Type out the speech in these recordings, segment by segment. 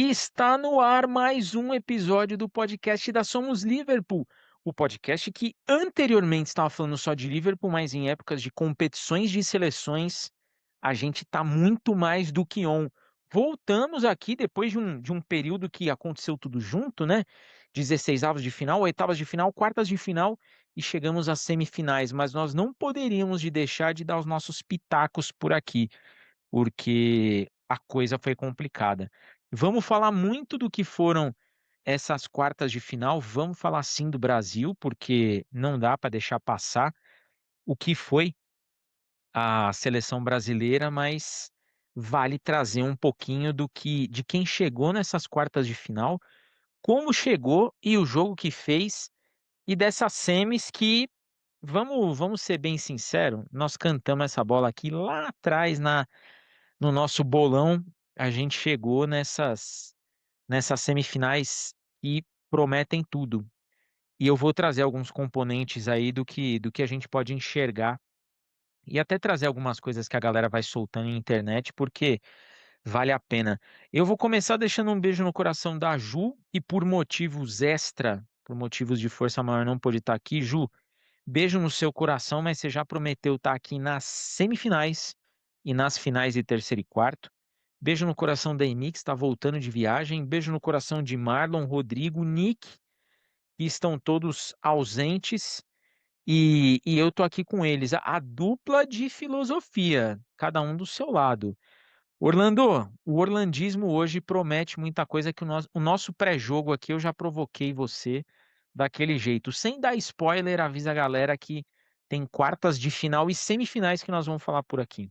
Está no ar mais um episódio do podcast da Somos Liverpool, o podcast que anteriormente estava falando só de Liverpool, mas em épocas de competições de seleções, a gente está muito mais do que on. Voltamos aqui depois de um período que aconteceu tudo junto, né? 16 avos de final, oitavas de final, quartas de final e chegamos às semifinais, mas nós não poderíamos de deixar de dar os nossos pitacos por aqui porque a coisa foi complicada. Vamos falar muito do que foram essas quartas de final, vamos falar sim do Brasil, porque não dá para deixar passar o que foi a seleção brasileira, mas vale trazer um pouquinho do que de quem chegou nessas quartas de final, como chegou e o jogo que fez e dessas semis que vamos ser bem sinceros, nós cantamos essa bola aqui lá atrás no nosso bolão, a gente chegou nessas semifinais e prometem tudo. E eu vou trazer alguns componentes aí do que a gente pode enxergar e até trazer algumas coisas que a galera vai soltando na internet, porque vale a pena. Eu vou começar deixando um beijo no coração da Ju, e por motivos extra, por motivos de força maior, não pôde estar aqui. Ju, beijo no seu coração, mas você já prometeu estar aqui nas semifinais e nas finais de terceiro e quarto. Beijo no coração da Eni, que está voltando de viagem. Beijo no coração de Marlon, Rodrigo, Nick, que estão todos ausentes. E eu tô aqui com eles, a dupla de filosofia, cada um do seu lado. Orlando, o orlandismo hoje promete muita coisa que o nosso pré-jogo aqui eu já provoquei você daquele jeito. Sem dar spoiler, avisa a galera que tem quartas de final e semifinais que nós vamos falar por aqui.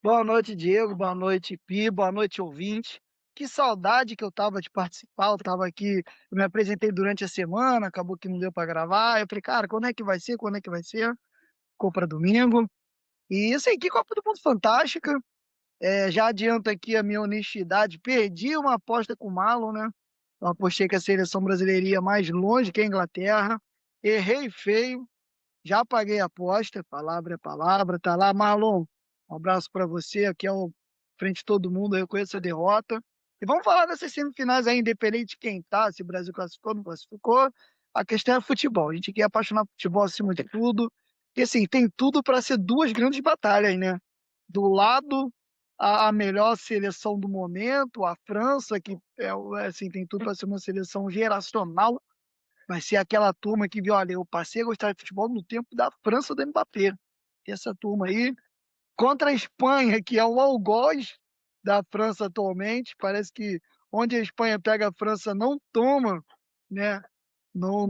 Boa noite, Diego. Boa noite, Pi. Boa noite, ouvinte. Que saudade que eu tava de participar. Eu tava aqui, eu me apresentei durante a semana, acabou que não deu para gravar. Eu falei, cara, quando é que vai ser? Quando é que vai ser? Ficou para domingo. E assim, que Copa do Mundo fantástica. Já adianto aqui a minha honestidade. Perdi uma aposta com o Marlon, né? Eu apostei que a seleção brasileira ia mais longe que a Inglaterra. Errei feio. Já paguei a aposta, palavra é palavra, tá lá, Marlon. Um abraço para você, aqui é o frente de todo mundo, eu conheço a derrota. E vamos falar dessas semifinais aí, independente de quem tá, se o Brasil classificou ou não classificou. A questão é futebol. A gente aqui é apaixonado por futebol acima de tudo. E assim, tem tudo para ser duas grandes batalhas, né? Do lado, a melhor seleção do momento, a França, que assim, tem tudo para ser uma seleção geracional, vai ser aquela turma que viu, olha, eu passei a gostar de futebol no tempo da França do Mbappé. Essa turma aí, contra a Espanha, que é o algoz da França atualmente, parece que onde a Espanha pega a França não toma, né? Não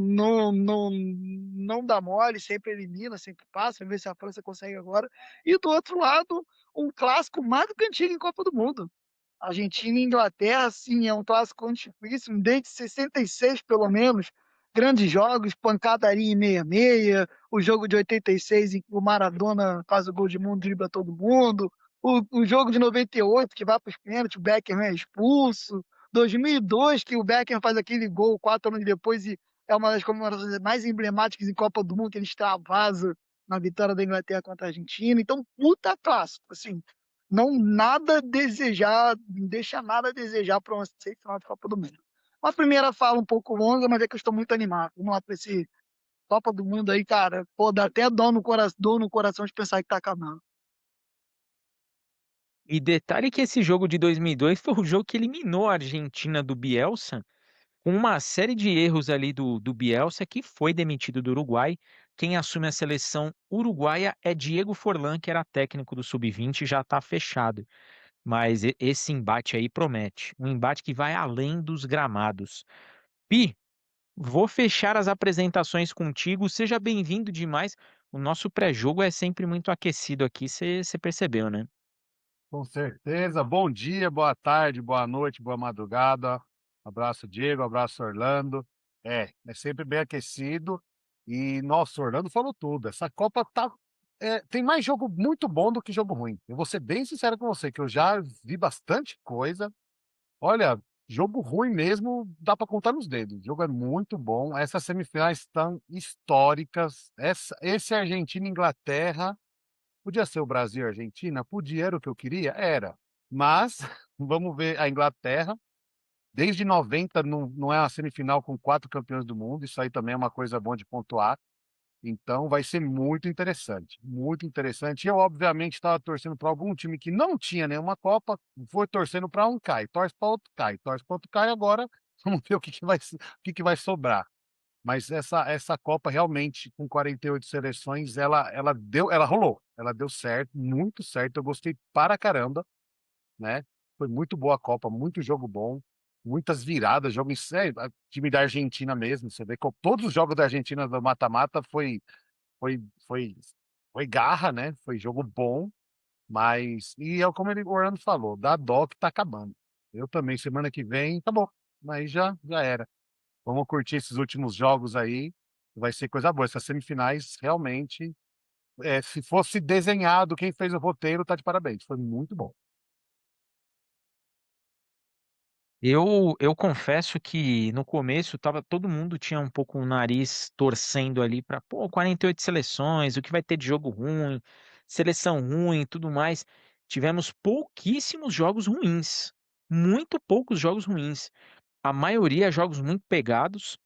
dá mole, sempre elimina, sempre passa, vamos ver se a França consegue agora. E do outro lado, um clássico mais do que antigo em Copa do Mundo. Argentina e Inglaterra, sim, é um clássico antiquíssimo, desde 66 pelo menos. Grandes jogos, pancadaria em 66, o jogo de 86 em que o Maradona faz o gol de mundo, dribla todo mundo, o jogo de 98 que vai para os pênaltis, o Beckham é expulso, 2002 que o Beckham faz aquele gol 4 anos depois e é uma das comemorações mais emblemáticas em Copa do Mundo, que ele extravasa na vitória da Inglaterra contra a Argentina. Então, puta clássico, assim, não deixa nada a desejar para uma semifinal de Copa do Mundo. Uma primeira fala um pouco longa, mas é que eu estou muito animado. Vamos lá para esse Copa do Mundo aí, cara. Pô, dá até dor no coração de pensar que tá acabando. E detalhe que esse jogo de 2002 foi o jogo que eliminou a Argentina do Bielsa, com uma série de erros ali do Bielsa, que foi demitido do Uruguai. Quem assume a seleção uruguaia é Diego Forlán, que era técnico do Sub-20, já está fechado. Mas esse embate aí promete. Um embate que vai além dos gramados. Pi, vou fechar as apresentações contigo. Seja bem-vindo demais. O nosso pré-jogo é sempre muito aquecido aqui, você percebeu, né? Com certeza. Bom dia, boa tarde, boa noite, boa madrugada. Abraço, Diego, abraço, Orlando. É sempre bem aquecido. E, nossa, o Orlando falou tudo. Essa Copa tem mais jogo muito bom do que jogo ruim. Eu vou ser bem sincero com você, que eu já vi bastante coisa. Olha, jogo ruim mesmo, dá para contar nos dedos. O jogo é muito bom. Essas semifinais estão históricas. Esse Argentina e Inglaterra. Podia ser o Brasil e a Argentina? Podia, era o que eu queria? Era. Mas Vamos ver a Inglaterra. Desde 90 não é uma semifinal com 4 campeões do mundo, isso aí também é uma coisa boa de pontuar. Então vai ser muito interessante, muito interessante. E eu, obviamente, estava torcendo para algum time que não tinha nenhuma Copa, foi torcendo para um cai, torce para outro cai, torce para outro cai, agora vamos ver o que que vai sobrar. Mas essa Copa realmente, com 48 seleções, ela rolou, ela deu certo, muito certo, eu gostei para caramba, né. Foi muito boa a Copa, muito jogo bom, muitas viradas, jogo em sério, time da Argentina mesmo, você vê que todos os jogos da Argentina do mata-mata foi foi foi garra, né, foi jogo bom, mas como o Orlando falou, dá dó que tá acabando. Eu também, semana que vem acabou, aí já era. Vamos curtir esses últimos jogos aí, vai ser coisa boa. Essas semifinais realmente, se fosse desenhado, quem fez o roteiro tá de parabéns, foi muito bom. Eu confesso que no começo todo mundo tinha um pouco o nariz torcendo ali para, pô, 48 seleções, o que vai ter de jogo ruim, seleção ruim e tudo mais. Tivemos pouquíssimos jogos ruins, muito poucos jogos ruins. A maioria jogos muito pegados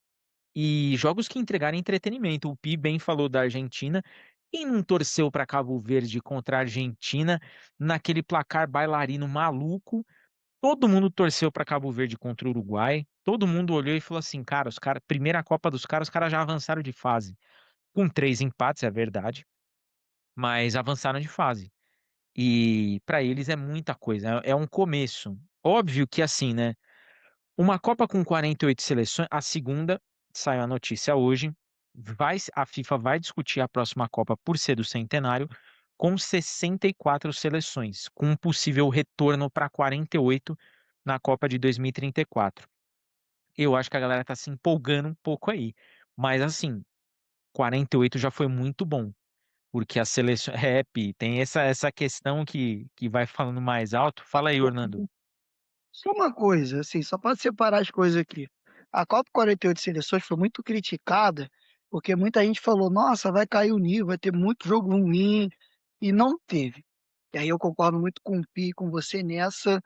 e jogos que entregaram entretenimento. O Pi bem falou da Argentina. Quem não torceu para Cabo Verde contra a Argentina naquele placar bailarino maluco? Todo mundo torceu para Cabo Verde contra o Uruguai. Todo mundo olhou e falou assim: cara, primeira Copa dos caras, os caras já avançaram de fase. Com 3 empates, é verdade, mas avançaram de fase. E para eles é muita coisa, é um começo. Óbvio que assim, né? Uma Copa com 48 seleções, a segunda, saiu a notícia hoje, a FIFA vai discutir a próxima Copa por ser do centenário, com 64 seleções, com um possível retorno para 48 na Copa de 2034. Eu acho que a galera tá se empolgando um pouco aí. Mas assim, 48 já foi muito bom, porque a seleção rap tem essa questão que vai falando mais alto. Fala aí, Orlando. Só uma coisa, assim, só para separar as coisas aqui. A Copa 48 seleções foi muito criticada, porque muita gente falou: "Nossa, vai cair o nível, vai ter muito jogo ruim", e não teve. E aí eu concordo muito com o Pi, com você nessa,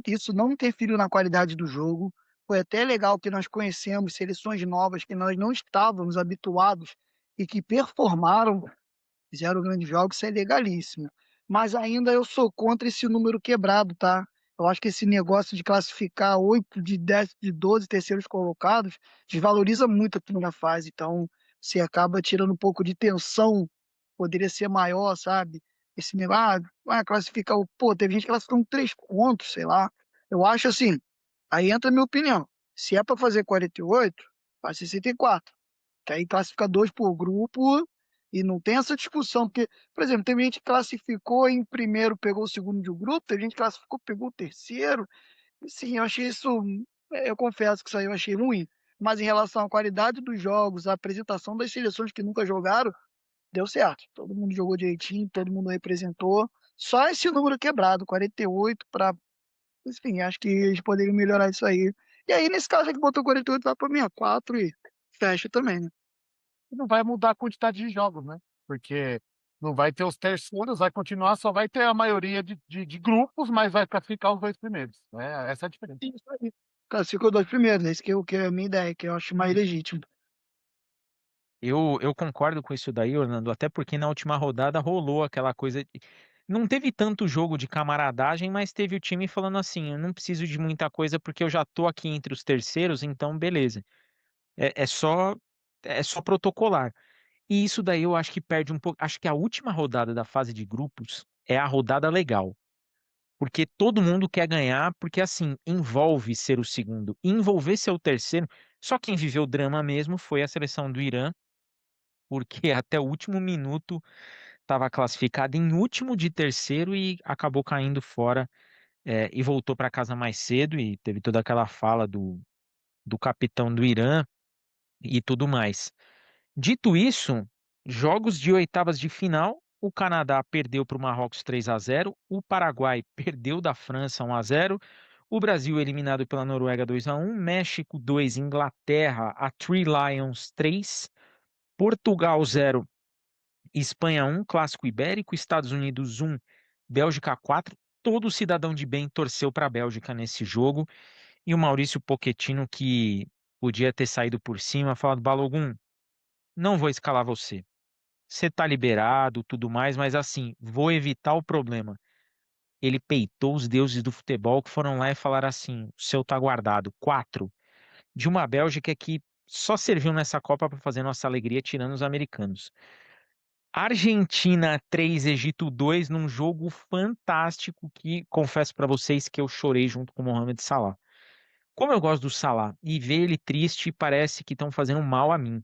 isso não interferiu na qualidade do jogo. Foi até legal que nós conhecemos seleções novas que nós não estávamos habituados e que performaram. Fizeram grandes jogos, isso é legalíssimo. Mas ainda eu sou contra esse número quebrado, tá. Eu acho que esse negócio de classificar 8 de 10 de 12 terceiros colocados, desvaloriza muito a primeira fase, então você acaba tirando um pouco de tensão, poderia ser maior, sabe. Esse negócio: vai classificar o pô, teve gente que classificou com 3 pontos, sei lá. Eu acho assim, aí entra a minha opinião, se é para fazer 48, faz 64. Que aí classifica 2 por grupo e não tem essa discussão, porque, por exemplo, teve gente que classificou em primeiro, pegou o segundo de um grupo, teve gente que classificou, pegou o terceiro. Sim, eu achei isso, eu confesso que isso aí eu achei ruim. Mas em relação à qualidade dos jogos, à apresentação das seleções que nunca jogaram, deu certo. Todo mundo jogou direitinho, todo mundo representou. Só esse número quebrado, 48 para, enfim, acho que eles poderiam melhorar isso aí. E aí, nesse caso, já que botou 48, vai para 64 e fecha também, né. E não vai mudar a quantidade de jogos, né, porque não vai ter os terceiros, vai continuar, só vai ter a maioria de grupos, mas vai classificar os 2 primeiros, né, essa é a diferença. Isso aí. Classifica os 2 primeiros, é isso que é a minha ideia, que eu acho mais legítimo. Eu concordo com isso daí, Orlando, até porque na última rodada rolou aquela coisa. Não teve tanto jogo de camaradagem, mas teve o time falando assim: eu não preciso de muita coisa porque eu já tô aqui entre os terceiros, então beleza. É, é só é só protocolar. E isso daí eu acho que perde um pouco. Acho que a última rodada da fase de grupos é a rodada legal. Porque todo mundo quer ganhar, porque assim, envolve ser o segundo, envolver ser o terceiro. Só quem viveu o drama mesmo foi a seleção do Irã, porque até o último minuto estava classificada em último de terceiro e acabou caindo fora, e voltou para casa mais cedo e teve toda aquela fala do capitão do Irã e tudo mais. Dito isso, jogos de oitavas de final, o Canadá perdeu para o Marrocos 3-0, o Paraguai perdeu da França 1-0, o Brasil eliminado pela Noruega 2-1, México 2, Inglaterra a Three Lions 3, Portugal 0, Espanha 1, clássico ibérico, Estados Unidos 1, Bélgica 4. todo cidadão de bem torceu para a Bélgica nesse jogo. E o Maurício Pochettino, que podia ter saído por cima, falado: Balogun, não vou escalar você. Você tá liberado, tudo mais, mas assim, vou evitar o problema. Ele peitou os deuses do futebol que foram lá e falaram assim: o seu tá guardado. 4 de uma Bélgica que só serviu nessa Copa para fazer nossa alegria, tirando os americanos. Argentina 3, Egito 2, num jogo fantástico que confesso para vocês que eu chorei junto com o Mohamed Salah. Como eu gosto do Salah e ver ele triste, parece que estão fazendo mal a mim.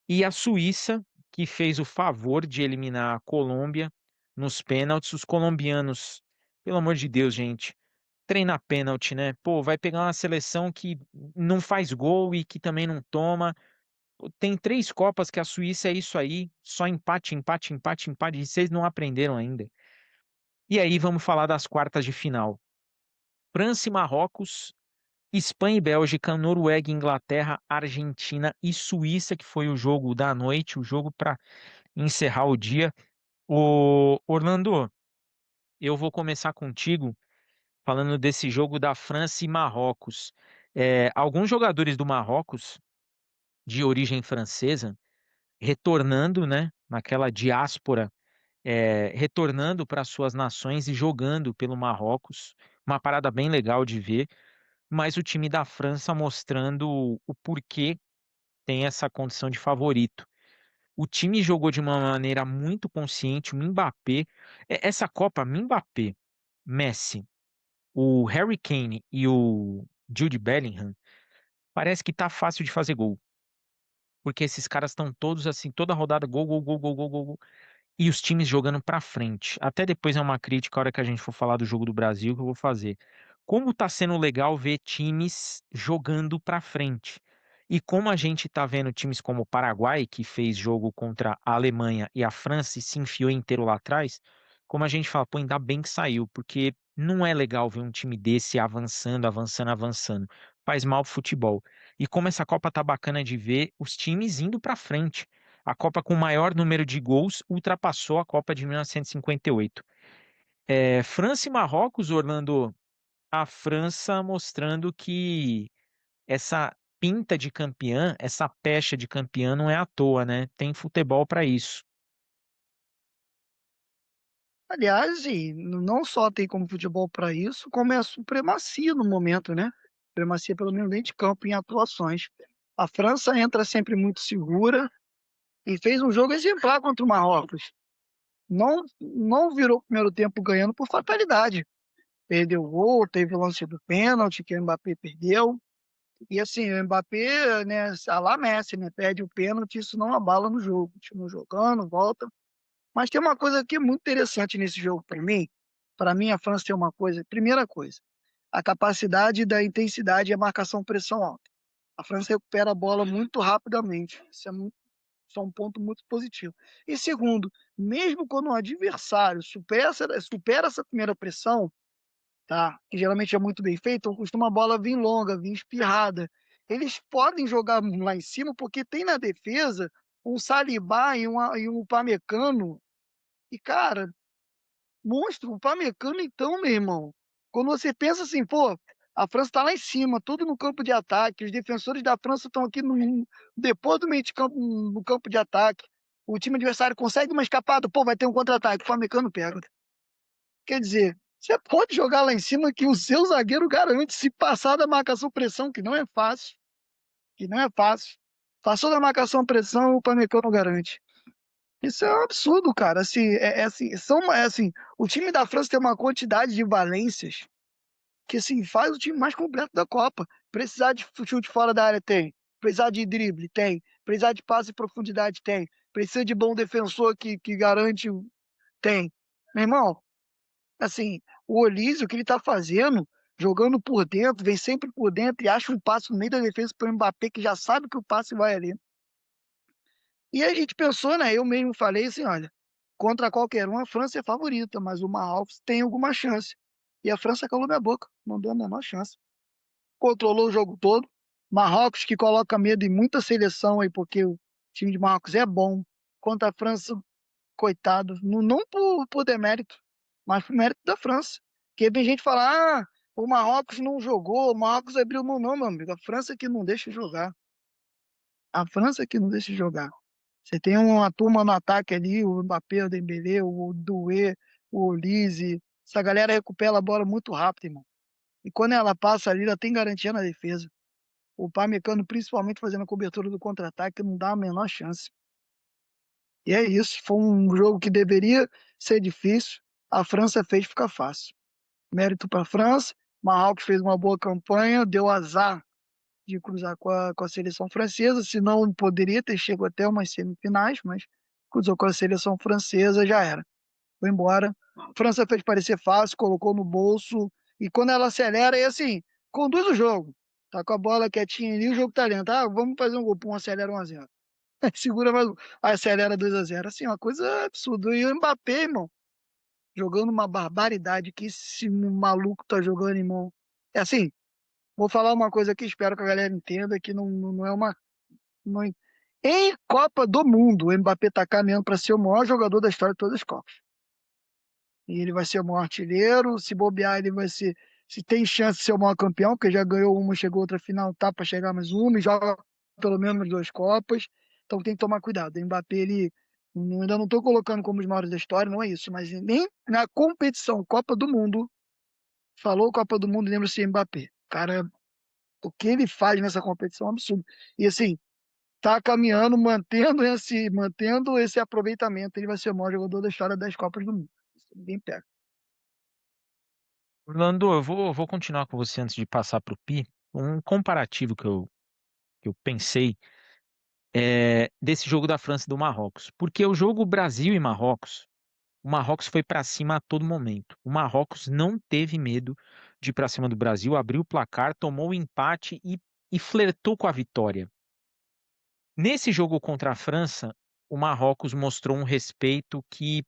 E a Suíça, que fez o favor de eliminar a Colômbia nos pênaltis, os colombianos, pelo amor de Deus, gente, treina pênalti, né? Pô, vai pegar uma seleção que não faz gol e que também não toma. Pô, tem 3 Copas que a Suíça é isso aí, só empate, empate, empate, empate, e vocês não aprenderam ainda. E aí vamos falar das quartas de final. França e Marrocos, Espanha e Bélgica, Noruega e Inglaterra, Argentina e Suíça, que foi o jogo da noite, o jogo para encerrar o dia. O Orlando, eu vou começar contigo falando desse jogo da França e Marrocos. Alguns jogadores do Marrocos, de origem francesa, retornando, né, naquela diáspora, retornando para suas nações e jogando pelo Marrocos. Uma parada bem legal de ver, mas o time da França mostrando o porquê tem essa condição de favorito. O time jogou de uma maneira muito consciente, o Mbappé, essa Copa, Mbappé, Messi, o Harry Kane e o Jude Bellingham, parece que tá fácil de fazer gol, porque esses caras estão todos assim, toda rodada, gol, gol, gol, gol, gol, gol, gol, e os times jogando pra frente. Até depois é uma crítica, a hora que a gente for falar do jogo do Brasil, que eu vou fazer. Como tá sendo legal ver times jogando pra frente. E como a gente tá vendo times como o Paraguai, que fez jogo contra a Alemanha e a França e se enfiou inteiro lá atrás, como a gente fala, pô, ainda bem que saiu, porque não é legal ver um time desse avançando, avançando, avançando. Faz mal pro futebol. E como essa Copa tá bacana de ver os times indo pra frente. A Copa com o maior número de gols ultrapassou a Copa de 1958. França e Marrocos, Orlando, a França mostrando que essa pinta de campeã, essa pecha de campeã não é à toa, né? Tem futebol para isso. Aliás, e não só tem como futebol para isso, como é a supremacia no momento, né? Supremacia pelo menos dentro de campo em atuações. A França entra sempre muito segura e fez um jogo exemplar contra o Marrocos. Não virou o primeiro tempo ganhando por fatalidade. Perdeu o gol, teve o lance do pênalti que o Mbappé perdeu. E assim, o Mbappé, né, a lá Messi, né, perde o pênalti, isso não abala no jogo. Continua jogando, volta. Mas tem uma coisa que é muito interessante nesse jogo para mim. Para mim, a França tem uma coisa. Primeira coisa, a capacidade da intensidade e a marcação-pressão alta. A França recupera a bola muito rapidamente. Isso é um ponto muito positivo. E segundo, mesmo quando o adversário supera essa primeira pressão, tá? Que geralmente é muito bem feito, então costuma a bola vir longa, vir espirrada. Eles podem jogar lá em cima porque tem na defesa um Salibá e um Upamecano. E cara, monstro, o Upamecano então, meu irmão, quando você pensa assim, pô, a França tá lá em cima, tudo no campo de ataque, os defensores da França estão aqui depois do meio de campo, no campo de ataque. O time adversário consegue uma escapada, pô, vai ter um contra-ataque, o Upamecano pega. Quer dizer, você pode jogar lá em cima que o seu zagueiro garante se passar da marcação-pressão, que não é fácil, que não é fácil. Passou da marcação-pressão, o Upamecano garante. Isso é um absurdo, cara. Assim, assim, o time da França tem uma quantidade de valências que assim, faz o time mais completo da Copa. Precisar de chute fora da área tem. Precisar de drible tem. Precisar de passe em profundidade tem. Precisa de bom defensor que garante tem. Meu irmão, assim, o Olise, o que ele tá fazendo, jogando por dentro, vem sempre por dentro e acha um passe no meio da defesa para o Mbappé, que já sabe que o passe vai ali. E a gente pensou, né? Eu mesmo falei assim: olha, contra qualquer um, a França é favorita, mas o Marrocos tem alguma chance. E a França calou minha boca, não deu a menor chance. Controlou o jogo todo. Marrocos que coloca medo em muita seleção aí, porque o time de Marrocos é bom. Contra a França, coitado, não por demérito, mas por mérito da França. Porque tem gente que fala, o Marrocos não jogou, o Marrocos abriu mão, não, meu amigo. A França que não deixa jogar. A França que não deixa jogar. Você tem uma turma no ataque ali, o Mbappé, o Dembélé, o Doué, o Olise. Essa galera recupera a bola muito rápido, irmão. E quando ela passa ali, ela tem garantia na defesa. O Pamecano, principalmente fazendo a cobertura do contra-ataque, não dá a menor chance. E é isso. Foi um jogo que deveria ser difícil. A França fez ficar fácil. Mérito para a França. Marrocos fez uma boa campanha, deu azar de cruzar com a seleção francesa, senão poderia ter chegado até umas semifinais, mas cruzou com a seleção francesa, já era. Foi embora. A França fez parecer fácil, colocou no bolso, e quando ela acelera, é assim, conduz o jogo. Tá com a bola quietinha ali, o jogo tá lento. Vamos fazer um gol, pum, acelera 1-0. Segura mais um, acelera 2-0. Assim, uma coisa absurda. E o Mbappé, irmão, jogando uma barbaridade que esse maluco tá jogando, irmão. É assim, vou falar uma coisa aqui, espero que a galera entenda que não é uma. Não, em Copa do Mundo, o Mbappé tá caminhando para ser o maior jogador da história de todas as Copas. E ele vai ser o maior artilheiro. Se bobear, ele vai ser. Se tem chance de ser o maior campeão, porque já ganhou uma, chegou outra final, tá para chegar mais uma, e joga pelo menos duas Copas. Então tem que tomar cuidado. O Mbappé, ele. Ainda não estou colocando como os maiores da história, não é isso, mas nem na competição Copa do Mundo, falou Copa do Mundo, lembra-se Mbappé. Cara, o que ele faz nessa competição é um absurdo. E assim, tá caminhando, mantendo esse aproveitamento. Ele vai ser o maior jogador da história das Copas do Mundo. Isso ninguém pega. Orlando, eu vou continuar com você antes de passar para o Pi. Um comparativo que eu pensei desse jogo da França e do Marrocos. Porque o jogo Brasil e Marrocos, o Marrocos foi para cima a todo momento. O Marrocos não teve medo de ir para cima do Brasil, abriu o placar, tomou o empate e flertou com a vitória. Nesse jogo contra a França, o Marrocos mostrou um respeito que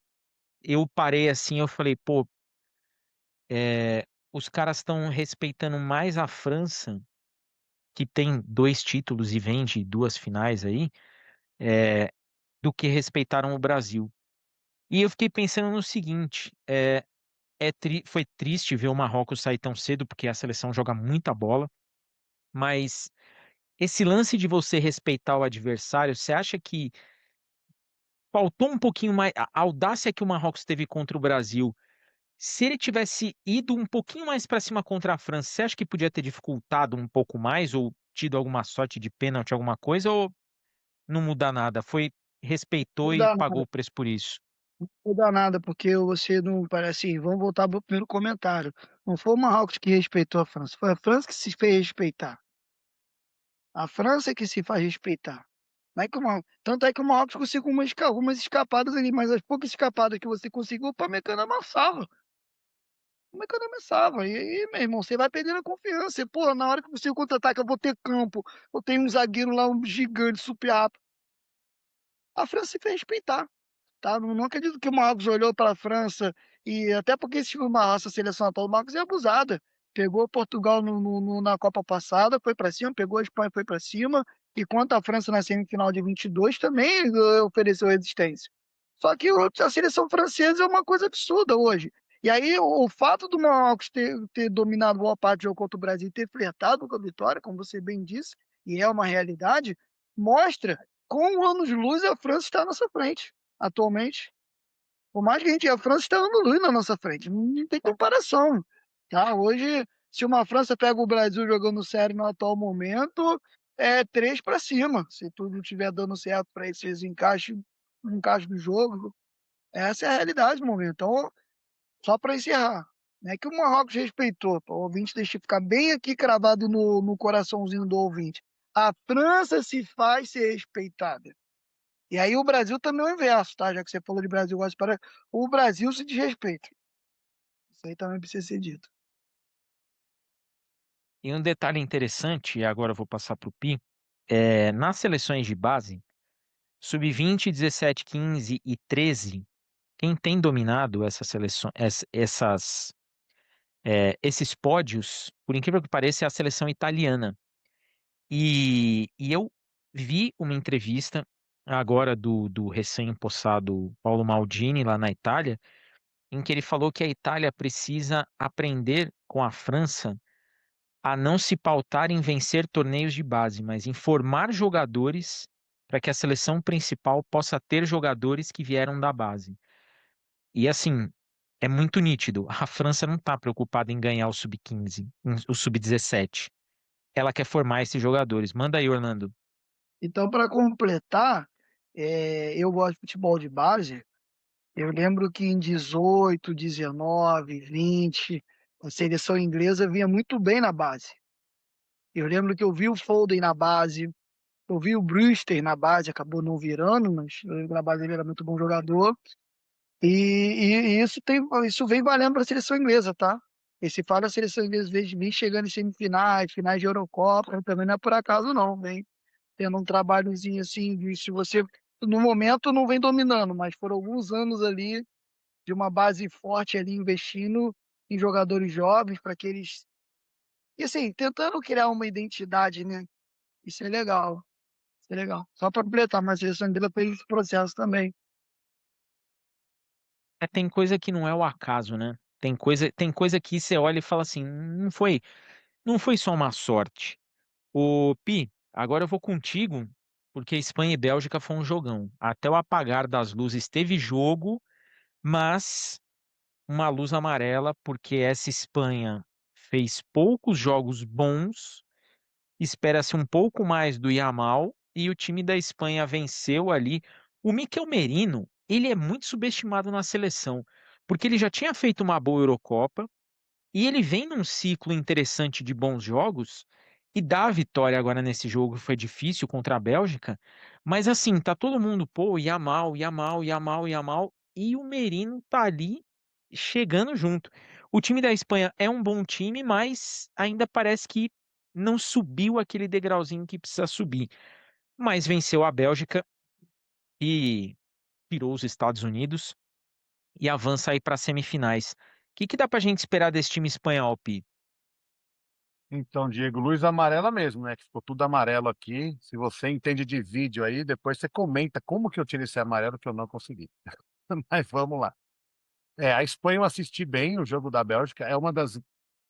eu parei assim, eu falei, pô, os caras estão respeitando mais a França, que tem dois títulos e vem de duas finais aí, é, do que respeitaram o Brasil. E eu fiquei pensando no seguinte, foi triste ver o Marrocos sair tão cedo, porque a seleção joga muita bola, mas esse lance de você respeitar o adversário, você acha que faltou um pouquinho mais, a audácia que o Marrocos teve contra o Brasil, se ele tivesse ido um pouquinho mais para cima contra a França, você acha que podia ter dificultado um pouco mais ou tido alguma sorte de pênalti, alguma coisa, ou não muda nada? Respeitou Não e dá pagou nada, o preço por isso. não dá nada, porque você não parece assim. Vamos voltar pro primeiro comentário. Não foi o Marrocos que respeitou a França, foi a França que se fez respeitar. A França que se faz respeitar. Não é que tanto é que o Marrocos conseguiu algumas escapadas ali, mas as poucas escapadas que você conseguiu, o Pamecano amassava. Como é que eu não começava? E aí, meu irmão, você vai perdendo a confiança. Pô, na hora que você contra-ataca, eu vou ter campo. Eu tenho um zagueiro lá, um gigante, super rápido. A França se fez respeitar, tá? Não acredito que o Marcos olhou para a França e até porque esse time essa seleção atual do Marcos é abusada. Pegou Portugal na Copa passada, foi para cima, pegou a Espanha, foi para cima. E quanto a França na semifinal de 22 também ofereceu resistência. Só que a seleção francesa é uma coisa absurda hoje. E aí, o fato do Marrocos ter dominado boa parte do jogo contra o Brasil e ter flertado com a vitória, como você bem disse, e é uma realidade, mostra com anos-luz a França está à nossa frente, atualmente. Por mais que a França está anos-luz na nossa frente, não tem comparação. Tá? Hoje, se uma França pega o Brasil jogando sério no atual momento, é três para cima. Se tudo estiver dando certo para esses encaixes do jogo, essa é a realidade do momento. Então, só para encerrar, não é que o Marrocos respeitou, para o ouvinte deixa ficar bem aqui cravado no coraçãozinho do ouvinte. A França se faz ser respeitada. E aí o Brasil também é o inverso, tá? Já que você falou de Brasil, para o Brasil se desrespeita. Isso aí também precisa ser dito. E um detalhe interessante, e agora eu vou passar para o Pi, nas seleções de base, sub-20, 17, 15 e 13, quem tem dominado essas seleções, esses pódios, por incrível que pareça, é a seleção italiana. E eu vi uma entrevista agora do recém-possado Paulo Maldini lá na Itália, em que ele falou que a Itália precisa aprender com a França a não se pautar em vencer torneios de base, mas em formar jogadores para que a seleção principal possa ter jogadores que vieram da base. E assim, é muito nítido. A França não está preocupada em ganhar o sub-15, o sub-17. Ela quer formar esses jogadores. Manda aí, Orlando. Então, para completar, eu gosto de futebol de base. Eu lembro que em 18, 19, 20, a seleção inglesa vinha muito bem na base. Eu lembro que eu vi o Foden na base, eu vi o Brewster na base, acabou não virando, mas eu lembro que na base ele era muito bom jogador. E isso vem valendo para a seleção inglesa, tá? E se fala a seleção inglesa vem chegando em semifinais, finais de Eurocopa, também não é por acaso não, vem tendo um trabalhozinho assim, se você no momento não vem dominando, mas foram alguns anos ali de uma base forte ali investindo em jogadores jovens para que eles e assim, tentando criar uma identidade, né? Isso é legal, isso é legal. Só para completar, mas a seleção inglesa fez esse processo também. Tem coisa que não é o acaso, né? Tem coisa que você olha e fala assim, não foi só uma sorte. Ô, Pi, agora eu vou contigo, porque Espanha e Bélgica foi um jogão. Até o apagar das luzes teve jogo, mas uma luz amarela, porque essa Espanha fez poucos jogos bons, espera-se um pouco mais do Yamal, e o time da Espanha venceu ali. O Mikel Merino, ele é muito subestimado na seleção, porque ele já tinha feito uma boa Eurocopa, e ele vem num ciclo interessante de bons jogos e dá a vitória agora nesse jogo que foi difícil contra a Bélgica. Mas assim, tá todo mundo, pô, Yamal, Yamal, Yamal, Yamal, e o Merino tá ali chegando junto. O time da Espanha é um bom time, mas ainda parece que não subiu aquele degrauzinho que precisa subir. Mas venceu a Bélgica e tirou os Estados Unidos e avança aí para as semifinais. O que dá pra gente esperar desse time espanhol, Pi? Então, Diego, luz amarela mesmo, né? Que ficou tudo amarelo aqui. Se você entende de vídeo aí, depois você comenta como que eu tirei esse amarelo que eu não consegui. Mas vamos lá. A Espanha eu assisti bem o jogo da Bélgica. É uma das.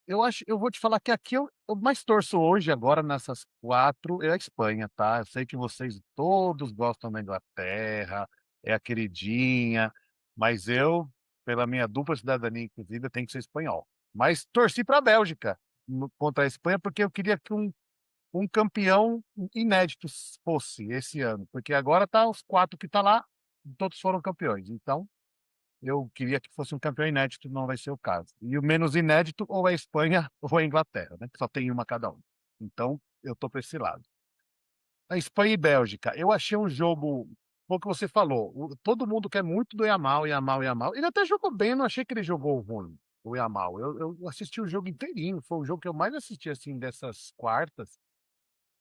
Eu acho, eu vou te falar que aqui eu mais torço hoje, agora, nessas quatro, é a Espanha, tá? Eu sei que vocês todos gostam da Inglaterra, é a queridinha, mas eu, pela minha dupla cidadania, inclusive, eu tenho que ser espanhol. Mas torci para a Bélgica contra a Espanha, porque eu queria que um campeão inédito fosse esse ano, porque agora tá os quatro que tá lá, todos foram campeões. Então, eu queria que fosse um campeão inédito, não vai ser o caso. E o menos inédito ou é a Espanha ou é a Inglaterra, né? Que só tem uma cada um. Então, eu tô para esse lado. A Espanha e Bélgica, eu achei um jogo, foi o que você falou, todo mundo quer muito do Yamal, Yamal, Yamal. Ele até jogou bem, eu não achei que ele jogou ruim, o Yamal. Eu assisti o jogo inteirinho, foi o jogo que eu mais assisti, assim, dessas quartas.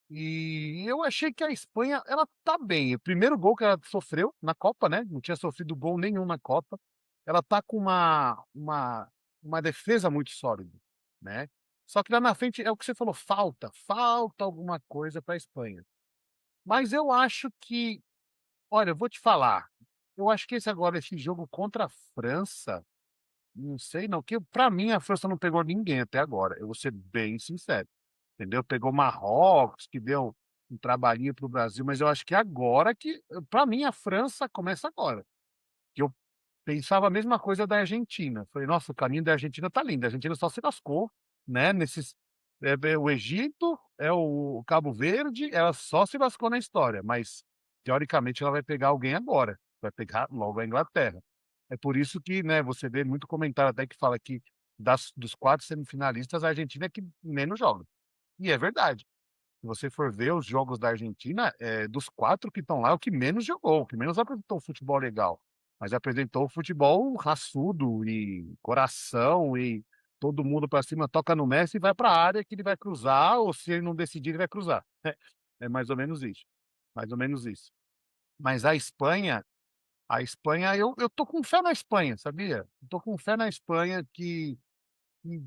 E eu achei que a Espanha, ela tá bem. O primeiro gol que ela sofreu na Copa, né? Não tinha sofrido gol nenhum na Copa. Ela tá com uma defesa muito sólida, né? Só que lá na frente é o que você falou, falta alguma coisa para a Espanha. Mas eu acho que, olha, eu vou te falar, eu acho que esse jogo contra a França, não sei não, que para mim a França não pegou ninguém até agora. Eu vou ser bem sincero. Entendeu? Pegou Marrocos, que deu um trabalhinho para o Brasil, mas eu acho que agora que, para mim, a França começa agora. Que eu pensava a mesma coisa da Argentina. Falei, nossa, o caminho da Argentina tá lindo. A Argentina só se lascou, né? O Egito, é o Cabo Verde, ela só se lascou na história, mas teoricamente ela vai pegar alguém agora. Vai pegar logo a Inglaterra. É por isso que, né, você vê muito comentário até que fala que dos quatro semifinalistas, a Argentina é que menos joga. E é verdade. Se você for ver os jogos da Argentina, dos quatro que estão lá, é o que menos jogou, o que menos apresentou futebol legal. Mas apresentou futebol raçudo e coração e todo mundo para cima toca no Messi e vai para a área que ele vai cruzar, ou se ele não decidir, ele vai cruzar. É mais ou menos isso. Mais ou menos isso. Mas a Espanha, eu tô com fé na Espanha, sabia? Eu tô com fé na Espanha que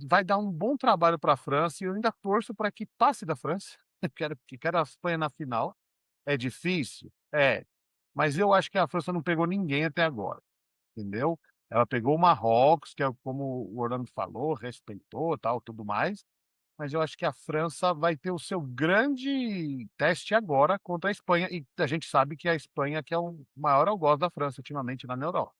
vai dar um bom trabalho para a França e eu ainda torço para que passe da França. Quero a Espanha na final. É difícil? É. Mas eu acho que a França não pegou ninguém até agora, entendeu? Ela pegou o Marrocos, que é como o Orlando falou, respeitou, tal, tudo mais, mas eu acho que a França vai ter o seu grande teste agora contra a Espanha, e a gente sabe que a Espanha que é o maior algoz da França ultimamente lá na Europa.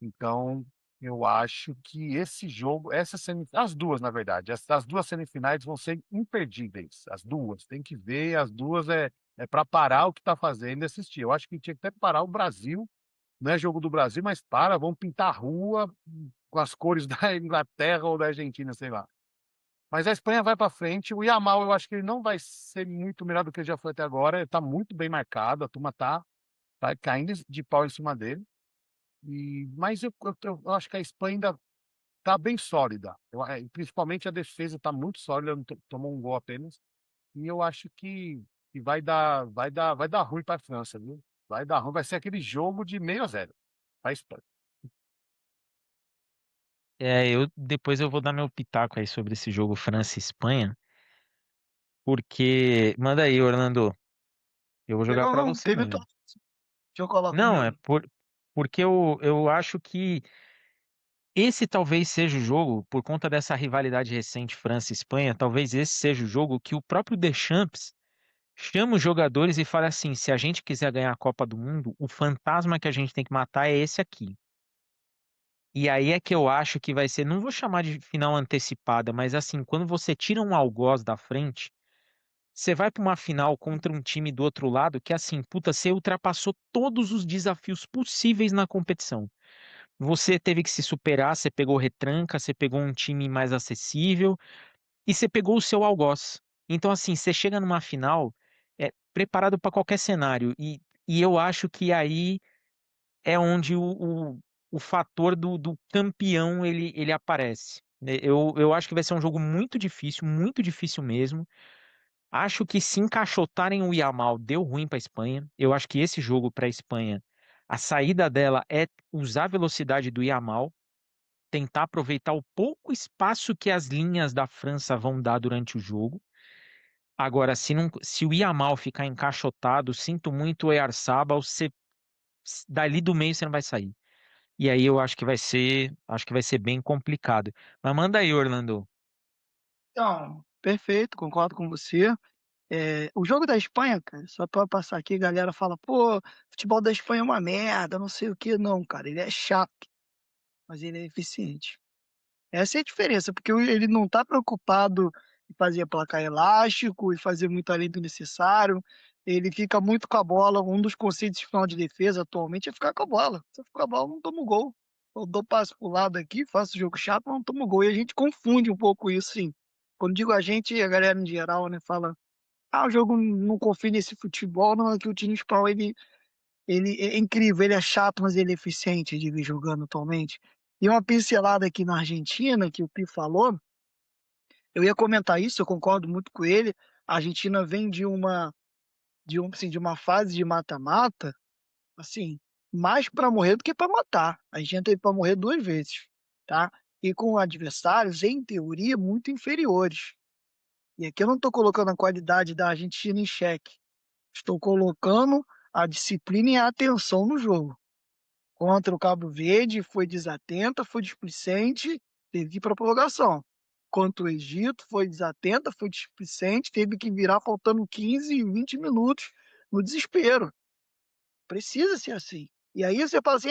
Então, eu acho que esse jogo, as 2 na verdade, as 2 semifinais vão ser imperdíveis, as 2, tem que ver, as 2 é para parar o que está fazendo e assistir. Eu acho que tinha que até parar o Brasil, não é jogo do Brasil, mas vamos pintar a rua com as cores da Inglaterra ou da Argentina, sei lá. Mas a Espanha vai para frente, o Yamal eu acho que ele não vai ser muito melhor do que ele já foi até agora, ele tá muito bem marcado, a turma tá caindo de pau em cima dele. Mas eu acho que a Espanha ainda está bem sólida. Principalmente a defesa está muito sólida, não tomou um gol apenas. E eu acho que vai dar ruim para a França, viu? Vai dar ruim, vai ser aquele jogo de 6-0 para a Espanha. Depois eu vou dar meu pitaco aí sobre esse jogo França e Espanha, porque manda aí, Orlando, eu vou jogar Não, pra não, você teve tua. mesmo. Deixa eu falar Não, primeiro. porque eu acho que esse talvez seja o jogo, por conta dessa rivalidade recente França e Espanha, talvez esse seja o jogo que o próprio Deschamps chama os jogadores e fala assim: se a gente quiser ganhar a Copa do Mundo, o fantasma que a gente tem que matar é esse aqui. E aí é que eu acho que vai ser, não vou chamar de final antecipada, mas assim, quando você tira um algoz da frente, você vai para uma final contra um time do outro lado que assim, puta, você ultrapassou todos os desafios possíveis na competição. Você teve que se superar, você pegou retranca, você pegou um time mais acessível e você pegou o seu algoz. Então, assim, você chega numa final preparado para qualquer cenário. E eu acho que aí é onde o fator do campeão ele aparece. Eu acho que vai ser um jogo muito difícil mesmo. Acho que se encaixotarem o Yamal deu ruim para a Espanha. Eu acho que esse jogo para a Espanha, a saída dela é usar a velocidade do Yamal, tentar aproveitar o pouco espaço que as linhas da França vão dar durante o jogo. Agora, se o Yamal ficar encaixotado, sinto muito o Oyarzabal, dali do meio você não vai sair. E aí eu acho que vai ser bem complicado. Mas manda aí, Orlando. Então, perfeito, concordo com você. O jogo da Espanha, cara, só pra passar aqui, a galera fala, pô, futebol da Espanha é uma merda, não sei o que. Não, cara, ele é chato, mas ele é eficiente. Essa é a diferença, porque ele não está preocupado em fazer placar elástico e fazer muito além do necessário. Ele fica muito com a bola. Um dos conceitos de final de defesa atualmente é ficar com a bola. Se eu ficar com a bola, não tomo gol. Eu dou passo pro lado aqui, faço jogo chato, mas não tomo gol. E a gente confunde um pouco isso, sim. Quando digo a gente, a galera em geral, né, fala: ah, o jogo não confia nesse futebol, não, é que o time espanhol, ele é incrível, ele é chato, mas ele é eficiente de ver jogando atualmente. E uma pincelada aqui na Argentina, que o Pi falou, eu ia comentar isso, eu concordo muito com ele. A Argentina vem assim, de uma fase de mata-mata, assim, mais para morrer do que para matar. A gente teve para morrer 2 vezes, tá? E com adversários, em teoria, muito inferiores. E aqui eu não estou colocando a qualidade da Argentina em xeque. Estou colocando a disciplina e a atenção no jogo. Contra o Cabo Verde, foi desatenta, foi displicente, teve que ir para a prorrogação. Contra o Egito, foi desatenta, foi displicente, teve que virar faltando 15, 20 minutos no desespero. Precisa ser assim. E aí você fala assim,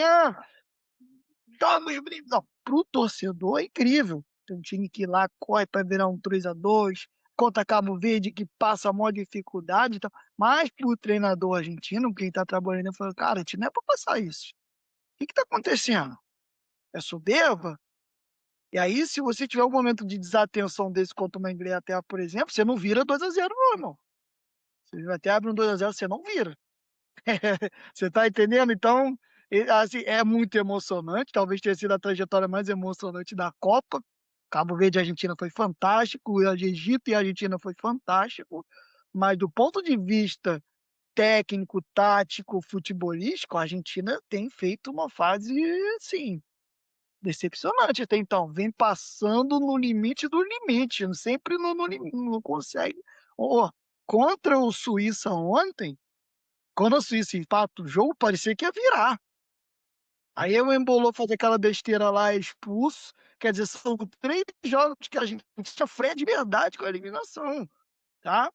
vamos brincar. Não, para o torcedor é incrível. Tem um time que lá corre para virar um 3-2 contra Cabo Verde que passa a maior dificuldade e tal. Mas para o treinador argentino, quem está trabalhando, ele falou, cara, a gente não é para passar isso. O que está acontecendo? É soberba? E aí, se você tiver um momento de desatenção desse contra uma Inglaterra, por exemplo, você não vira 2-0, não, irmão. Se a Inglaterra abre um 2-0, você não vira. Você tá entendendo? Então, assim, é muito emocionante. Talvez tenha sido a trajetória mais emocionante da Copa. Cabo Verde e Argentina foi fantástico, o Egito e a Argentina foi fantástico. Mas do ponto de vista técnico, tático, futebolístico, a Argentina tem feito uma fase, assim, decepcionante até então, vem passando no limite do limite, sempre não consegue. Ó, contra o Suíça ontem, quando a Suíça empata o jogo, parecia que ia virar. Aí o embolou fazer aquela besteira lá, é expulso. Quer dizer, são 3 jogos que a gente sofre de verdade com a eliminação, tá.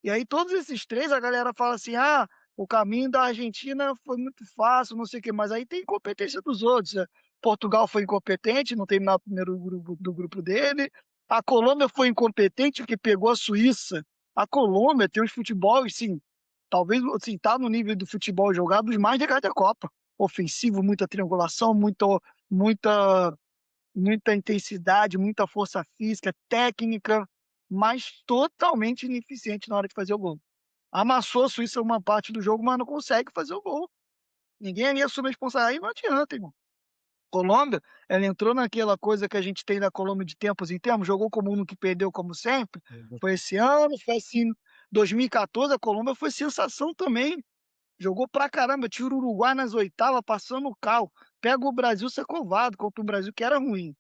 E aí todos esses 3 a galera fala assim: "Ah, o caminho da Argentina foi muito fácil, não sei o quê", mas aí tem incompetência dos outros, Portugal foi incompetente, não terminar o primeiro grupo do grupo dele, a Colômbia foi incompetente porque pegou a Suíça. A Colômbia tem uns futebol, assim, talvez, assim, tá no nível do futebol jogado dos mais legais da Copa. Ofensivo, muita triangulação, muita muita intensidade, muita força física, técnica, mas totalmente ineficiente na hora de fazer o gol. Amassou a Suíça uma parte do jogo, mas não consegue fazer o gol. Ninguém ali assume a responsabilidade, aí não adianta, irmão. Colômbia, ela entrou naquela coisa que a gente tem da Colômbia de tempos em tempos, jogou como um que perdeu como sempre. Foi esse ano, foi assim. 2014, a Colômbia foi sensação também. Jogou pra caramba, tira o Uruguai nas oitavas, passando o carro. Pega o Brasil secovado contra um Brasil que era ruim.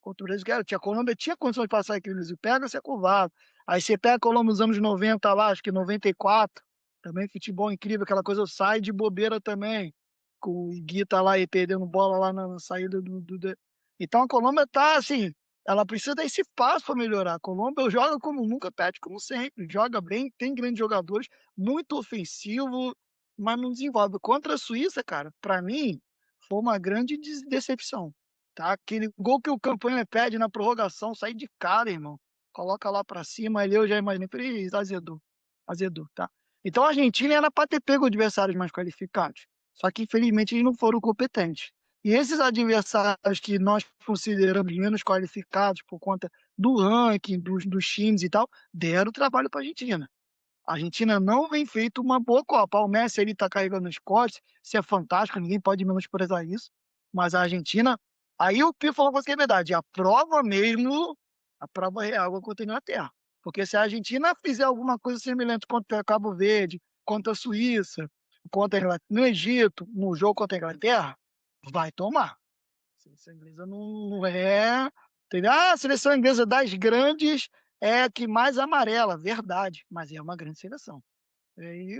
Contra o Brasil que era, tinha a Colômbia tinha condições de passar aquele Brasil, pega, você é covarde. Aí você pega a Colômbia nos anos 90 lá, acho que 94, também futebol incrível, aquela coisa sai de bobeira também, com o Guita lá e perdendo bola lá na saída então a Colômbia tá assim, ela precisa dar esse passo para melhorar. A Colômbia joga como nunca, perde como sempre, joga bem, tem grandes jogadores, muito ofensivo, mas não desenvolve. Contra a Suíça, cara, para mim, foi uma grande decepção. Tá, aquele gol que o Campanha pede na prorrogação, sai de cara, irmão. Coloca lá pra cima, ali eu já imaginei, falei: "Ih, azedou, azedou", tá. Então a Argentina era pra ter pego adversários mais qualificados, só que infelizmente eles não foram competentes. E esses adversários que nós consideramos menos qualificados por conta do ranking, dos times e tal, deram trabalho pra Argentina. A Argentina não vem feito uma boa Copa. O Messi ele tá carregando as costas, isso é fantástico, ninguém pode menosprezar isso. Mas a Argentina, aí o Pi falou uma coisa que é verdade, a prova mesmo, a prova real é contra a Inglaterra. Porque se a Argentina fizer alguma coisa semelhante contra Cabo Verde, contra a Suíça, contra a Inglaterra, no Egito, no jogo contra a Inglaterra, vai tomar. A seleção inglesa não é. Entendeu? Ah, a seleção inglesa das grandes é a que mais amarela, verdade, mas é uma grande seleção. E aí,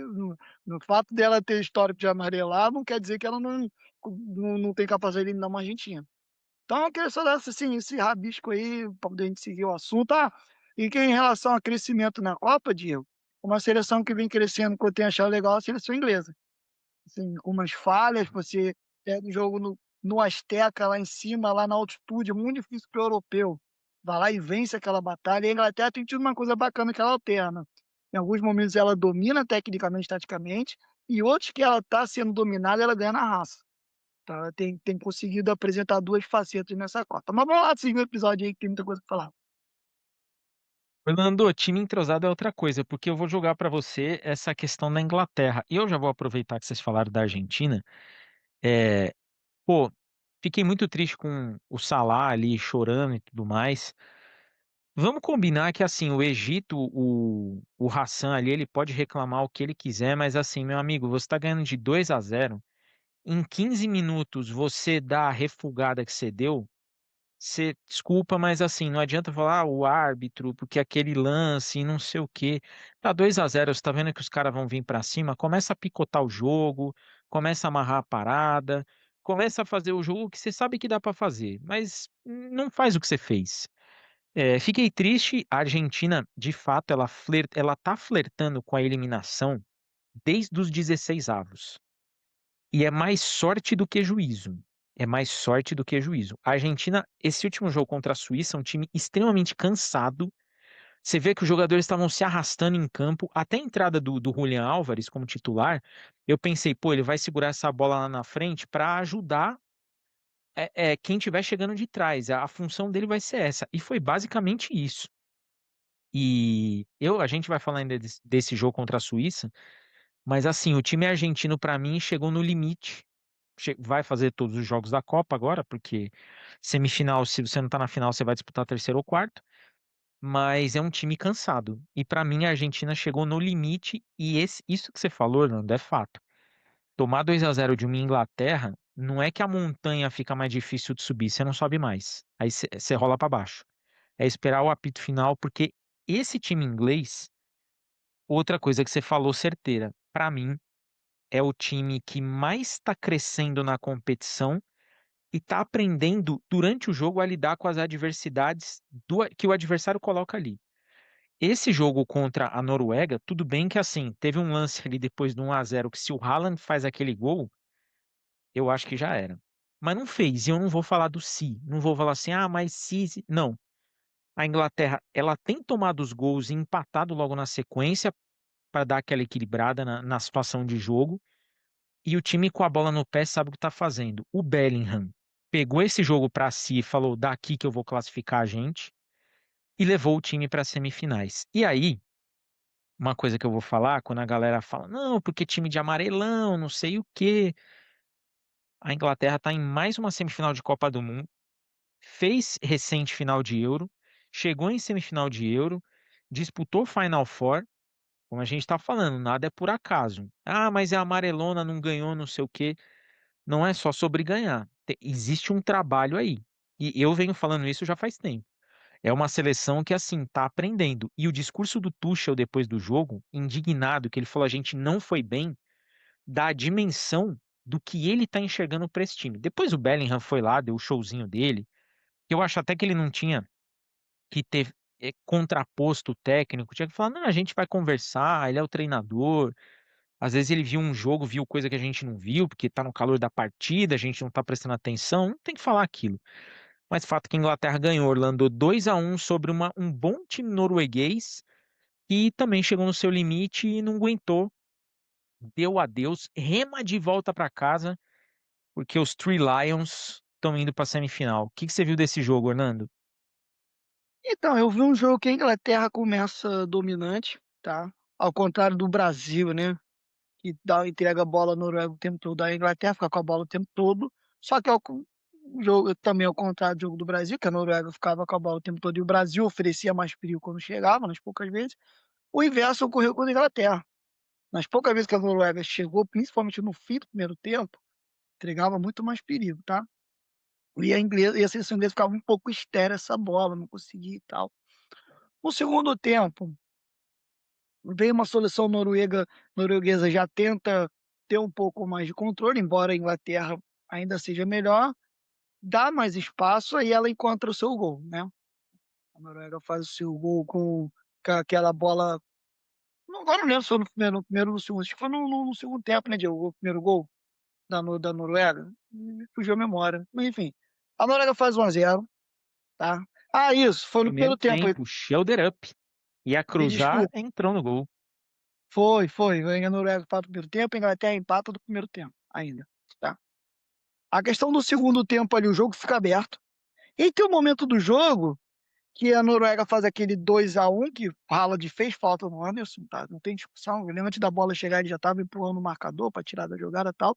no fato dela ter histórico de amarelar, não quer dizer que ela não tem capacidade de eliminar uma Argentina. Então, eu queria só dar assim, esse rabisco aí, para poder a gente seguir o assunto. Ah, e que em relação a crescimento na Copa, Diego, uma seleção que vem crescendo, que eu tenho achado legal, é a seleção inglesa. Assim, com umas falhas, você pega o jogo no Azteca, lá em cima, lá na altitude, é muito difícil para o europeu. Vai lá e vence aquela batalha. E a Inglaterra tem tido uma coisa bacana que ela alterna. Em alguns momentos ela domina tecnicamente, taticamente, e outros que ela está sendo dominada, ela ganha na raça. Então ela tem conseguido apresentar 2 facetas nessa Copa. Mas vamos lá seguir o episódio aí que tem muita coisa para falar. Fernando, time entrosado é outra coisa, porque eu vou jogar para você essa questão da Inglaterra. E eu já vou aproveitar que vocês falaram da Argentina. É, pô, fiquei muito triste com o Salah ali chorando e tudo mais. Vamos combinar que assim, o Egito, o Hassan ali, ele pode reclamar o que ele quiser, mas assim, meu amigo, você tá ganhando de 2-0. Em 15 minutos você dá a refugada que você deu. Você desculpa, mas assim, não adianta falar o árbitro, porque aquele lance, não sei o quê. Tá 2-0, você tá vendo que os caras vão vir pra cima, começa a picotar o jogo, começa a amarrar a parada, começa a fazer o jogo que você sabe que dá pra fazer, mas não faz o que você fez. Fiquei triste, a Argentina, de fato, ela tá flertando com a eliminação desde os 16 avos. E é mais sorte do que juízo. É mais sorte do que juízo. A Argentina, esse último jogo contra a Suíça, é um time extremamente cansado. Você vê que os jogadores estavam se arrastando em campo. Até a entrada do Julián Álvares como titular, eu pensei, pô, ele vai segurar essa bola lá na frente para ajudar quem estiver chegando de trás. A função dele vai ser essa. E foi basicamente isso. A gente vai falar ainda desse jogo contra a Suíça, mas assim, o time argentino, para mim, chegou no limite. Vai fazer todos os jogos da Copa agora, porque semifinal, se você não tá na final, você vai disputar terceiro ou quarto. Mas é um time cansado. E pra mim a Argentina chegou no limite e isso que você falou, Orlando, é fato. Tomar 2-0 de uma Inglaterra, não é que a montanha fica mais difícil de subir, você não sobe mais. Aí você rola pra baixo. É esperar o apito final, porque esse time inglês, outra coisa que você falou certeira, pra mim é o time que mais está crescendo na competição e tá aprendendo durante o jogo a lidar com as adversidades que o adversário coloca ali. Esse jogo contra a Noruega, tudo bem que assim, teve um lance ali depois do 1-0 que se o Haaland faz aquele gol, eu acho que já era. Mas não fez, e eu não vou falar do se, não vou falar assim, mas se, não. A Inglaterra, ela tem tomado os gols e empatado logo na sequência para dar aquela equilibrada na situação de jogo. E o time com a bola no pé sabe o que está fazendo. O Bellingham pegou esse jogo para si e falou: daqui que eu vou classificar a gente, e levou o time para as semifinais. E aí, uma coisa que eu vou falar, quando a galera fala, não, porque time de amarelão, não sei o quê. A Inglaterra está em mais uma semifinal de Copa do Mundo, fez recente final de Euro, chegou em semifinal de Euro, disputou Final Four. Como a gente está falando, nada é por acaso. Mas é amarelona, não ganhou, não sei o quê. Não é só sobre ganhar. Existe um trabalho aí. E eu venho falando isso já faz tempo. É uma seleção que, assim, tá aprendendo. E o discurso do Tuchel depois do jogo, indignado, que ele falou: a gente não foi bem, dá a dimensão do que ele tá enxergando para esse time. Depois o Bellingham foi lá, deu o showzinho dele. Eu acho até que ele não tinha que ter contraposto o técnico, tinha que falar: não, a gente vai conversar, ele é o treinador. Às vezes ele viu um jogo, viu coisa que a gente não viu, porque tá no calor da partida, a gente não tá prestando atenção, não tem que falar aquilo. Mas fato que a Inglaterra ganhou, Orlando 2-1 sobre um bom time norueguês e também chegou no seu limite e não aguentou, deu adeus, rema de volta para casa, porque os Three Lions estão indo para a semifinal. O que que você viu desse jogo, Orlando? Então, eu vi um jogo que a Inglaterra começa dominante, tá? Ao contrário do Brasil, né? Que entrega a bola à Noruega o tempo todo, a Inglaterra fica com a bola o tempo todo. Só que o jogo também ao contrário do jogo do Brasil, que a Noruega ficava com a bola o tempo todo e o Brasil oferecia mais perigo quando chegava, nas poucas vezes. O inverso ocorreu com a Inglaterra. Nas poucas vezes que a Noruega chegou, principalmente no fim do primeiro tempo, entregava muito mais perigo, tá? E a seleção inglesa ficava um pouco estéril essa bola, não conseguia e tal. No segundo tempo, veio uma solução norueguesa já tenta ter um pouco mais de controle, embora a Inglaterra ainda seja melhor, dá mais espaço, aí ela encontra o seu gol, né? A Noruega faz o seu gol com aquela bola. Agora não lembro se foi no primeiro ou no segundo. Acho que foi no segundo tempo, né, Diego? O primeiro gol da Noruega. Me fugiu a memória. Mas enfim. A Noruega faz 1-0, tá? Isso, foi no Primeiro primeiro tempo. tempo, shoulder up. Ia Me cruzar, desculpa. entrou no gol. Foi. A Noruega faz o primeiro tempo, a Inglaterra empata do primeiro tempo ainda, tá? A questão do segundo tempo ali, o jogo fica aberto. E tem um momento do jogo que a Noruega faz aquele 2-1 que o Haaland fez falta no Anderson, tá? Não tem discussão. Ele, antes da bola chegar, ele já estava empurrando o marcador para tirar da jogada e tal.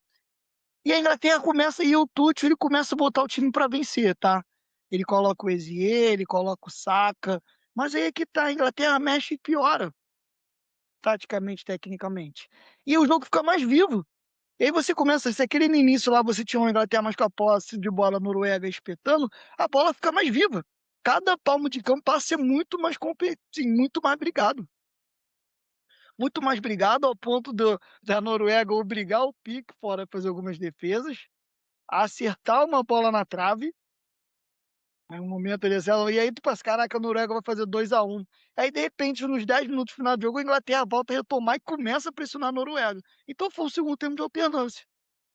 E a Inglaterra começa, e o Tuchel, ele começa a botar o time para vencer, tá? Ele coloca o Ezier, ele coloca o Saka, mas aí é que tá, a Inglaterra mexe e piora, taticamente, tecnicamente. E o jogo fica mais vivo. E aí você começa, se aquele no início lá você tinha uma Inglaterra mais com a posse de bola Noruega espetando, a bola fica mais viva. Cada palmo de campo passa a ser muito mais sim, muito mais brigado. Muito mais brigado ao ponto da Noruega obrigar o Pickford a fazer algumas defesas, a acertar uma bola na trave. Em um momento ele acerta, e aí tu pensa, caraca, a Noruega vai fazer 2-1. Aí, de repente, nos 10 minutos do final do jogo, a Inglaterra volta a retomar e começa a pressionar a Noruega. Então foi o segundo tempo de alternância.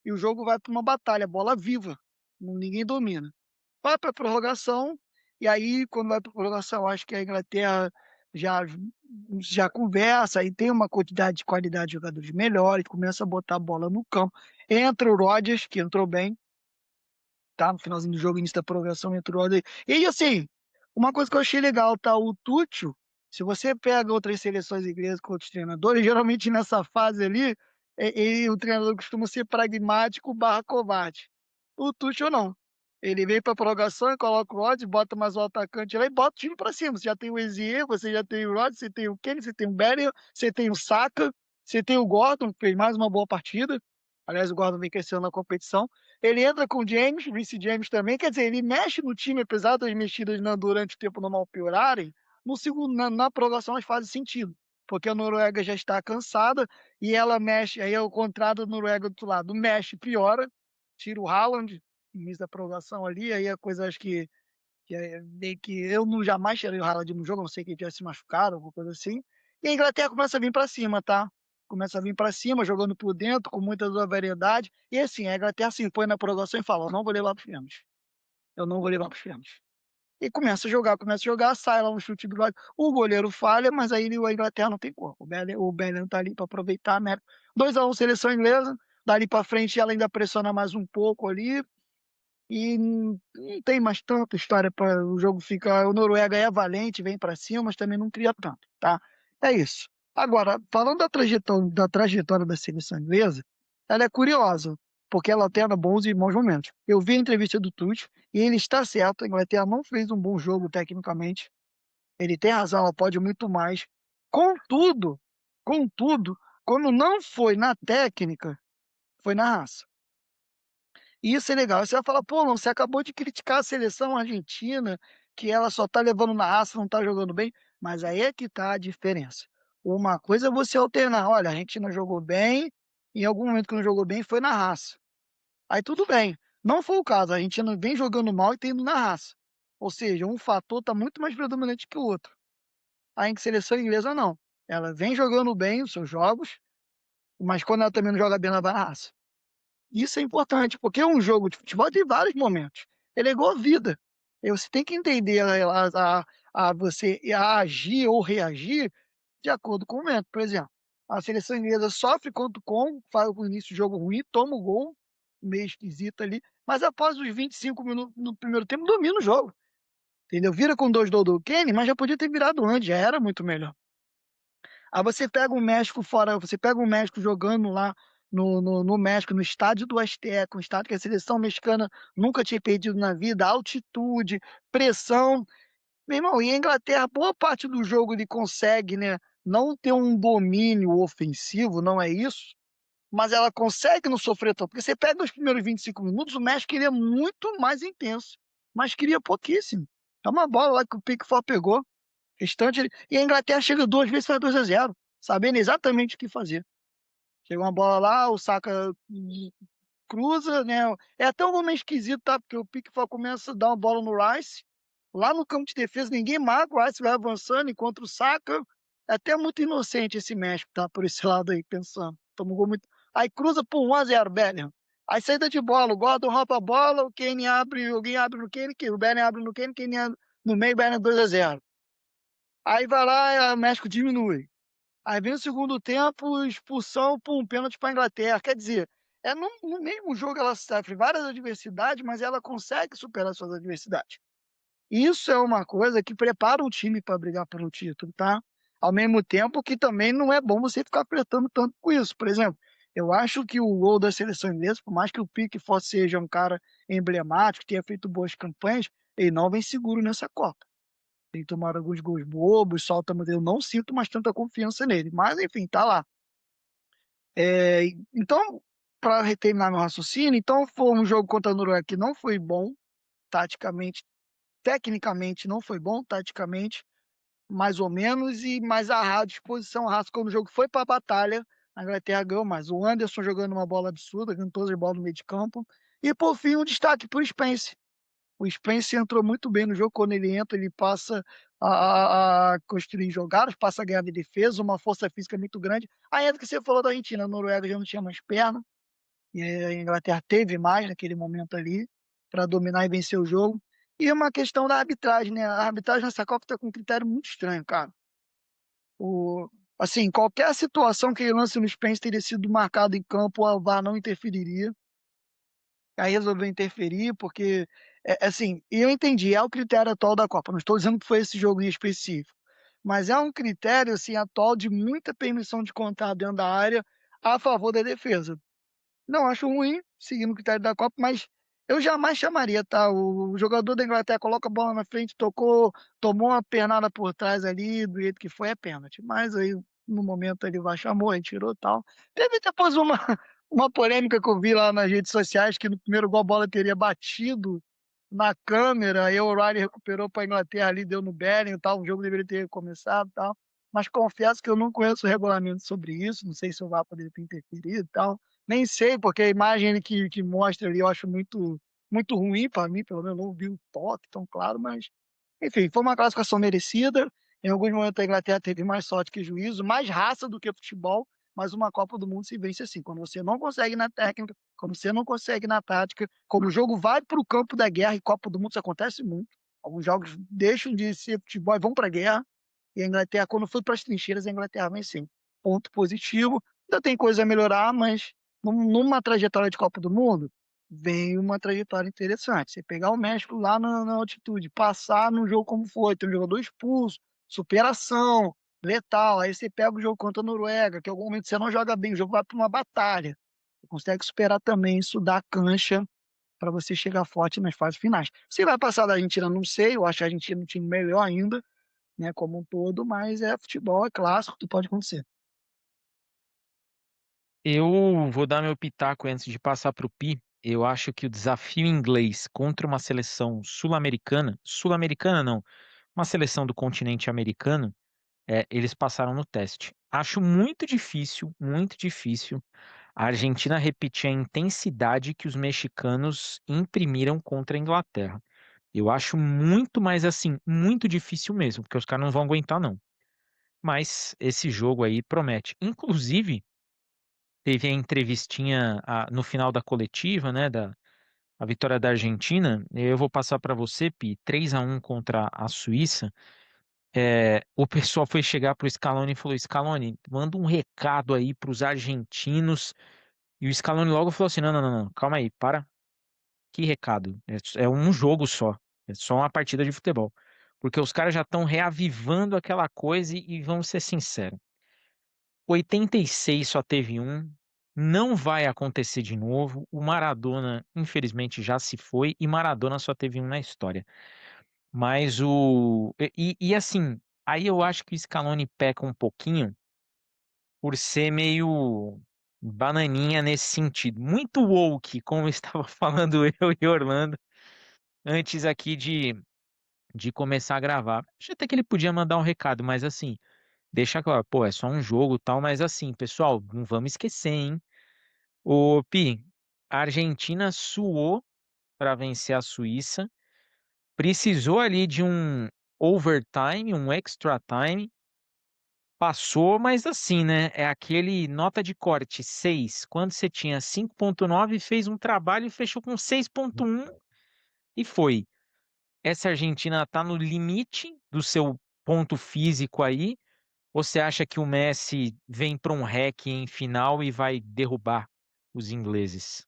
E o jogo vai para uma batalha, bola viva. Ninguém domina. Vai para a prorrogação, e aí, quando vai para a prorrogação, acho que a Inglaterra já, já conversa, e tem uma quantidade de qualidade de jogadores melhores, começa a botar a bola no campo. Entra o Rodgers, que entrou bem, tá? No finalzinho do jogo, início da prorrogação, entrou o Rodgers. E assim, uma coisa que eu achei legal, tá? O Tuchel, se você pega outras seleções inglesas com outros treinadores, geralmente nessa fase ali, o treinador costuma ser pragmático barra covarde. O Tuchel não. Ele vem para prorrogação e coloca o Rodgers, bota mais o atacante lá e bota o time para cima. Você já tem o Ezier, você já tem o Rodgers, você tem o Kane, você tem o Bellingham, você tem o Saka, você tem o Gordon, que fez mais uma boa partida. Aliás, o Gordon vem crescendo na competição. Ele entra com o James, o Reece James também, quer dizer, ele mexe no time, apesar das mexidas durante o tempo normal piorarem, no segundo, na prorrogação elas fazem sentido, porque a Noruega já está cansada e ela mexe, aí é o contrário da Noruega do outro lado, mexe, piora, tira o Haaland, no início da prorrogação ali, aí a coisa acho que é meio que eu não jamais tirei o Haaland no jogo, a não ser que ele tivesse se machucado, alguma coisa assim. E a Inglaterra começa a vir para cima, tá? Começa a vir para cima, jogando por dentro, com muita variedade. E assim, a Inglaterra se impõe na prorrogação e fala: "Eu não vou levar para os pênaltis. Eu não vou levar para os pênaltis." E começa a jogar, sai lá um chute do lado. O goleiro falha, mas aí a Inglaterra não tem cor. O Bellingham tá ali para aproveitar a América. 2-1 seleção inglesa. Dali para frente ela ainda pressiona mais um pouco ali. E não tem mais tanta história para o jogo ficar. O Noruega é valente, vem para cima, mas também não cria tanto, tá? É isso. Agora, falando da trajetória da seleção inglesa, ela é curiosa, porque ela alterna bons e maus momentos. Eu vi a entrevista do Tuchel e ele está certo, a Inglaterra não fez um bom jogo tecnicamente. Ele tem razão, ela pode muito mais. Contudo, contudo, quando não foi na técnica, foi na raça. E isso é legal. Você vai falar: "Pô, não, você acabou de criticar a seleção argentina, que ela só tá levando na raça, não tá jogando bem", mas aí é que tá a diferença. Uma coisa é você alternar: "Olha, a Argentina jogou bem, em algum momento que não jogou bem foi na raça." Aí tudo bem, não foi o caso, a Argentina vem jogando mal e tá indo na raça. Ou seja, um fator tá muito mais predominante que o outro. A seleção inglesa não, ela vem jogando bem os seus jogos, mas quando ela também não joga bem, ela vai na raça. Isso é importante, porque um jogo de futebol tem vários momentos. Ele é igual a vida. E você tem que entender você a agir ou reagir de acordo com o momento. Por exemplo, a seleção inglesa sofre contra o Congo, faz o início do jogo ruim, toma o gol, meio esquisito ali, mas após os 25 minutos no primeiro tempo, domina o jogo. Entendeu? Vira com 2 gols do Kane, mas já podia ter virado antes, já era muito melhor. Aí você pega o México fora, você pega o México jogando lá no México, no estádio do Azteca, um estádio que a seleção mexicana nunca tinha perdido na vida, altitude, pressão. Meu irmão, e a Inglaterra, boa parte do jogo ele consegue, né, não ter um domínio ofensivo, não é isso, mas ela consegue não sofrer tanto, porque você pega os primeiros 25 minutos, o México ele é muito mais intenso, mas cria pouquíssimo. É uma bola lá que o Pickford pegou, restante e a Inglaterra chega 2 vezes e faz 2-0, sabendo exatamente o que fazer. Chega uma bola lá, o Saka cruza, né, é até um momento esquisito, tá, porque o Pickford começa a dar uma bola no Rice, lá no campo de defesa ninguém marca, o Rice vai avançando enquanto o Saka é até muito inocente esse México, tá, por esse lado aí, pensando. Toma um gol muito aí cruza por 1-0 Bellingham. Aí saída de bola, o Gordon rouba a bola, o Kane abre, alguém abre no Kane, o Bellingham abre no Kane abre no meio, Bellingham 2-0. Aí vai lá, o México diminui. Aí vem o segundo tempo, expulsão, pum, pênalti para a Inglaterra. Quer dizer, no mesmo jogo ela sofre várias adversidades, mas ela consegue superar suas adversidades. Isso é uma coisa que prepara um time para brigar pelo título, tá? Ao mesmo tempo que também não é bom você ficar apertando tanto com isso. Por exemplo, eu acho que o gol da seleção inglesa, por mais que o Pickford seja um cara emblemático, tenha feito boas campanhas, ele não vem seguro nessa Copa. Tem tomado alguns gols bobos, solta, mas eu não sinto mais tanta confiança nele. Mas enfim, tá lá. Então, para terminar meu raciocínio, então foi um jogo contra a Noruega que não foi bom, taticamente, tecnicamente não foi bom, taticamente, mais ou menos, e mais a disposição, a raça, quando o jogo foi para a batalha, a Inglaterra ganhou mais. O Anderson jogando uma bola absurda, ganhando todas as bolas no meio de campo. E por fim, um destaque para o Spence. O Spence entrou muito bem no jogo, quando ele entra, ele passa a construir jogadas, passa a ganhar de defesa, uma força física muito grande. Aí entra que você falou da Argentina, a Noruega já não tinha mais perna, e a Inglaterra teve mais naquele momento ali, para dominar e vencer o jogo. E é uma questão da arbitragem, né? A arbitragem nessa Copa está com um critério muito estranho, cara. Assim, qualquer situação que ele lance no Spence teria sido marcado em campo, o VAR não interferiria. Aí resolveu interferir, porque, assim, eu entendi, é o critério atual da Copa, não estou dizendo que foi esse jogo em específico, mas é um critério, assim, atual de muita permissão de contato dentro da área a favor da defesa. Não acho ruim, seguindo o critério da Copa, mas eu jamais chamaria, tá? O jogador da Inglaterra coloca a bola na frente, tocou, tomou uma pernada por trás ali, do jeito que foi, é pênalti. Mas aí, no momento, ele vai, chamou, ele tirou e tal. Teve depois uma polêmica que eu vi lá nas redes sociais, que no primeiro gol a bola teria batido na câmera, aí o O'Reilly recuperou para a Inglaterra ali, deu no Bellingham e tal, o jogo deveria ter começado e tal. Mas confesso que eu não conheço o regulamento sobre isso, não sei se o VAR poderia ter interferido e tal. Nem sei, porque a imagem que mostra ali eu acho muito muito ruim para mim, pelo menos eu não vi o toque tão claro, mas enfim, foi uma classificação merecida. Em alguns momentos a Inglaterra teve mais sorte que juízo, mais raça do que futebol, mas uma Copa do Mundo se vence assim, quando você não consegue na técnica, quando você não consegue na tática, quando o jogo vai para o campo da guerra, e Copa do Mundo isso acontece muito. Alguns jogos deixam de ser futebol e vão para a guerra. E a Inglaterra, quando foi para as trincheiras, a Inglaterra venceu. Ponto positivo. Ainda tem coisa a melhorar, mas numa trajetória de Copa do Mundo, vem uma trajetória interessante. Você pegar o México lá na altitude, passar num jogo como foi, ter um jogador expulso, superação, letal. Aí você pega o jogo contra a Noruega, que em algum momento você não joga bem, o jogo vai para uma batalha. Você consegue superar também, isso dá cancha para você chegar forte nas fases finais. Se vai passar da Argentina, não sei, eu acho a Argentina um time melhor ainda, né, como um todo, mas é futebol, é clássico, tudo pode acontecer. Eu vou dar meu pitaco antes de passar para o Pi. Eu acho que o desafio inglês contra uma seleção sul-americana não, uma seleção do continente americano, eles passaram no teste. Acho muito difícil a Argentina repetir a intensidade que os mexicanos imprimiram contra a Inglaterra. Eu acho muito mais assim, muito difícil mesmo, porque os caras não vão aguentar, não. Mas esse jogo aí promete. Inclusive, teve a entrevistinha no final da coletiva, né, da a vitória da Argentina. Eu vou passar para você, Pi, 3-1 contra a Suíça. O pessoal foi chegar pro Scaloni e falou: Scaloni, manda um recado aí pros argentinos. E o Scaloni logo falou assim: não, não, não, não, calma aí, para. Que recado? É um jogo só. É só uma partida de futebol. Porque os caras já estão reavivando aquela coisa e vamos ser sinceros. 86 só teve um. Não vai acontecer de novo. O Maradona, infelizmente, já se foi. E Maradona só teve um na história. Mas o. E assim, aí eu acho que o Scaloni peca um pouquinho por ser meio bananinha nesse sentido. Muito woke, como estava falando eu e Orlando antes aqui de começar a gravar. Acho até que ele podia mandar um recado, mas assim, deixa claro, pô, é só um jogo e tal, mas assim, pessoal, não vamos esquecer, hein? O Pi, a Argentina suou para vencer a Suíça, precisou ali de um overtime, um extra time, passou, mas assim, né? É aquele nota de corte 6. Quando você tinha 5,9, fez um trabalho e fechou com 6,1 e foi. Essa Argentina tá no limite do seu ponto físico aí? Ou você acha que o Messi vem para um hack em final e vai derrubar os ingleses?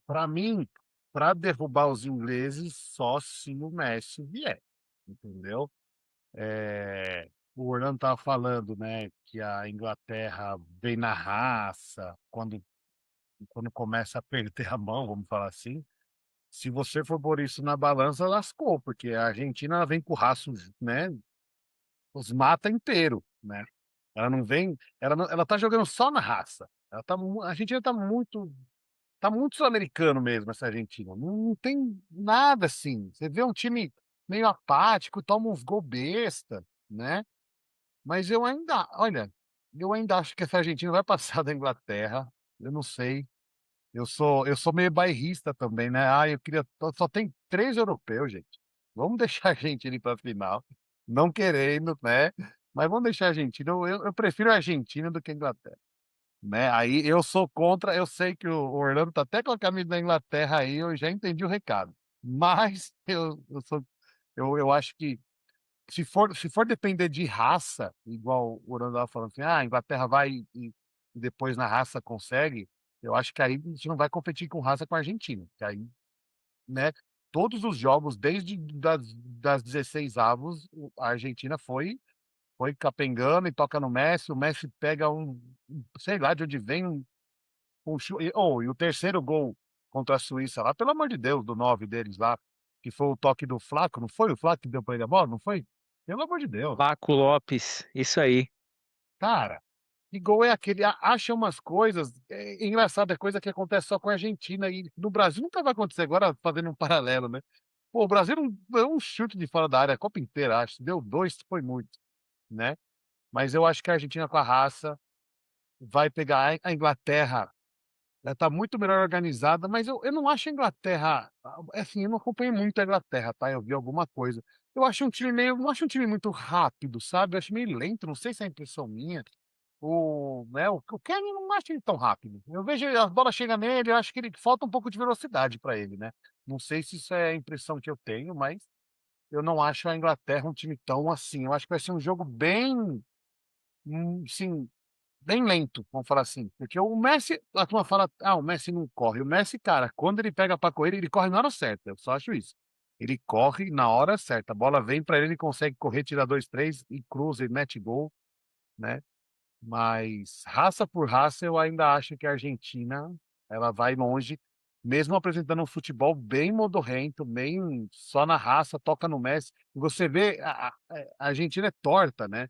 Para mim, para derrubar os ingleses, só se o Messi vier, entendeu? O Orlando estava falando, né, que a Inglaterra vem na raça, quando começa a perder a mão, vamos falar assim. Se você for pôr isso na balança, lascou, porque a Argentina ela vem com raços, né, os mata inteiro, né? Ela não vem, ela tá jogando só na raça. A Argentina tá muito sul-americano mesmo, essa Argentina. Não tem nada assim. Você vê um time meio apático, toma uns gol besta, né? Mas eu ainda acho que essa Argentina vai passar da Inglaterra. Eu não sei. Eu sou meio bairrista também, né? Eu queria. Só tem 3 europeus, gente. Vamos deixar a Argentina ir para a final. Não querendo, né? Mas vamos deixar a Argentina. Eu prefiro a Argentina do que a Inglaterra, né? Aí eu sou contra. Eu sei que o Orlando tá até com a camisa da Inglaterra aí. Eu já entendi o recado. Mas eu acho que se for depender de raça, igual o Orlando estava falando assim, a Inglaterra vai e depois na raça consegue, eu acho que aí a gente não vai competir com raça com a Argentina, que aí, né, todos os jogos, desde das 16 avos, a Argentina foi capengando e toca no Messi, o Messi pega sei lá de onde vem, e o terceiro gol contra a Suíça lá, pelo amor de Deus, do 9 deles lá, que foi o toque do Flaco, não foi o Flaco que deu pra ele a bola, não foi? Pelo amor de Deus. Flaco Lopes, isso aí. Cara, que gol é aquele? Acha umas coisas, engraçado, é coisa que acontece só com a Argentina e no Brasil nunca vai acontecer, agora fazendo um paralelo, né. Pô, o Brasil não deu um chute de fora da área a Copa inteira, acho, deu 2 foi muito, né. Mas eu acho que a Argentina com a raça vai pegar a Inglaterra, ela tá muito melhor organizada, mas eu não acho a Inglaterra, assim, eu não acompanhei muito a Inglaterra, tá, eu vi alguma coisa. Eu acho um time meio não acho um time muito rápido, sabe, eu acho meio lento, não sei se é impressão minha, o Kane eu não acho ele tão rápido. Eu vejo a bola chega nele, eu acho que ele falta um pouco de velocidade para ele, né. Não sei se isso é a impressão que eu tenho, mas eu não acho a Inglaterra um time tão assim, eu acho que vai ser um jogo bem, assim, bem lento, vamos falar assim, porque o Messi, a turma fala: "Ah, o Messi não corre", o Messi, cara, quando ele pega pra correr, ele corre na hora certa, eu só acho isso. Ele corre na hora certa, a bola vem pra ele, ele consegue correr, tirar 2, 3 e cruza e mete gol, né. Mas raça por raça, eu ainda acho que a Argentina, ela vai longe, mesmo apresentando um futebol bem modorrento, bem só na raça, toca no Messi, e você vê a Argentina é torta, né.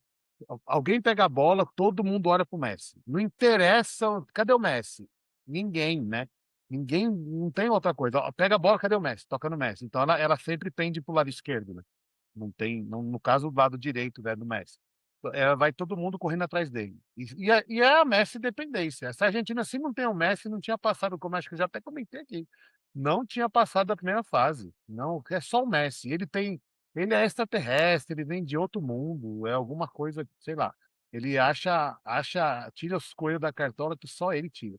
Alguém pega a bola, todo mundo olha para o Messi. Não interessa, cadê o Messi? Ninguém, né. Ninguém, não tem outra coisa. Ó, pega a bola, cadê o Messi? Toca no Messi. Então ela sempre pende para o lado esquerdo, né. Não tem, no caso, o lado direito, né, do Messi. Vai todo mundo correndo atrás dele. E é a Messi dependência. Se a Argentina, se não tem o Messi, não tinha passado, como acho que eu já até comentei aqui, não tinha passado da primeira fase. Não, é só o Messi. Ele é extraterrestre, ele vem de outro mundo, é alguma coisa, sei lá. Ele tira os coelhos da cartola que só ele tira.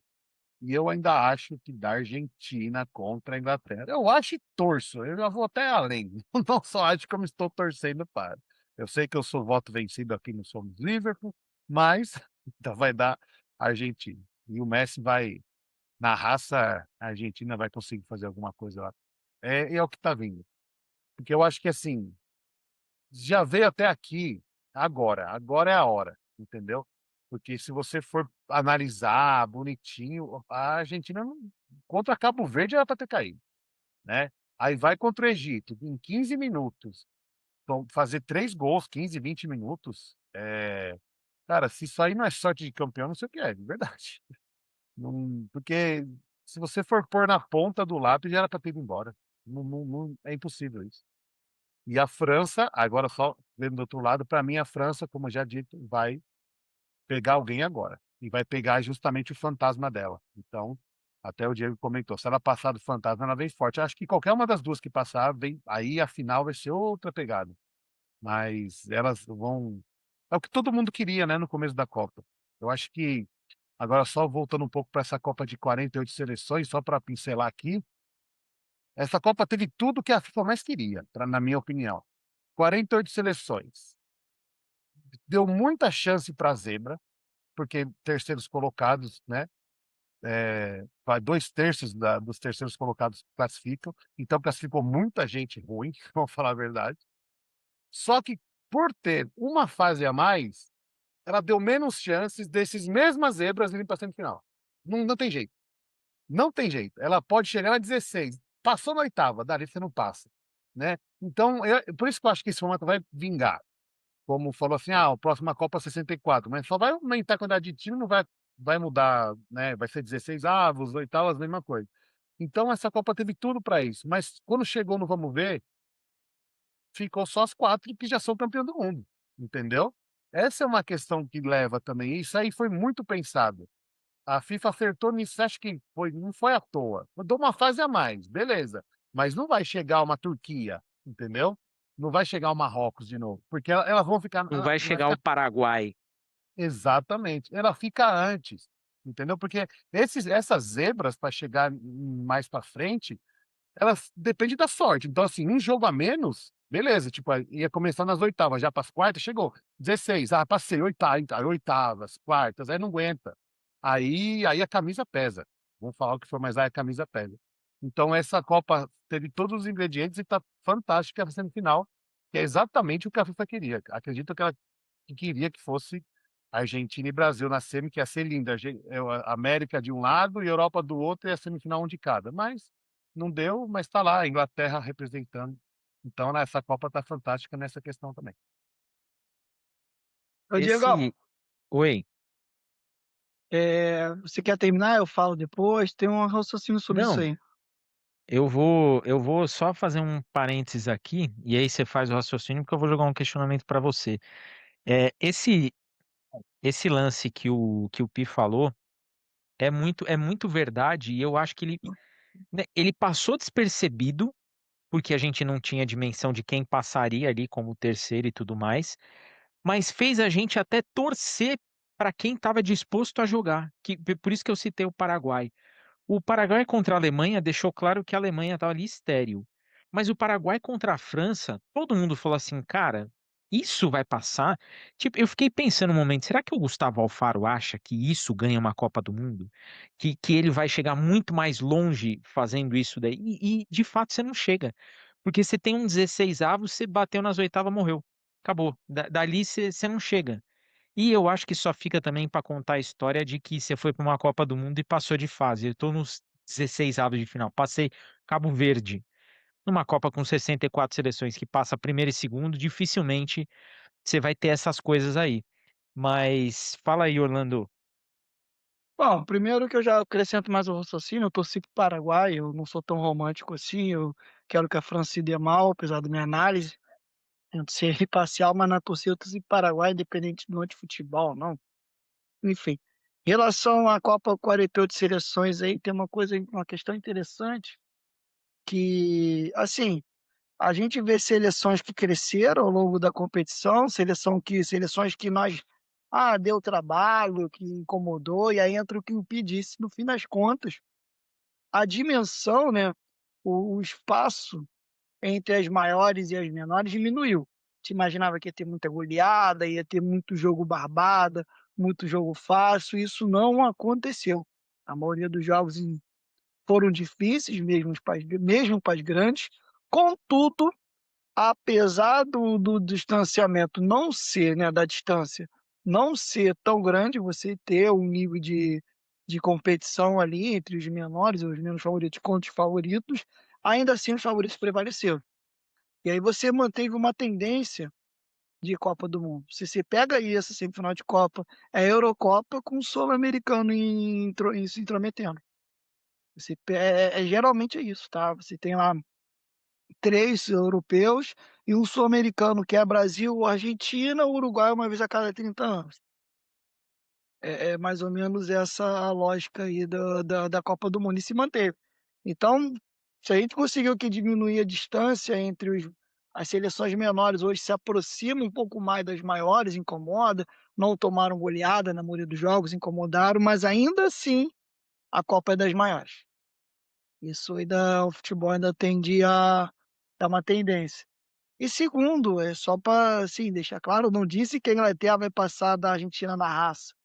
E eu ainda acho que da Argentina contra a Inglaterra. Eu acho e torço, eu já vou até além. Não só acho como estou torcendo para. Eu sei que eu sou voto vencido aqui no Somos Liverpool, mas então vai dar Argentina. E o Messi vai, na raça argentina, vai conseguir fazer alguma coisa lá. É o que está vindo. Porque eu acho que, assim, já veio até aqui, agora é a hora, entendeu? Porque se você for analisar bonitinho, a Argentina não, contra Cabo Verde era para ter caído, né. Aí vai contra o Egito, em 15 minutos, vão fazer 3 gols, 15, 20 minutos, cara, se isso aí não é sorte de campeão, não sei o que é, de verdade. Não, porque se você for pôr na ponta do lápis, já era para ter ido embora. Não, é impossível isso. E a França, agora só vendo do outro lado, para mim a França, como já dito, vai pegar alguém agora, e vai pegar justamente o fantasma dela. Então, até o Diego comentou, se ela passar do fantasma, ela vem forte. Acho que qualquer uma das 2 que passar, vem aí a final vai ser outra pegada, mas elas vão, é o que todo mundo queria, né, no começo da Copa. Eu acho que agora, só voltando um pouco para essa Copa de 48 seleções, só para pincelar aqui, essa Copa teve tudo que a FIFA mais queria, na minha opinião. 48 seleções. Deu muita chance pra zebra, porque terceiros colocados, né, vai 2/3 dos terceiros colocados classificam, então classificou muita gente ruim, vamos falar a verdade. Só que, por ter uma fase a mais, ela deu menos chances desses mesmas zebras irem pra semifinal. Não tem jeito, não tem jeito. Ela pode chegar na 16, passou na oitava, dali você não passa, né. Então, por isso que eu acho que esse formato vai vingar. Como falou assim: "Ah, a próxima Copa 64", mas só vai aumentar a quantidade de time, não vai mudar, né, vai ser 16 avos, oitavas, mesma coisa. Então essa Copa teve tudo para isso, mas quando chegou no vamos ver, ficou só as 4 que já são campeã do mundo, entendeu? Essa é uma questão que leva também, isso aí foi muito pensado. A FIFA acertou nisso, acho que não foi à toa. Deu uma fase a mais, beleza, mas não vai chegar uma Turquia, entendeu? Não vai chegar o Marrocos de novo, porque elas vão ficar, Não vai vai chegar o ficar, Paraguai. exatamente, ela fica antes, entendeu? Porque essas zebras para chegar mais para frente, elas dependem da sorte. Então, assim, um jogo a menos, beleza, tipo, ia começar nas oitavas, já para as quartas, chegou 16, passei, oitavas, quartas, aí não aguenta. Aí a camisa pesa. Vamos falar o que for, mas aí a camisa pesa. Então essa Copa teve todos os ingredientes e tá fantástica a semifinal, que é exatamente o que a FIFA queria. Acredito que ela queria que fosse Argentina e Brasil na semi, que ia ser linda. A América de um lado e Europa do outro, e a semifinal um de cada. Mas não deu, mas está lá, a Inglaterra representando. Então, né, essa Copa está fantástica nessa questão também. Ô Diegão, Esse Oi. você quer terminar? Eu falo depois. Tem um raciocínio sobre isso Não, aí. eu vou só fazer um parênteses aqui, e aí você faz o raciocínio, porque eu vou jogar um questionamento para você. Esse lance que o Pi falou, É muito verdade, e eu acho que ele, né, ele passou despercebido, porque a gente não tinha dimensão de quem passaria ali como terceiro e tudo mais, mas fez a gente até torcer para quem estava disposto a jogar, por isso que eu citei o Paraguai. O Paraguai contra a Alemanha deixou claro que a Alemanha estava ali estéril. Mas o Paraguai contra a França, todo mundo falou assim: "Cara, isso vai passar?". Tipo, eu fiquei pensando um momento, será que o Gustavo Alfaro acha que isso ganha uma Copa do Mundo? Que ele vai chegar muito mais longe fazendo isso daí? E de fato você não chega, porque você tem um 16avos, você bateu nas oitavas, morreu, acabou. Dali você não chega. E eu acho que só fica também para contar a história de que você foi para uma Copa do Mundo e passou de fase. Eu tô nos 16avos de final, passei Cabo Verde. Numa Copa com 64 seleções que passa primeiro e segundo, dificilmente você vai ter essas coisas aí. Mas fala aí, Orlando. Bom, primeiro que eu já acrescento mais um raciocínio, eu torci para o Paraguai, eu não sou tão romântico assim, eu quero que a França se dê mal, apesar da minha análise, tento ser imparcial, mas na torcida eu torci para o Paraguai, independente do de futebol, não. Enfim, em relação à Copa 48 seleções aí, tem uma questão interessante, que, assim, a gente vê seleções que cresceram ao longo da competição, seleções que nós deu trabalho, que incomodou, e aí entra o que o Pi disse, no fim das contas, a dimensão, né, o espaço entre as maiores e as menores diminuiu. Te imaginava que ia ter muita goleada, ia ter muito jogo barbada, muito jogo fácil, isso não aconteceu. A maioria dos jogos foram difíceis, mesmo para as grandes, contudo, apesar do distanciamento não ser, né, da distância não ser tão grande, você ter um nível de competição ali entre os menores e os menos favoritos contra os favoritos, ainda assim os favoritos prevaleceram. E aí você manteve uma tendência de Copa do Mundo. Se você pega aí essa semifinal de Copa, é a Eurocopa com o Sul-Americano se intrometendo. Geralmente é isso, tá? Você tem lá 3 europeus e um sul-americano, que é Brasil, Argentina, Uruguai uma vez a cada 30 anos. É mais ou menos essa a lógica aí da Copa do Mundo e se manteve. Então, se a gente conseguiu que diminuir a distância entre as seleções menores, hoje se aproximam um pouco mais das maiores, incomoda, não tomaram goleada na maioria dos jogos, incomodaram, mas ainda assim a Copa é das maiores. Isso ainda o futebol ainda tende a dar uma tendência. E segundo, é só para, assim, deixar claro, eu não disse que a Inglaterra vai passar da Argentina na raça.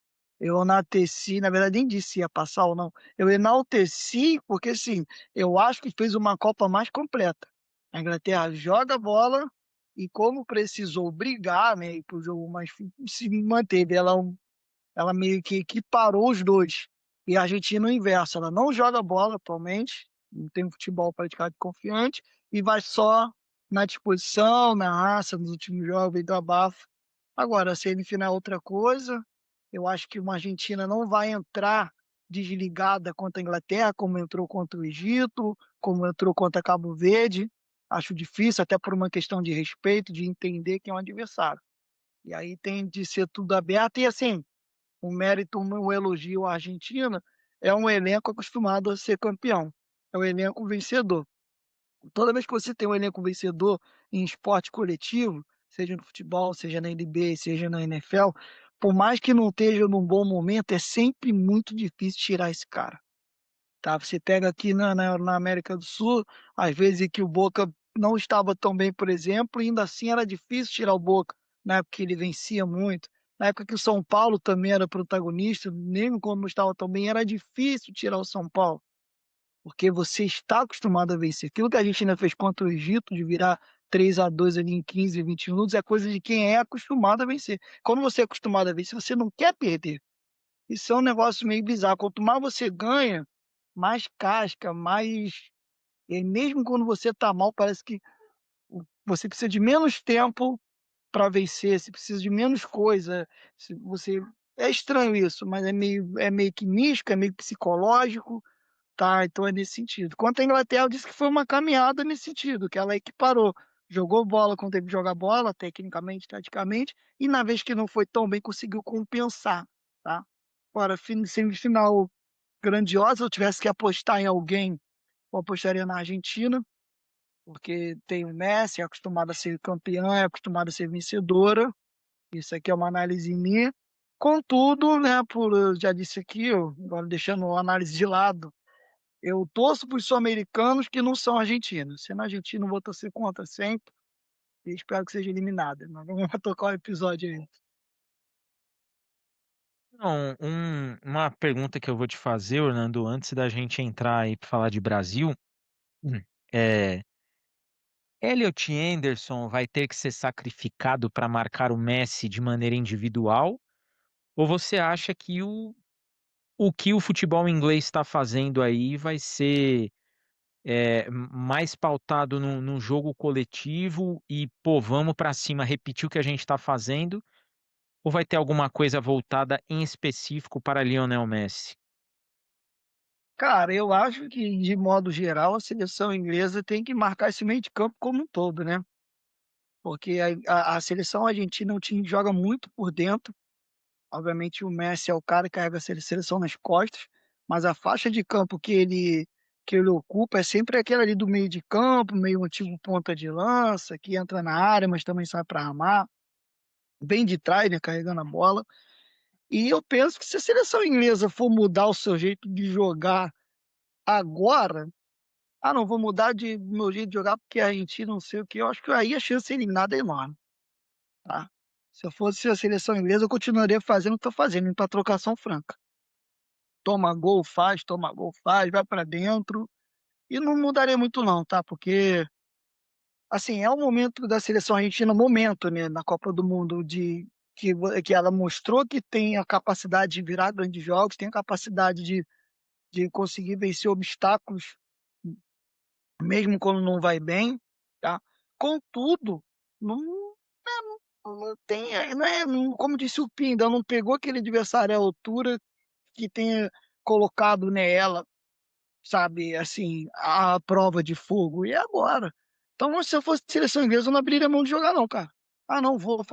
Eu enalteci, na verdade nem disse se ia passar ou não. Eu enalteci porque, assim, eu acho que fez uma Copa mais completa. A Inglaterra joga bola e como precisou brigar, né, ir para o jogo mais se manteve. Ela meio que parou os dois. E a Argentina o inverso, ela não joga bola atualmente, não tem um futebol praticado confiante e vai só na disposição, na raça, nos últimos jogos, vem do abafo. Agora, a semifinal é outra coisa. Eu acho que uma Argentina não vai entrar desligada contra a Inglaterra, como entrou contra o Egito, como entrou contra Cabo Verde. Acho difícil, até por uma questão de respeito, de entender quem é um adversário. E aí tem de ser tudo aberto. E assim, um mérito, um elogio à Argentina, é um elenco acostumado a ser campeão, é um elenco vencedor. Toda vez que você tem um elenco vencedor em esporte coletivo, seja no futebol, seja na NBA, seja na NFL, por mais que não esteja num bom momento, é sempre muito difícil tirar esse cara. Tá, você pega aqui na América do Sul, às vezes que o Boca não estava tão bem, por exemplo, e ainda assim era difícil tirar o Boca, na época que ele vencia muito. Na época que o São Paulo também era protagonista, mesmo quando não estava tão bem, era difícil tirar o São Paulo, porque você está acostumado a vencer. Aquilo que a gente ainda fez contra o Egito, de virar 3-2 ali em 15, 20 minutos, é coisa de quem é acostumado a vencer. Quando você é acostumado a vencer, você não quer perder. Isso é um negócio meio bizarro. Quanto mais você ganha, mais casca, mais. E mesmo quando você tá mal, parece que você precisa de menos tempo para vencer, você precisa de menos coisa. Se você É estranho isso, mas é meio que místico, é meio psicológico, tá? Então é nesse sentido. Quanto à Inglaterra, eu disse que foi uma caminhada nesse sentido, que ela equiparou. Jogou bola quando teve que jogar bola, tecnicamente, taticamente, e na vez que não foi tão bem, conseguiu compensar, tá? Agora, semifinal. grandiosa. Se eu tivesse que apostar em alguém, eu apostaria na Argentina, porque tem o Messi, é acostumado a ser campeã, é acostumado a ser vencedora. Isso aqui é uma análise minha. Contudo, né, por eu já disse aqui, eu agora deixando a análise de lado, eu torço para os sul-americanos que não são argentinos. Sendo argentino, eu vou torcer contra sempre e espero que seja eliminado. Mas vamos tocar o episódio aí. Não, uma pergunta que eu vou te fazer, Orlando, antes da gente entrar aí para falar de Brasil, é, Elliot Anderson vai ter que ser sacrificado para marcar o Messi de maneira individual? Ou você acha que o que o futebol inglês está fazendo aí vai ser mais pautado no jogo coletivo e, pô, vamos para cima, repetir o que a gente está fazendo? Ou vai ter alguma coisa voltada em específico para Lionel Messi? Cara, eu acho que, de modo geral, a seleção inglesa tem que marcar esse meio de campo como um todo, né? Porque a seleção argentina é um time que joga muito por dentro. Obviamente, o Messi é o cara que carrega a seleção nas costas, mas a faixa de campo que ele ocupa é sempre aquela ali do meio de campo, meio antigo ponta de lança, que entra na área, mas também sai para armar, bem de trás, né, carregando a bola. E eu penso que se a seleção inglesa for mudar o seu jeito de jogar agora, não, vou mudar de meu jeito de jogar porque a Argentina não sei o que, eu acho que aí a chance de ser eliminada é enorme, tá? Se eu fosse a seleção inglesa, eu continuaria fazendo o que estou fazendo, indo pra trocação franca. Toma gol, faz, vai pra dentro. E não mudaria muito não, tá? Porque, assim, é o momento da seleção argentina, momento, né, na Copa do Mundo, que ela mostrou que tem a capacidade de virar grandes jogos, tem a capacidade de conseguir vencer obstáculos, mesmo quando não vai bem, tá? Contudo, não, não tem, como disse o Pim, ainda não pegou aquele adversário à altura que tenha colocado nela, sabe, assim, a prova de fogo. E agora? Então, se eu fosse seleção inglesa, eu não abriria mão de jogar, não, cara. Não, vou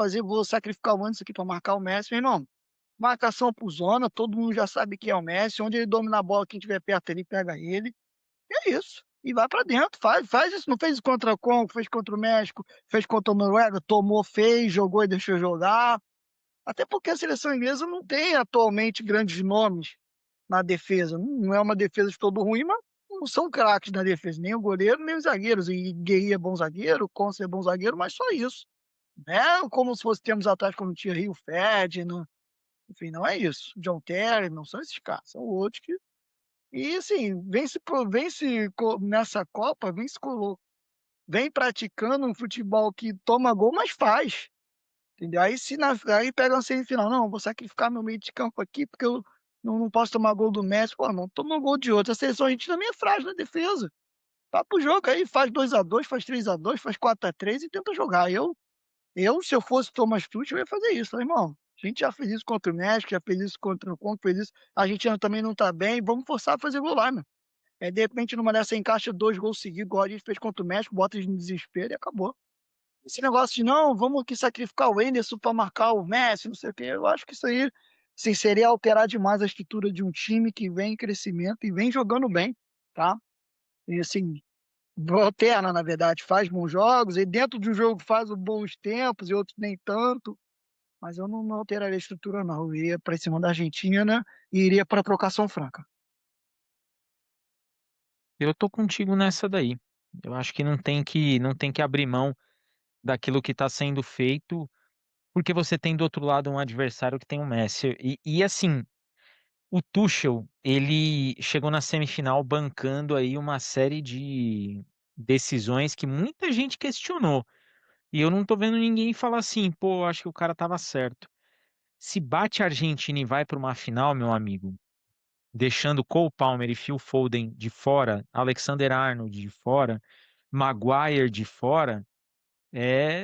sacrificar o antes aqui para marcar o Messi, meu irmão. Marcação por zona, todo mundo já sabe que é o Messi. Onde ele domina a bola, quem tiver perto ele pega ele. E é isso. E vai para dentro, faz isso. Não fez isso contra o Congo, fez contra o México, fez contra o Noruega, tomou, fez, jogou e deixou jogar. Até porque a seleção inglesa não tem atualmente grandes nomes na defesa. Não é uma defesa de todo ruim, mas não são craques na defesa, nem o goleiro, nem os zagueiros. E Gueye é bom zagueiro, Conce é bom zagueiro, mas só isso. Não é como se fosse tempos atrás, quando tinha Rio Ferdinand, enfim, não é isso. John Terry, não são esses caras, são outros que. E assim, nessa Copa, vem praticando um futebol que toma gol, mas faz. Entendeu? Aí pega uma semifinal, não, vou sacrificar meu meio de campo aqui, porque eu não posso tomar gol do Messi. Pô, não toma gol de outro. A seleção argentina também é frágil na defesa. Tá pro jogo aí, faz 2-2, faz 3-2, faz 4-3 e tenta jogar. Se eu fosse Thomas Tuchel, eu ia fazer isso, tá, irmão. A gente já fez isso contra o México, já fez isso contra o Congo, fez isso. A Argentina também não tá bem, vamos forçar a fazer gol lá, meu. De repente, numa dessa encaixa 2 gols seguidos, igual a gente fez contra o México, bota eles no desespero e acabou. Esse negócio de não, vamos aqui sacrificar o Enderson para marcar o Messi, não sei o quê. Eu acho que isso aí, sim, seria alterar demais a estrutura de um time que vem em crescimento e vem jogando bem, tá? E assim, alterna, na verdade, faz bons jogos, e dentro de um jogo faz bons tempos e outros nem tanto. Mas eu não alteraria a estrutura, não. Eu iria para cima da Argentina e iria para trocação franca. Eu tô contigo nessa daí. Eu acho que não tem que abrir mão daquilo que está sendo feito, porque você tem do outro lado um adversário que tem o Messi. E assim, o Tuchel, ele chegou na semifinal bancando aí uma série de decisões que muita gente questionou. E eu não tô vendo ninguém falar assim, pô, acho que o cara tava certo. Se bate a Argentina e vai para uma final, meu amigo, deixando Cole Palmer e Phil Foden de fora, Alexander-Arnold de fora, Maguire de fora,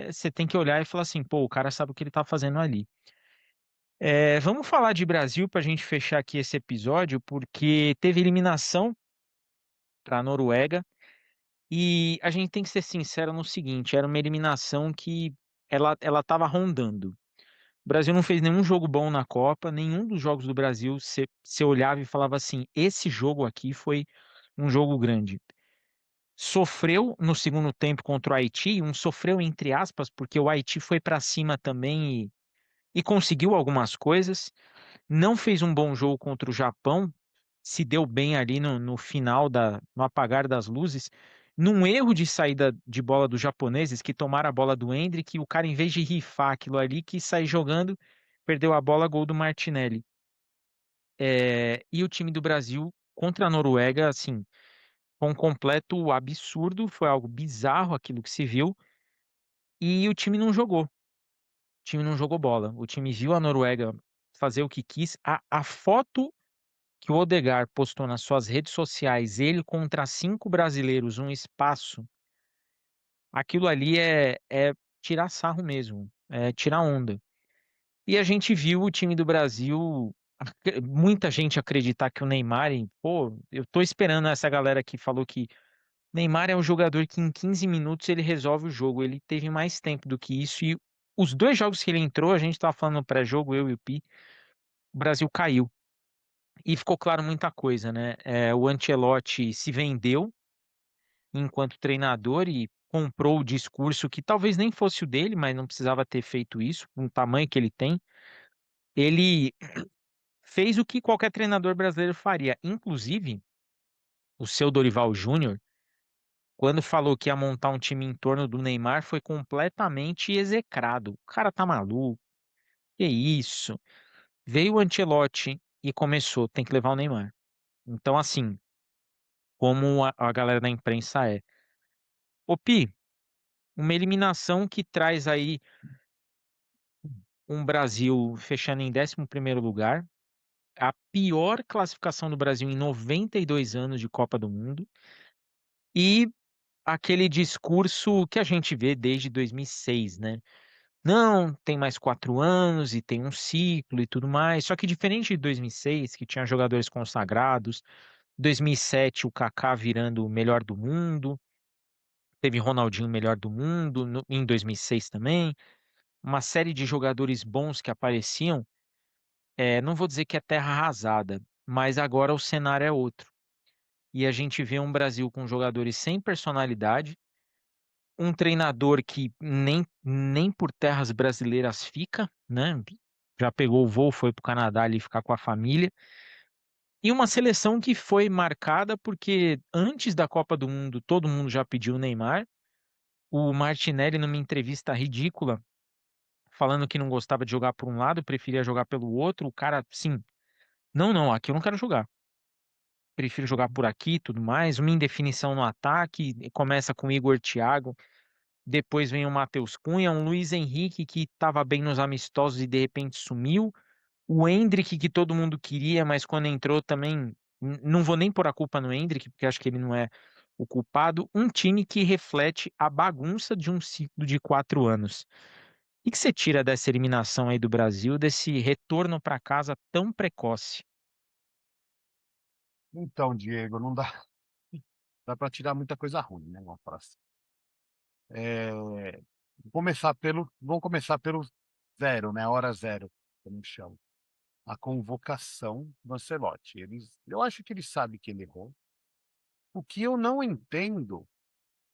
você tem que olhar e falar assim, pô, o cara sabe o que ele tá fazendo ali. Vamos falar de Brasil para a gente fechar aqui esse episódio, porque teve eliminação para a Noruega e a gente tem que ser sincero no seguinte, era uma eliminação que ela estava rondando. O Brasil não fez nenhum jogo bom na Copa, nenhum dos jogos do Brasil você olhava e falava assim: esse jogo aqui foi um jogo grande. Sofreu no segundo tempo contra o Haiti, um sofreu entre aspas, porque o Haiti foi para cima também e conseguiu algumas coisas. Não fez um bom jogo contra o Japão, se deu bem ali no final, no apagar das luzes, num erro de saída de bola dos japoneses, que tomaram a bola do Endrick, e o cara, em vez de rifar aquilo ali, quis sair jogando, perdeu a bola, gol do Martinelli. E o time do Brasil contra a Noruega, assim, foi um completo absurdo, foi algo bizarro aquilo que se viu, e o time não jogou. O time não jogou bola. O time viu a Noruega fazer o que quis. A foto que o Odegaard postou nas suas redes sociais, ele contra 5 brasileiros, um espaço, aquilo ali é tirar sarro mesmo, é tirar onda. E a gente viu o time do Brasil, muita gente acreditar que o Neymar, pô, eu tô esperando essa galera que falou que Neymar é um jogador que em 15 minutos ele resolve o jogo. Ele teve mais tempo do que isso e os 2 jogos que ele entrou, a gente tava falando no pré-jogo, eu e o Pi, o Brasil caiu. E ficou claro muita coisa, né? O Ancelotti se vendeu enquanto treinador e comprou o discurso que talvez nem fosse o dele, mas não precisava ter feito isso, com o tamanho que ele tem. Ele fez o que qualquer treinador brasileiro faria. Inclusive, o seu Dorival Júnior, quando falou que ia montar um time em torno do Neymar, foi completamente execrado. O cara tá maluco. Que isso? Veio o Ancelotti e começou, tem que levar o Neymar. Então, assim, como a galera da imprensa é. Ô, Pi, uma eliminação que traz aí um Brasil fechando em 11º lugar, a pior classificação do Brasil em 92 anos de Copa do Mundo, e aquele discurso que a gente vê desde 2006, né? Não, tem mais 4 anos e tem um ciclo e tudo mais. Só que diferente de 2006, que tinha jogadores consagrados, 2007 o Kaká virando o melhor do mundo, teve Ronaldinho melhor do mundo, em 2006 também, uma série de jogadores bons que apareciam. Não vou dizer que é terra arrasada, mas agora o cenário é outro. E a gente vê um Brasil com jogadores sem personalidade, um treinador que nem por terras brasileiras fica, né? Já pegou o voo, foi para o Canadá ali ficar com a família. E uma seleção que foi marcada porque antes da Copa do Mundo todo mundo já pediu o Neymar. O Martinelli, numa entrevista ridícula, falando que não gostava de jogar por um lado, preferia jogar pelo outro. O cara, sim, não, não, aqui eu não quero jogar. Prefiro jogar por aqui e tudo mais. Uma indefinição no ataque, começa com Igor Thiago, depois vem o Matheus Cunha, um Luiz Henrique que estava bem nos amistosos e de repente sumiu. O Endrick que todo mundo queria, mas quando entrou também, não vou nem pôr a culpa no Endrick, porque acho que ele não é o culpado. Um time que reflete a bagunça de um ciclo de 4 anos. O que você tira dessa eliminação aí do Brasil, desse retorno para casa tão precoce? Então, Diego, não dá, dá para tirar muita coisa ruim, né? Uma frase. É, vamos começar pelo zero, né? Hora zero, como chama. A convocação do Ancelotti. Eu acho que ele sabe que ele errou. O que eu não entendo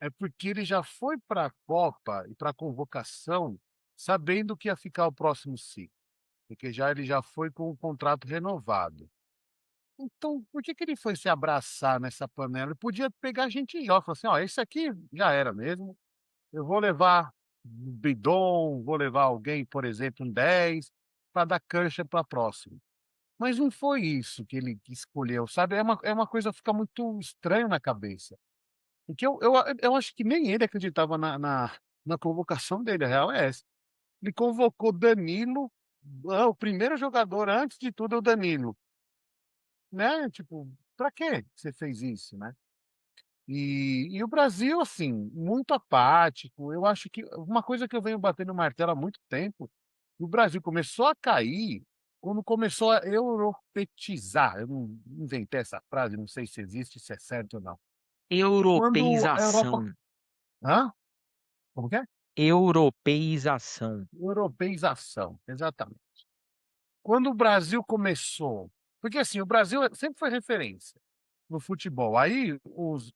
é porque ele já foi para a Copa e para a convocação sabendo que ia ficar o próximo ciclo, porque ele já foi com o contrato renovado. Então, por que que ele foi se abraçar nessa panela? Ele podia pegar gente jovem, falar assim: "Ó, esse aqui já era mesmo, eu vou levar um bidon, vou levar alguém, por exemplo, um 10, para dar cancha para a próxima". Mas não foi isso que ele escolheu, sabe, é uma coisa que fica muito estranho na cabeça. Porque eu acho que nem ele acreditava na convocação dele, a real é essa. Ele convocou Danilo, o primeiro jogador antes de tudo é o Danilo, né, tipo, pra que você fez isso, né? E o Brasil, assim, muito apático, eu acho que uma coisa que eu venho batendo o martelo há muito tempo, o Brasil começou a cair quando começou a europetizar, eu não inventei essa frase, não sei se existe, se é certo ou não. Quando a Europa Europeização. hã? Como que é? Europeização. Europeização, exatamente. Quando o Brasil começou, porque assim, o Brasil sempre foi referência no futebol. Aí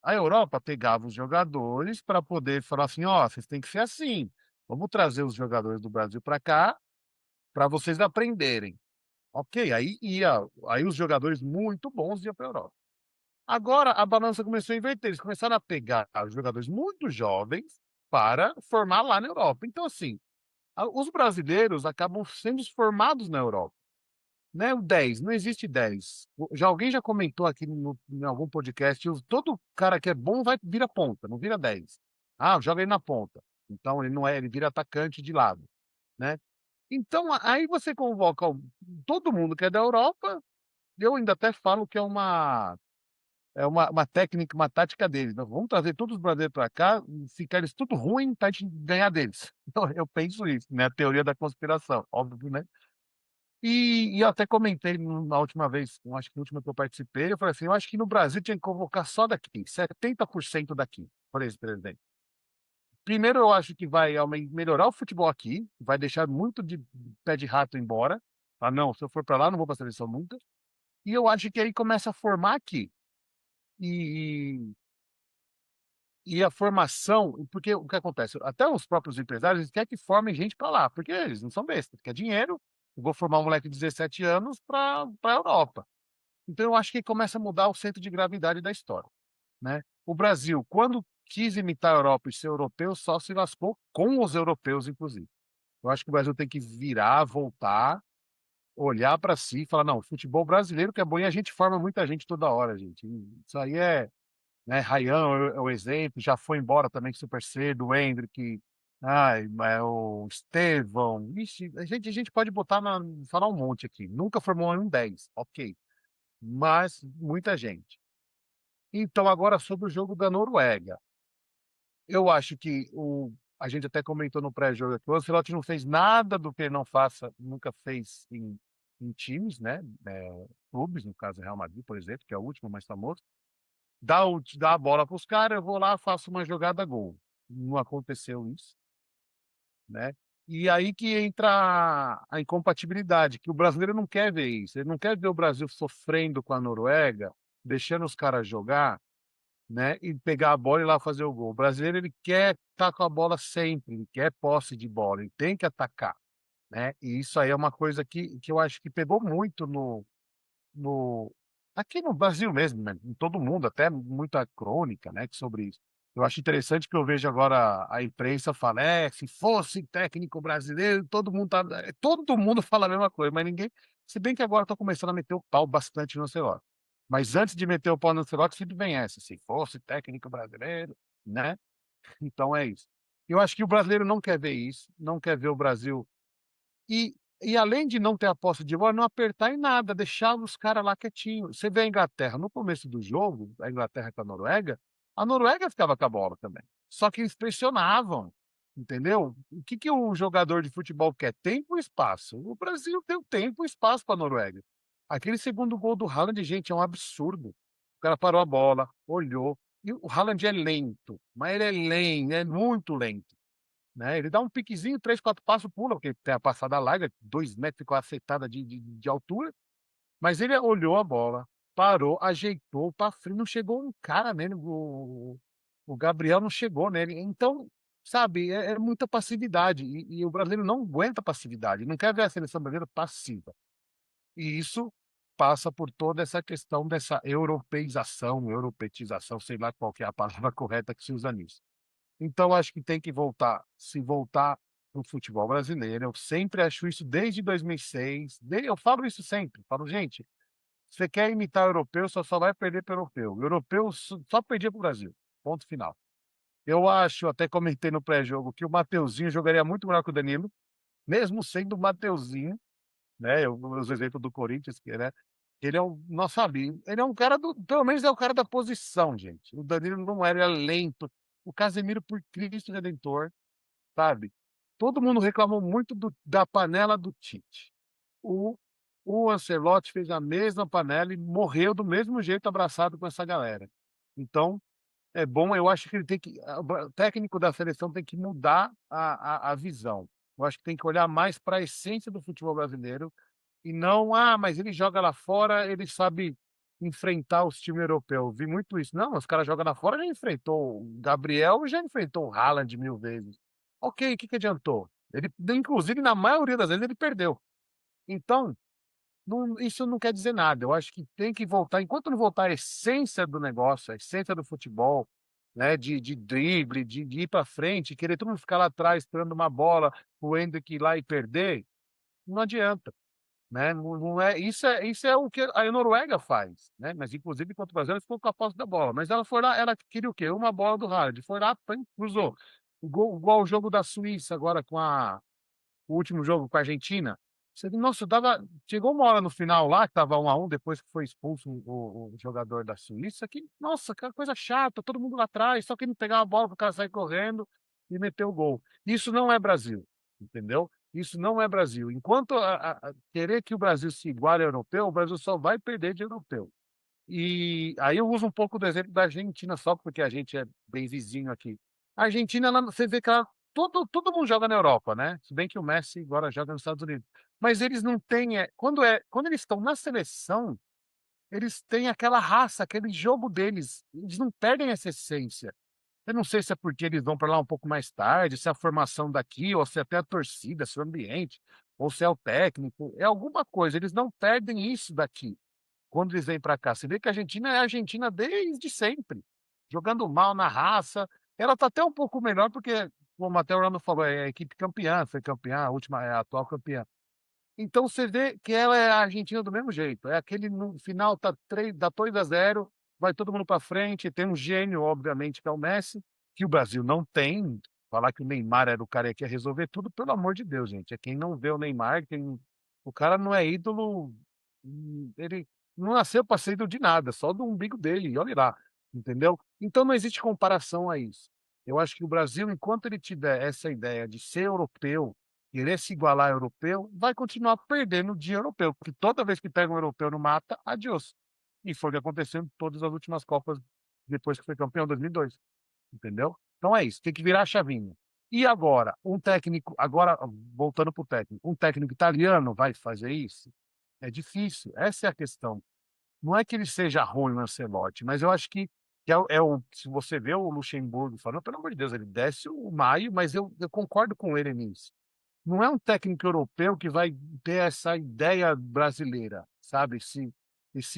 a Europa pegava os jogadores para poder falar assim: "Ó, vocês têm que ser assim, vamos trazer os jogadores do Brasil para cá, para vocês aprenderem". Ok, aí os jogadores muito bons iam pra Europa. Agora a balança começou a inverter, eles começaram a pegar os jogadores muito jovens para formar lá na Europa. Então assim, os brasileiros acabam sendo formados na Europa. Né, o 10, não existe 10. Alguém já comentou aqui em algum podcast, todo cara que é bom vai vira ponta, não vira 10. Ah, joga ele na ponta. Então ele não é, ele vira atacante de lado, né. Então aí você convoca todo mundo que é da Europa, eu ainda até falo que é uma técnica, uma tática deles, "Nós vamos trazer todos os brasileiros para cá, ficar eles tudo ruim pra gente ganhar deles". Então eu penso isso, né, a teoria da conspiração, óbvio, né. E eu até comentei na última vez, eu acho que na última que eu participei, eu falei assim: "Eu acho que no Brasil tinha que convocar só daqui, 70% daqui", por esse presidente. Primeiro eu acho que vai melhorar o futebol aqui, vai deixar muito de pé de rato embora. "Ah não, se eu for para lá não vou para seleção nunca". E eu acho que aí começa a formar aqui. E e a formação, porque o que acontece, até os próprios empresários eles querem que formem gente para lá, porque eles não são bestas, quer dinheiro, eu vou formar um moleque de 17 anos para a Europa. Então eu acho que começa a mudar o centro de gravidade da história, né. O Brasil, quando quis imitar a Europa e ser europeu, só se lascou com os europeus, inclusive. Eu acho que o Brasil tem que virar, voltar, olhar para si e falar: "Não, o futebol brasileiro que é bom", e a gente forma muita gente toda hora, gente. Isso aí né, Rayan é o exemplo, já foi embora também super cedo, o Endrick, ai, o Estevão, ixi, a gente pode falar um monte aqui. Nunca formou um 10, ok, mas muita gente. Então, agora sobre o jogo da Noruega. Eu acho que a gente até comentou no pré-jogo aqui, o Ancelotti não fez nada do que ele não faça nunca fez em times, né, clubes, no caso Real Madrid, por exemplo, que é o último mais famoso. Dá a bola para os caras, eu vou lá, faço uma jogada, gol. Não aconteceu isso, né. E aí que entra a incompatibilidade, que o brasileiro não quer ver isso, ele não quer ver o Brasil sofrendo com a Noruega, deixando os caras jogar, né, e pegar a bola e ir lá fazer o gol. O brasileiro ele quer estar com a bola sempre, ele quer posse de bola, ele tem que atacar, né, e isso aí é uma coisa que eu acho que pegou muito no aqui no Brasil mesmo, né, em todo mundo, até muita crônica, né, sobre isso. Eu acho interessante que eu vejo agora a imprensa fala: "É, se fosse técnico brasileiro, todo mundo fala a mesma coisa, mas ninguém", se bem que agora estão começando a meter o pau bastante no Ancelotti. Mas antes de meter o pau no Ancelotti sempre vem essa: "Se fosse técnico brasileiro", né. Então é isso. Eu acho que o brasileiro não quer ver isso, não quer ver o Brasil e além de não ter a posse de bola, não apertar em nada, deixar os caras lá quietinho. Você vê a Inglaterra, no começo do jogo, a Inglaterra com a Noruega ficava com a bola também. Só que eles pressionavam, entendeu? O que que o jogador de futebol quer? Tempo e espaço. O Brasil deu tempo e espaço para a Noruega. Aquele segundo gol do Haaland, gente, é um absurdo. O cara parou a bola, olhou, e o Haaland é lento, mas ele é lento, é muito lento. Né, ele dá um piquezinho, 3, 4 passos, pula, porque tem a passada larga, 2 metros com a cacetada de altura, mas ele olhou a bola, parou, ajeitou pra frente, não chegou um cara nele, o Gabriel não chegou nele. Então, sabe, é muita passividade, e o brasileiro não aguenta passividade, não quer ver a seleção brasileira passiva. E isso passa por toda essa questão dessa europeização, europetização, sei lá qual que é a palavra correta que se usa nisso. Então acho que tem que voltar, se voltar para o futebol brasileiro, eu sempre acho isso desde 2006, eu falo isso sempre, falo: "Gente, você quer imitar o europeu, só vai perder para o europeu, o europeu só perdia para o Brasil, ponto final". Eu acho, até comentei no pré-jogo, que o Mateuzinho jogaria muito melhor que o Danilo, mesmo sendo o Mateuzinho, né, eu uso o exemplo do Corinthians, que, né, ele é um nossa sabe, ele é um cara pelo menos é o cara da posição, gente. O Danilo não era, ele é lento. O Casemiro, por Cristo Redentor, sabe. Todo mundo reclamou muito da panela do Tite. O o Ancelotti fez a mesma panela e morreu do mesmo jeito abraçado com essa galera. Então, é bom, eu acho que ele tem que o técnico da seleção tem que mudar a visão. Eu acho que tem que olhar mais para a essência do futebol brasileiro e não: "Ah, mas ele joga lá fora, ele sabe enfrentar os times europeus". Vi muito isso. Não, os caras jogam lá fora, já enfrentou o Gabriel, já enfrentou o Haaland 1000 vezes. Ok, o que que adiantou? Ele inclusive, na maioria das vezes, ele perdeu. Então, isso não quer dizer nada. Eu acho que tem que voltar enquanto não voltar a essência do negócio, a essência do futebol, né, de drible, de ir para frente, querer todo mundo ficar lá atrás esperando uma bola, o Endrick ir lá e perder, não adianta, né, não é isso é o que a Noruega faz, né, mas inclusive contra o Brasil ela ficou com a posse da bola, mas ela foi lá, ela queria o quê? Uma bola do Haaland, foi lá, pã, cruzou. Igual o jogo da Suíça agora com a o último jogo com a Argentina, você nossa, dava chegou uma hora no final lá que estava 1-1 depois que foi expulso o jogador da Suíça que, nossa, aquela coisa chata, todo mundo lá atrás, só querendo pegar a bola para o cara sair correndo e meter o gol. Isso não é Brasil, entendeu? Isso não é Brasil. Enquanto querer que o Brasil se iguale ao europeu, o Brasil só vai perder de europeu. E aí eu uso um pouco do exemplo da Argentina só porque a gente é bem vizinho aqui. A Argentina, ela você vê que ela todo mundo joga na Europa, né, se bem que o Messi agora joga nos Estados Unidos. Mas eles não têm, quando eles estão na seleção, eles têm aquela raça, aquele jogo deles, eles não perdem essa essência. Eu não sei se é porque eles vão para lá um pouco mais tarde, se é a formação daqui, ou se é até a torcida, se é o ambiente, ou se é o técnico, é alguma coisa, eles não perdem isso daqui. Quando eles vêm para cá, você vê que a Argentina é a Argentina desde sempre, jogando mal na raça. Ela está até um pouco melhor porque, como até o Orlando falou, é a equipe campeã, foi campeã, a última é a atual campeã. Então você vê que ela é a Argentina do mesmo jeito, é aquele no final tá 2-0, vai todo mundo para frente, tem um gênio obviamente que é o Messi, que o Brasil não tem. Falar que o Neymar era o cara que ia resolver tudo, pelo amor de Deus, gente, é quem não vê o Neymar, quem o cara não é ídolo, ele não nasceu para ser ídolo de nada, só do umbigo dele, e olhe lá, entendeu? Então não existe comparação a isso. Eu acho que o Brasil, enquanto ele tiver essa ideia de ser europeu, querer se igualar ao europeu, vai continuar perdendo de europeu, porque toda vez que pega um europeu no mata, adiós. E foi o que aconteceu em todas as últimas Copas, depois que foi campeão, 2002, entendeu? Então é isso, tem que virar a chavinha. E agora, agora voltando para o técnico, um técnico italiano vai fazer isso? É difícil, essa é a questão. Não é que ele seja ruim, o Ancelotti, mas eu acho que se você vê o Luxemburgo falando, pelo amor de Deus, ele desce o maio, mas eu concordo com ele nisso. Não é um técnico europeu que vai ter essa ideia brasileira, sabe, esse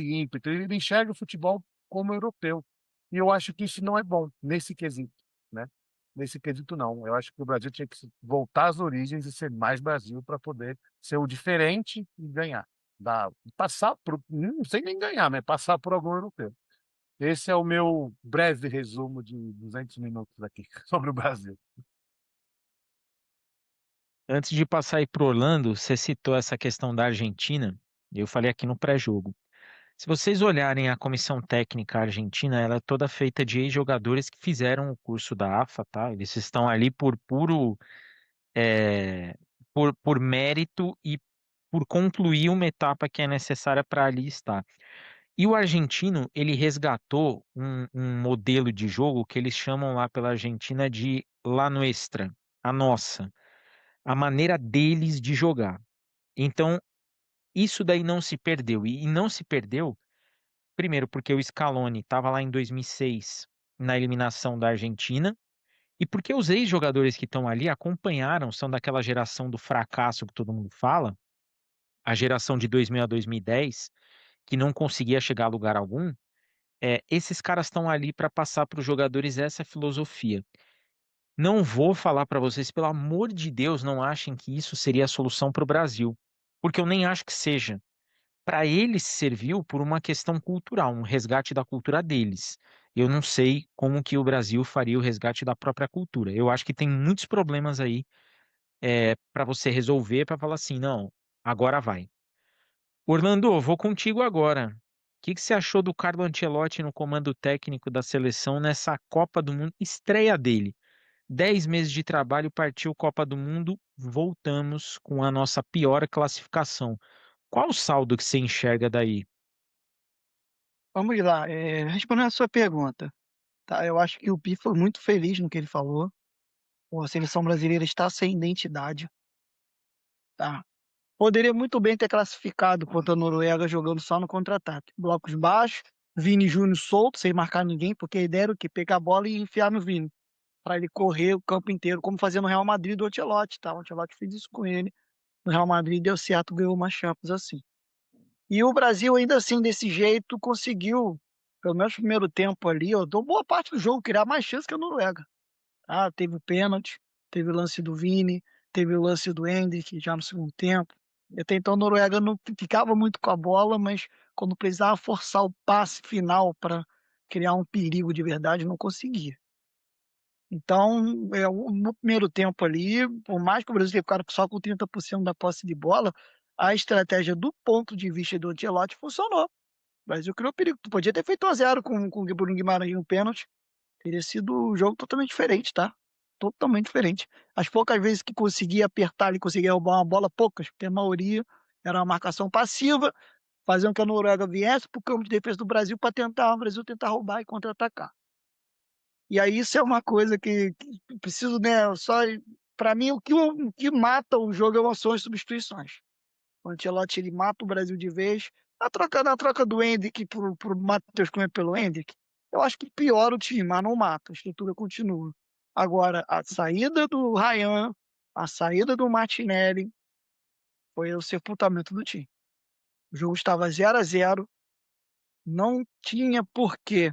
ímpeto, ele enxerga o futebol como europeu. E eu acho que isso não é bom nesse quesito, né. Nesse quesito não, eu acho que o Brasil tinha que voltar às origens e ser mais Brasil para poder ser o diferente e ganhar, passar por não sei nem ganhar, mas passar por algum europeu. Esse é o meu breve resumo de 200 minutos aqui sobre o Brasil. Antes de passar aí para Orlando, você citou essa questão da Argentina, e eu falei aqui no pré-jogo. Se vocês olharem a comissão técnica argentina, ela é toda feita de ex-jogadores que fizeram o curso da AFA, tá? Eles estão ali por puro, por mérito e por concluir uma etapa que é necessária para ali estar. E o argentino, ele resgatou um modelo de jogo que eles chamam lá pela Argentina de La Nuestra, a nossa, a maneira deles de jogar. Então, isso daí não se perdeu. E não se perdeu, primeiro, porque o Scaloni estava lá em 2006 na eliminação da Argentina, e porque os ex-jogadores que estão ali acompanharam, são daquela geração do fracasso que todo mundo fala, a geração de 2000 a 2010, que não conseguia chegar a lugar algum. Esses caras estão ali para passar para os jogadores essa filosofia. Não vou falar para vocês, pelo amor de Deus, não achem que isso seria a solução para o Brasil, porque eu nem acho que seja. Para eles serviu por uma questão cultural, um resgate da cultura deles. Eu não sei como que o Brasil faria o resgate da própria cultura. Eu acho que tem muitos problemas aí para você resolver, para falar assim, não, agora vai. Orlando, vou contigo agora. O que que você achou do Carlo Ancelotti no comando técnico da seleção nessa Copa do Mundo, estreia dele? 10 meses de trabalho, partiu Copa do Mundo, voltamos com a nossa pior classificação. Qual o saldo que você enxerga daí? Vamos lá, respondendo a sua pergunta, tá? Eu acho que o Pi foi muito feliz no que ele falou. Pô, a seleção brasileira está sem identidade, tá? Poderia muito bem ter classificado contra a Noruega jogando só no contra-ataque. Blocos baixos, Vini Júnior solto, sem marcar ninguém, porque a ideia era o quê? Pegar a bola e enfiar no Vini, para ele correr o campo inteiro, como fazia no Real Madrid do Ancelotti, tá? O Ancelotti fez isso com ele no Real Madrid, deu certo, ganhou uma Champions assim. E o Brasil, ainda assim, desse jeito, conseguiu, pelo menos no primeiro tempo ali, ó, deu boa parte do jogo, criar mais chance que a Noruega. Ah, teve o pênalti, teve o lance do Vini, teve o lance do Endrick já no segundo tempo. E até então a Noruega não ficava muito com a bola, mas quando precisava forçar o passe final para criar um perigo de verdade, não conseguia. Então, no primeiro tempo ali, por mais que o Brasil tenha ficado só com 30% da posse de bola, a estratégia do ponto de vista do Ancelotti funcionou. O Brasil criou perigo. Tu podia ter feito 1-0 com o Bruno Guimarães no pênalti, teria sido um jogo totalmente diferente, tá? Totalmente diferente. As poucas vezes que conseguia apertar, ele conseguia roubar uma bola, poucas, porque a maioria era uma marcação passiva, faziam que a Noruega viesse para o campo de defesa do Brasil para tentar o Brasil tentar roubar e contra-atacar. E aí isso é uma coisa que preciso, né, só para mim o que mata o jogo são as substituições. O Ancelotti ele mata o Brasil de vez. Na troca do Endrick pro Matheus Cunha pelo Endrick, eu acho que piora o time, mas não mata, a estrutura continua. Agora, a saída do Ryan, a saída do Martinelli, foi o sepultamento do time. O jogo estava 0-0, não tinha porquê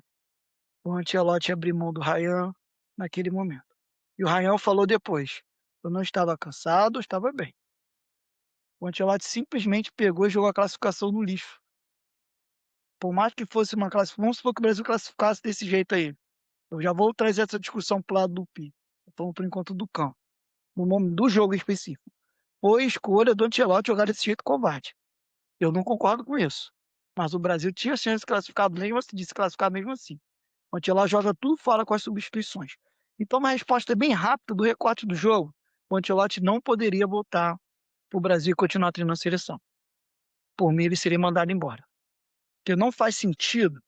o Ancelotti abrir mão do Ryan naquele momento. E o Ryan falou depois: eu não estava cansado, eu estava bem. O Ancelotti simplesmente pegou e jogou a classificação no lixo. Por mais que fosse uma classificação, vamos supor que o Brasil classificasse desse jeito aí. Eu já vou trazer essa discussão para o lado do Pi. Falando por enquanto do campo. No nome do jogo específico. Foi escolha do Ancelotti jogar desse jeito covarde. Eu não concordo com isso. Mas o Brasil tinha chance de classificar mesmo assim, de se classificar mesmo assim. O Ancelotti joga tudo fora com as substituições. Então, uma resposta bem rápida do recorte do jogo. O Ancelotti não poderia voltar para o Brasil e continuar treinando a seleção. Por mim, ele seria mandado embora. Porque não faz sentido.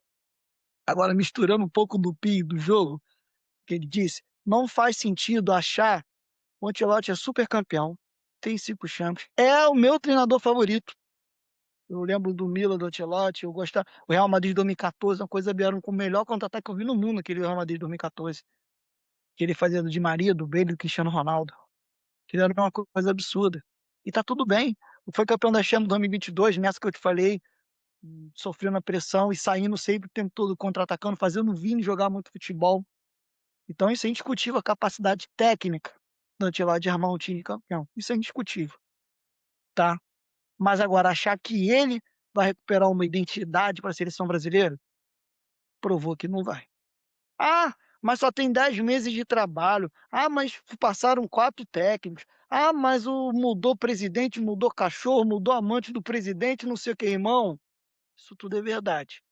Agora, misturando um pouco do Pi do jogo, que ele disse, não faz sentido achar o Ancelotti é super campeão, tem 5 Champions, é o meu treinador favorito. Eu lembro do Milan, do Ancelotti, eu gostava. O Real Madrid de 2014, uma coisa, vieram com o melhor contra-ataque que eu vi no mundo, aquele Real Madrid de 2014. Que ele fazia do Di Maria, do Bale e do Cristiano Ronaldo. Que era uma coisa absurda. E tá tudo bem. Foi campeão da Champions 2022, nessa que eu te falei, sofrendo a pressão e saindo sempre o tempo todo contra-atacando, fazendo o Vini jogar muito futebol. Então isso é indiscutível, a capacidade técnica do Ancelotti de armar um time campeão. Isso é indiscutível, tá? Mas agora achar que ele vai recuperar uma identidade para a seleção brasileira, provou que não vai. Ah, mas só tem 10 meses de trabalho. Ah, mas passaram 4 técnicos. Ah, mas mudou presidente, mudou cachorro, mudou amante do presidente, não sei o que, irmão. Isso tudo é verdade.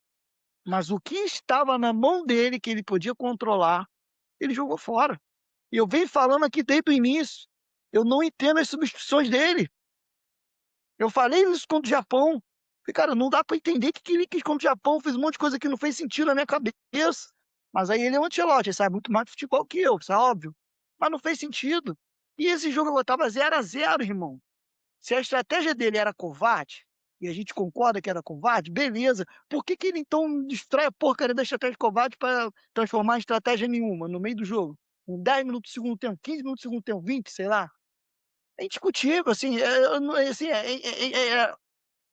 Mas o que estava na mão dele, que ele podia controlar, ele jogou fora. E eu venho falando aqui desde o início. Eu não entendo as substituições dele. Eu falei isso contra o Japão. Falei, cara, não dá para entender que ele quis contra o Japão, fez um monte de coisa que não fez sentido na minha cabeça. Mas aí ele é um Ancelotti, ele sabe muito mais de futebol que eu, isso é óbvio. Mas não fez sentido. E esse jogo eu tava 0-0, irmão. Se a estratégia dele era covarde, e a gente concorda que era covarde, beleza. Por que ele então destrói a porcaria da estratégia covarde para transformar em estratégia nenhuma no meio do jogo? Com 10 minutos do segundo tempo, 15 minutos do segundo tempo, 20, sei lá. É indiscutível, assim,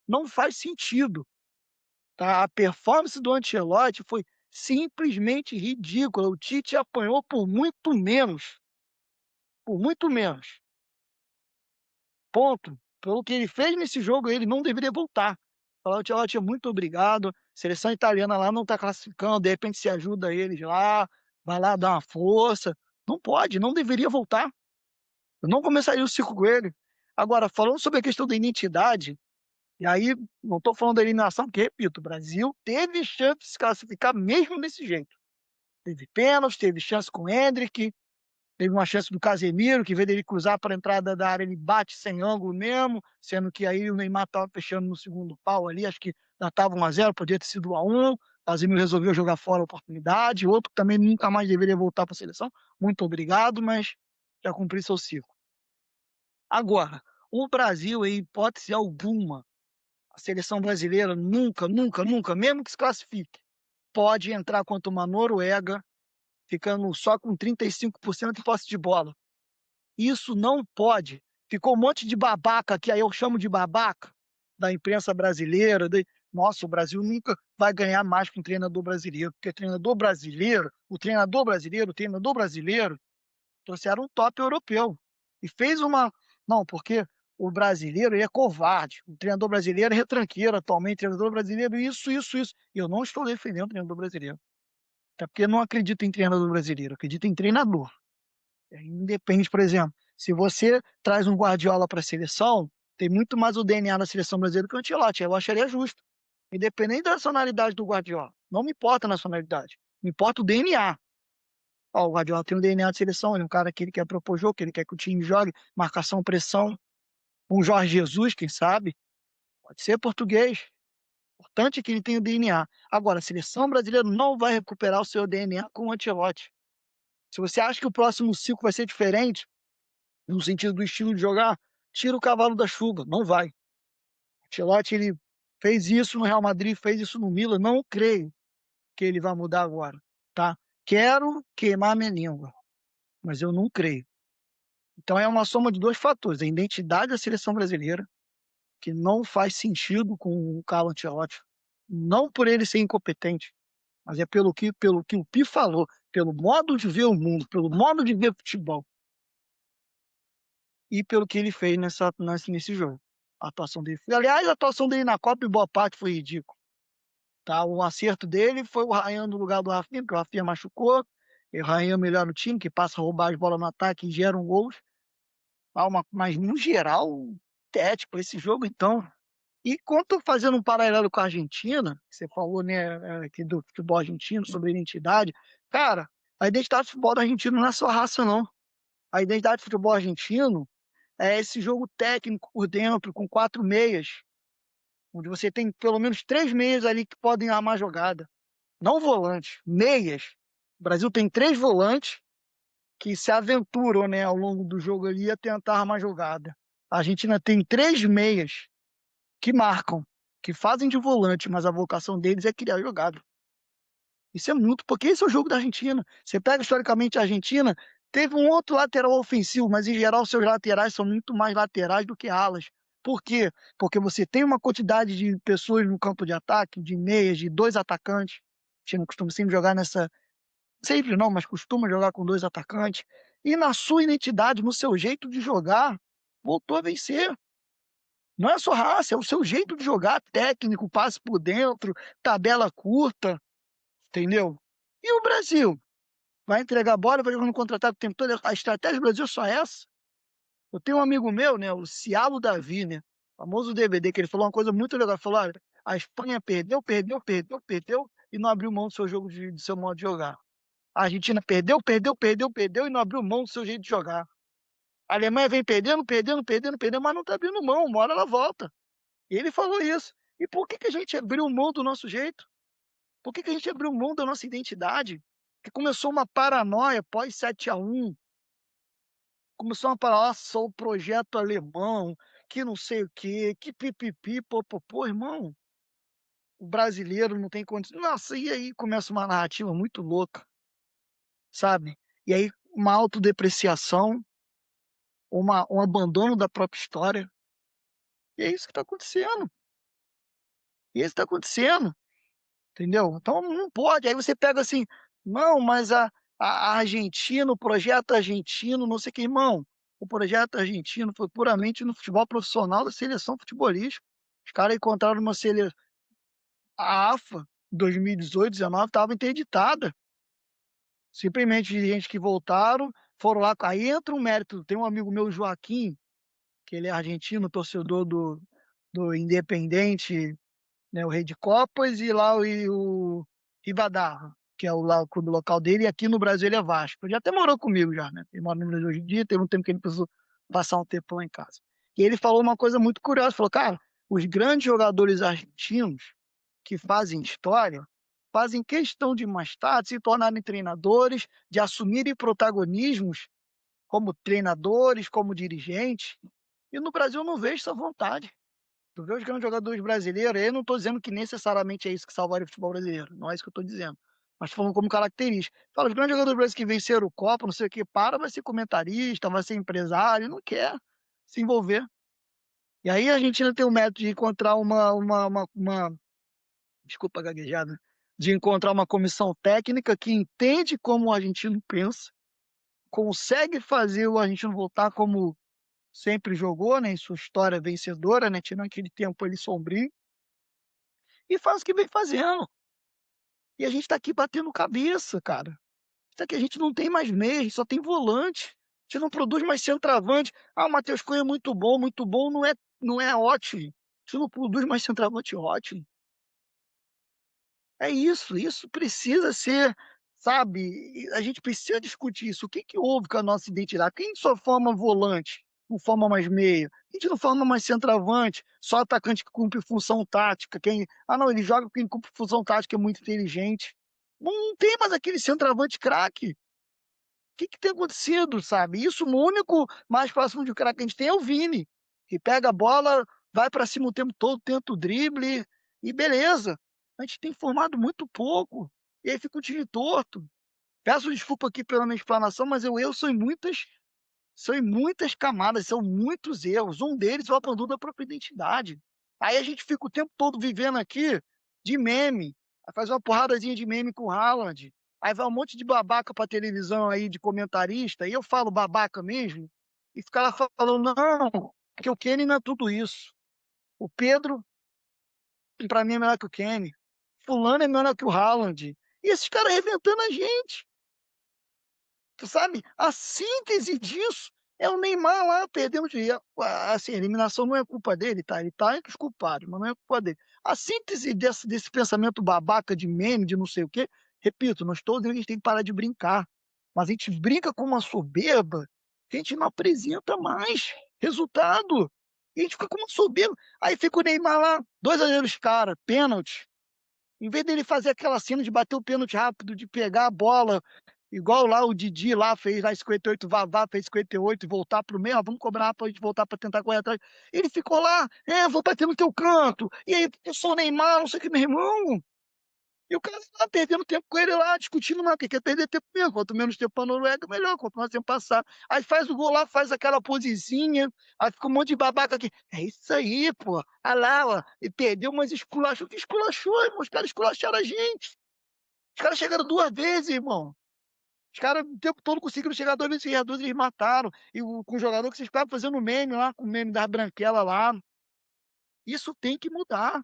não faz sentido, tá? A performance do Ancelotti foi simplesmente ridícula. O Tite apanhou por muito menos. Por muito menos. Ponto. Pelo que ele fez nesse jogo, ele não deveria voltar. Falar, Ancelotti, muito obrigado. Seleção italiana lá não está classificando, de repente se ajuda eles lá, vai lá dar uma força. Não pode, não deveria voltar. Eu não começaria o ciclo com ele. Agora, falando sobre a questão da identidade, e aí não estou falando da eliminação, porque, repito, o Brasil teve chance de se classificar mesmo desse jeito. Teve pênalti, teve chance com o Endrick, teve uma chance do Casemiro, que, em vez dele cruzar para a entrada da área, ele bate sem ângulo mesmo, sendo que aí o Neymar estava fechando no segundo pau ali, acho que já estava 1-0, podia ter sido 1-1, Casemiro resolveu jogar fora a oportunidade, outro que também nunca mais deveria voltar para a seleção. Muito obrigado, mas já cumpri seu ciclo. Agora, o Brasil, em hipótese alguma, a seleção brasileira nunca, nunca, nunca, mesmo que se classifique, pode entrar contra uma Noruega, ficando só com 35% de posse de bola. Isso não pode. Ficou um monte de babaca, que aí eu chamo de babaca, da imprensa brasileira. Nossa, o Brasil nunca vai ganhar mais com um treinador brasileiro, porque o treinador brasileiro, trouxeram um top europeu. E fez uma. Não, porque o brasileiro ele é covarde. O treinador brasileiro é retranqueiro atualmente, o treinador brasileiro, isso, isso, isso. E eu não estou defendendo o treinador brasileiro. Até porque eu não acredito em treinador brasileiro, acredito em treinador. Independe, por exemplo, se você traz um Guardiola para a seleção, tem muito mais o DNA da seleção brasileira que o Ancelotti. Eu acharia justo. Independente da nacionalidade do Guardiola. Não me importa a nacionalidade. Me importa o DNA. Ó, o Guardiola tem um DNA de seleção, ele é um cara que ele quer propor jogo, que ele quer que o time jogue, marcação, pressão. Um Jorge Jesus, quem sabe? Pode ser português. O importante é que ele tenha o DNA. Agora, a seleção brasileira não vai recuperar o seu DNA com o Ancelotti. Se você acha que o próximo ciclo vai ser diferente, no sentido do estilo de jogar, tira o cavalo da chuva. Não vai. O Ancelotti, ele fez isso no Real Madrid, fez isso no Milan. Não creio que ele vai mudar agora, tá? Quero queimar minha língua, mas eu não creio. Então é uma soma de dois fatores: a identidade da seleção brasileira, que não faz sentido com o Carlo Ancelotti, não por ele ser incompetente, mas é pelo que o Pi falou, pelo modo de ver o mundo, pelo modo de ver futebol e pelo que ele fez nesse jogo. A atuação dele. Aliás, a atuação dele na Copa, em boa parte, foi ridícula. Tá? O acerto dele foi o Ryan no lugar do Rafinha, porque o Rafinha machucou. E o Ryan melhora o time, que passa a roubar as bolas no ataque e geram gols. Mas, no geral, tético esse jogo, então. E quanto fazendo um paralelo com a Argentina, você falou, né, aqui do futebol argentino, sobre identidade. Cara, a identidade do futebol argentino não é só raça, não. A identidade do futebol argentino é esse jogo técnico por dentro, com 4 meias, onde você tem pelo menos 3 meias ali que podem armar jogada. Não volantes, meias. O Brasil tem 3 volantes que se aventuram, né, ao longo do jogo ali a tentar armar jogada. A Argentina tem 3 meias que marcam, que fazem de volante, mas a vocação deles é criar jogada. Isso é muito, porque esse é o jogo da Argentina. Você pega historicamente a Argentina, teve um outro lateral ofensivo, mas em geral seus laterais são muito mais laterais do que alas. Por quê? Porque você tem uma quantidade de pessoas no campo de ataque, de meias, de 2 atacantes. A gente não costuma sempre jogar nessa. Sempre não, mas costuma jogar com 2 atacantes. E na sua identidade, no seu jeito de jogar, voltou a vencer. Não é só raça, é o seu jeito de jogar, técnico, passe por dentro, tabela curta, entendeu? E o Brasil? Vai entregar a bola, vai jogar no contra-ataque o tempo todo. A estratégia do Brasil é só essa. Eu tenho um amigo meu, né, o Cialo Davi, né, famoso DVD, que ele falou uma coisa muito legal. Ele falou: olha, a Espanha perdeu, perdeu, perdeu, perdeu e não abriu mão do seu jogo, do seu modo de jogar. A Argentina perdeu, perdeu, perdeu, perdeu e não abriu mão do seu jeito de jogar. A Alemanha vem perdendo, perdendo, perdendo, perdendo, mas não tá abrindo mão. Uma hora ela volta. E ele falou isso. E por que a gente abriu mão do nosso jeito? Por que a gente abriu mão da nossa identidade? Que começou uma paranoia pós 7-1. Começou uma paranoia, nossa, o projeto alemão, que não sei o quê, que pipipi, popopô, irmão. O brasileiro não tem condições. Nossa, e aí começa uma narrativa muito louca, sabe? E aí uma autodepreciação, um abandono da própria história. E é isso que está acontecendo. E é isso que está acontecendo. Entendeu? Então não pode. Aí você pega assim, não, mas a Argentina, o projeto argentino, não sei o que, irmão. O projeto argentino foi puramente no futebol profissional da seleção futebolística. Os caras encontraram uma seleção. A AFA, 2018, 19, estava interditada. Simplesmente de gente que voltaram, foram lá. Aí entra um mérito. Tem um amigo meu, Joaquim, que ele é argentino, torcedor do Independente, né, o Rei de Copas, e lá o Rivadavia, que é o clube local dele, e aqui no Brasil ele é Vasco. Ele até morou comigo já, né? Ele mora no Brasil hoje em dia, teve um tempo que ele precisou passar um tempo lá em casa. E ele falou uma coisa muito curiosa, falou, cara, os grandes jogadores argentinos que fazem história fazem questão de mais tarde se tornarem treinadores, de assumirem protagonismos como treinadores, como dirigentes. E no Brasil eu não vejo essa vontade. Tu vê os grandes jogadores brasileiros, eu não estou dizendo que necessariamente é isso que salvaria o futebol brasileiro, não é isso que eu estou dizendo. Mas falando como característica. Fala, os grandes jogadores brasileiros que venceram o Copa, não sei o que, vai ser comentarista, vai ser empresário, não quer se envolver. E aí a gente ainda tem o método de encontrar desculpa a gaguejada, de encontrar uma comissão técnica que entende como o argentino pensa, consegue fazer o argentino voltar como sempre jogou, né, em sua história vencedora, né, tirando aquele tempo ali sombrio, e faz o que vem fazendo. E a gente está aqui batendo cabeça, cara. Isso aqui a gente não tem mais meia, a gente só tem volante. A gente não produz mais centroavante. Ah, o Matheus Cunha é muito bom não é ótimo. A gente não produz mais centroavante ótimo. É isso precisa ser, sabe, a gente precisa discutir isso. O que que houve com a nossa identidade? Quem só forma volante, não forma mais meia? A gente não forma mais centroavante, só atacante que cumpre função tática. Não, ele joga quem cumpre função tática, é muito inteligente. Não tem mais aquele centroavante craque. O que que tem acontecido, sabe? Isso, o único mais próximo de craque que a gente tem é o Vini, que pega a bola, vai para cima o tempo todo, tenta o drible e beleza. A gente tem formado muito pouco, e aí fica o time torto. Peço desculpa aqui pela minha explanação, mas eu são em muitas camadas, são muitos erros. Um deles é o abandono da própria identidade. Aí a gente fica o tempo todo vivendo aqui de meme, aí faz uma porradazinha de meme com o Haaland, aí vai um monte de babaca pra televisão aí, de comentarista, e eu falo babaca mesmo, e fica lá falando, não, que o Kenny não é tudo isso. O Pedro, pra mim, é melhor que o Kenny. Fulano é melhor que o Haaland. E esses caras arrebentando a gente. Tu sabe? A síntese disso é o Neymar lá perdendo dinheiro. Assim, a eliminação não é culpa dele, tá? Ele tá entre os culpados, mas não é culpa dele. A síntese desse pensamento babaca de meme, de não sei o quê, repito, nós todos a gente tem que parar de brincar. Mas a gente brinca com uma soberba que a gente não apresenta mais resultado. E a gente fica com uma soberba. Aí fica o Neymar lá, 2-0 cara, pênalti. Em vez dele fazer aquela cena de bater o pênalti rápido, de pegar a bola, igual lá o Didi lá fez lá em 58, Vavá fez 58 e voltar pro meio, vamos cobrar pra gente voltar pra tentar correr atrás. Ele ficou lá, vou bater no teu canto, e aí eu sou o Neymar, não sei o que, meu irmão. E o cara tá perdendo tempo com ele lá, discutindo lá, que quer perder tempo mesmo. Quanto menos tempo pra Noruega, melhor, quanto mais tempo passar. Aí faz o gol lá, faz aquela posezinha, aí fica um monte de babaca aqui. É isso aí, pô. Ah lá, ó, e perdeu, mas esculachou. Que esculachou, irmão? Os caras esculacharam a gente. Os caras chegaram 2 vezes, irmão. Os caras o tempo todo conseguiram chegar 2 vezes seguidas, eles mataram. E com o jogador que vocês estavam fazendo meme lá, com o meme das branquelas lá. Isso tem que mudar.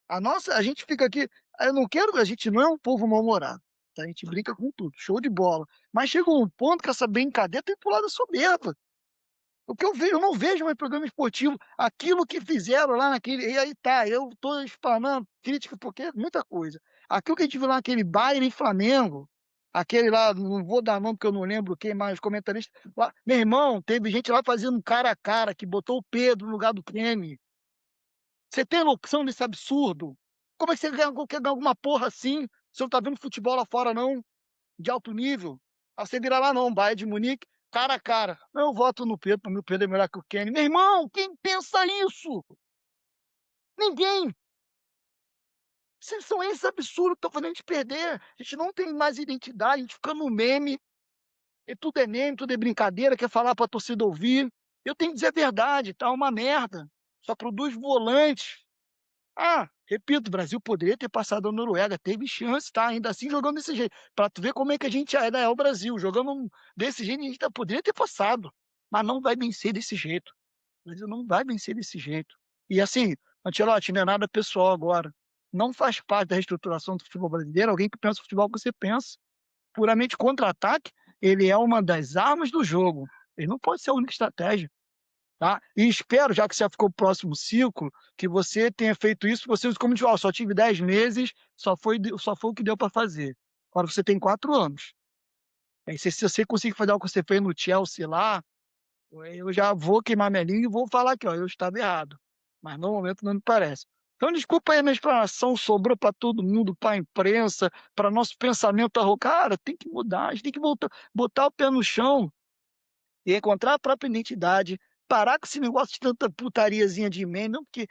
A gente fica aqui, eu não quero, a gente não é um povo mal-humorado, tá? A gente brinca com tudo, show de bola. Mas chega um ponto que essa brincadeira tem pro lado da soberba. O que eu vejo, eu não vejo mais programa esportivo, aquilo que fizeram lá naquele, e aí tá, eu tô explanando crítica porque é muita coisa. Aquilo que a gente viu lá naquele Bayern e Flamengo, aquele lá, não vou dar nome porque eu não lembro quem mais, comentarista, lá, meu irmão, teve gente lá fazendo um cara a cara, que botou o Pedro no lugar do Creme. Você tem noção desse absurdo? Como é que você quer ganhar alguma porra assim? Você não tá vendo futebol lá fora, não? De alto nível? Aí você vira lá, não, Bayern de Munique, cara a cara. Não, eu voto no Pedro, para mim o Pedro é melhor que o Kenny. Meu irmão, quem pensa isso? Ninguém. São esses absurdos que estão fazendo a gente perder. A gente não tem mais identidade, a gente fica no meme. E tudo é meme, tudo é brincadeira, quer falar pra torcida ouvir. Eu tenho que dizer a verdade, tá uma merda. Só produz volante. Repito, o Brasil poderia ter passado a Noruega, teve chance, tá? Ainda assim jogando desse jeito. Pra tu ver como é que a gente ainda é o Brasil. Jogando desse jeito, a gente poderia ter passado. Mas não vai vencer desse jeito. O Brasil não vai vencer desse jeito. E assim, Ancelotti, não é nada pessoal agora. Não faz parte da reestruturação do futebol brasileiro alguém que pensa o futebol que você pensa. Puramente contra-ataque, ele é uma das armas do jogo. Ele não pode ser a única estratégia. Tá? E espero, já que você ficou pro próximo ciclo, que você tenha feito isso. Você, como de só tive 10 meses, só foi o que deu para fazer. Agora você tem 4 anos. Aí, se você conseguir fazer o que você fez no Chelsea lá, eu já vou queimar minha língua e vou falar aqui, ó, eu estava errado. Mas no momento não me parece. Então, desculpa aí a minha explanação, sobrou para todo mundo, para a imprensa, para nosso pensamento Cara, tem que mudar, a gente tem que voltar, botar o pé no chão e encontrar a própria identidade, parar com esse negócio de tanta putariazinha de meme, não, porque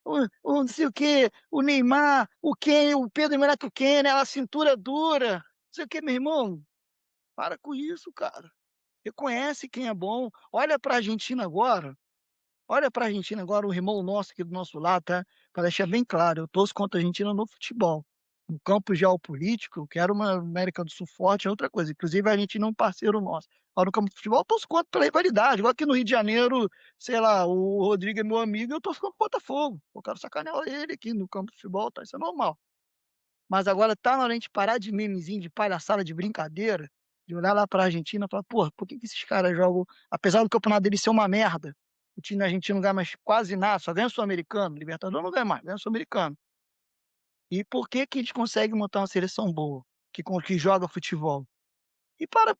o não sei o quê, o Neymar, o Ken, o Pedro é melhor que o Ken, né? A cintura dura, não sei o quê, meu irmão. Para com isso, cara. Reconhece quem é bom. Olha pra Argentina agora, o irmão nosso aqui do nosso lado, tá? Para deixar bem claro, eu torço contra a Argentina no futebol. No campo geopolítico, eu quero uma América do Sul forte, é outra coisa. Inclusive, a Argentina é um parceiro nosso. Agora, no campo de futebol, eu torço contra pela rivalidade. Igual aqui no Rio de Janeiro, sei lá, o Rodrigo é meu amigo, eu torço contra o Botafogo. Eu quero sacanear ele aqui no campo de futebol, tá? Isso é normal. Mas agora tá na hora de a gente parar de memezinho, de palhaçada, de brincadeira, de olhar lá pra Argentina e falar, pô, por que que esses caras jogam, apesar do campeonato deles ser uma merda, o time argentino não ganha mais quase nada, só ganha Sul-Americano, Libertadores não ganha mais, ganha Sul-Americano. E por que que eles conseguem montar uma seleção boa, que joga futebol?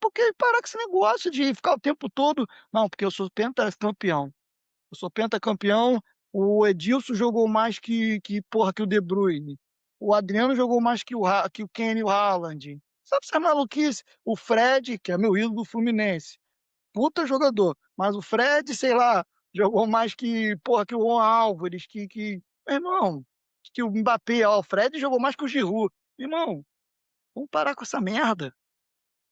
Porque parar com esse negócio de ficar o tempo todo, não, porque eu sou pentacampeão. Eu sou pentacampeão, o Edilson jogou mais que o De Bruyne. O Adriano jogou mais que o Kenny e o Haaland. Sabe essa maluquice? O Fred, que é meu ídolo do Fluminense, puta jogador. Mas o Fred, sei lá, jogou mais que o Juan Álvares, Meu irmão, que o Mbappé, ó, o Fred jogou mais que o Giroud. Irmão, vamos parar com essa merda.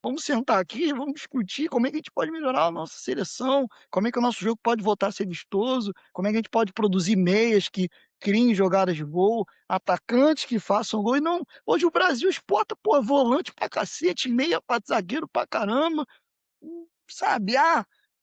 Vamos sentar aqui, vamos discutir como é que a gente pode melhorar a nossa seleção, como é que o nosso jogo pode voltar a ser vistoso, como é que a gente pode produzir meias que criem jogadas de gol, atacantes que façam gol. E não, hoje o Brasil exporta, pô, volante pra cacete, meia pra zagueiro pra caramba, sabe?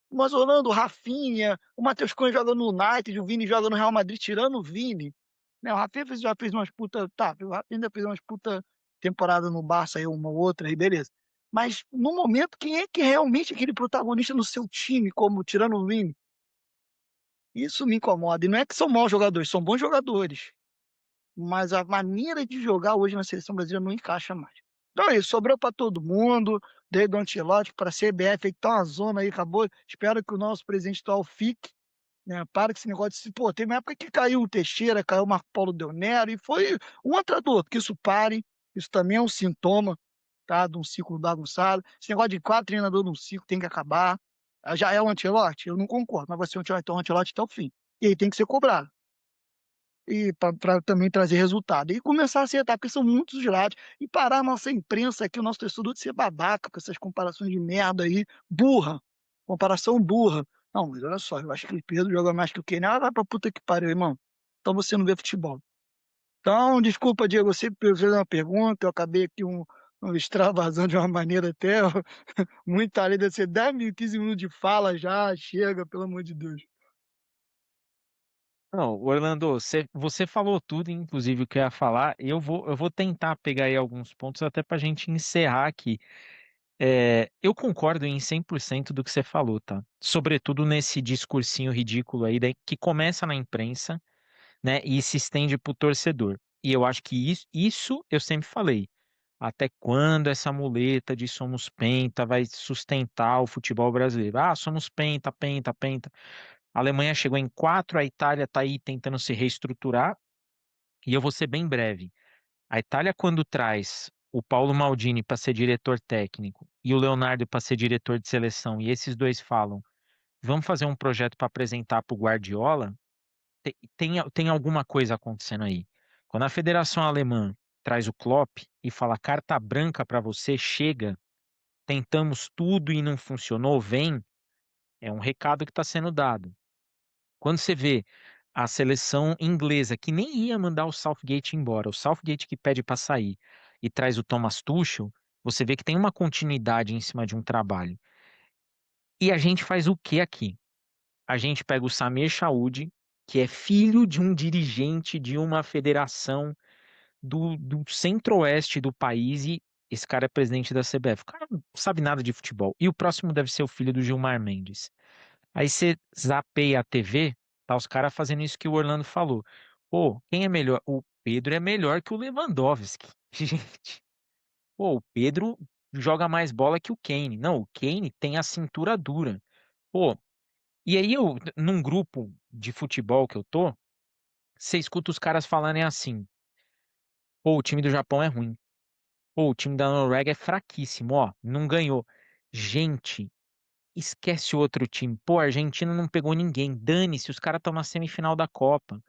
Mas olhando o Rafinha, o Matheus Cunha joga no United, o Vini joga no Real Madrid, tirando o Vini. Né? O Rafinha já fez umas puta. Tá, o Rafinha ainda fez umas puta temporada no Barça aí, uma outra aí, beleza. Mas no momento, quem é que é realmente aquele protagonista no seu time, como tirando o Vini? Isso me incomoda. E não é que são maus jogadores, são bons jogadores. Mas a maneira de jogar hoje na seleção brasileira não encaixa mais. Então é isso, sobrou para todo mundo, desde o Ancelotti para a CBF, aí que tá uma zona aí, acabou. Espero que o nosso presidente atual fique, né? Para com esse negócio de se, pô, teve uma época que caiu o Teixeira, caiu o Marco Paulo Del Nero, e foi um atrás do outro, que isso pare, isso também é um sintoma, tá? De um ciclo bagunçado. Esse negócio de quatro treinadores num ciclo tem que acabar. Já é o Ancelotti? Eu não concordo, mas vai ser o Ancelotti até o fim. E aí tem que ser cobrado e para também trazer resultado. E começar a acertar, porque são muitos lados, e parar a nossa imprensa aqui, o nosso torcedor de ser babaca com essas comparações de merda aí, burra, comparação burra. Não, mas olha só, eu acho que o Pedro joga mais que o Kane. Ah, vai pra puta que pariu, irmão. Então você não vê futebol. Então, desculpa, Diego, você fez uma pergunta, eu acabei aqui extravasando de uma maneira até muito além de ser 10 minutos, 15 minutos de fala já, chega, pelo amor de Deus. Não, Orlando, você falou tudo, inclusive o que eu ia falar. Eu vou tentar pegar aí alguns pontos até para a gente encerrar aqui. Eu concordo em 100% do que você falou, tá? Sobretudo nesse discursinho ridículo aí que começa na imprensa, né, e se estende pro torcedor. E eu acho que isso eu sempre falei. Até quando essa muleta de somos penta vai sustentar o futebol brasileiro? Ah, somos penta, penta, penta. A Alemanha chegou em quatro, a Itália está aí tentando se reestruturar. E eu vou ser bem breve. A Itália, quando traz o Paulo Maldini para ser diretor técnico e o Leonardo para ser diretor de seleção, e esses dois falam, vamos fazer um projeto para apresentar para o Guardiola, tem alguma coisa acontecendo aí. Quando a Federação Alemã traz o Klopp e fala carta branca para você, chega, tentamos tudo e não funcionou, vem, é um recado que está sendo dado. Quando você vê a seleção inglesa, que nem ia mandar o Southgate embora, o Southgate que pede para sair e traz o Thomas Tuchel, você vê que tem uma continuidade em cima de um trabalho. E a gente faz o que aqui? A gente pega o Samir Chaoudi, que é filho de um dirigente de uma federação do centro-oeste do país, e esse cara é presidente da CBF. O cara não sabe nada de futebol. E o próximo deve ser o filho do Gilmar Mendes. Aí você zapeia a TV, tá os caras fazendo isso que o Orlando falou. Pô, quem é melhor? O Pedro é melhor que o Lewandowski. Gente, pô, o Pedro joga mais bola que o Kane. Não, o Kane tem a cintura dura. Pô, e aí num grupo de futebol que eu tô, você escuta os caras falarem assim: "Pô, o time do Japão é ruim. Pô, o time da Noruega é fraquíssimo, ó, não ganhou". Gente, esquece o outro time. Pô, a Argentina não pegou ninguém. Dane-se, os caras estão na semifinal da Copa.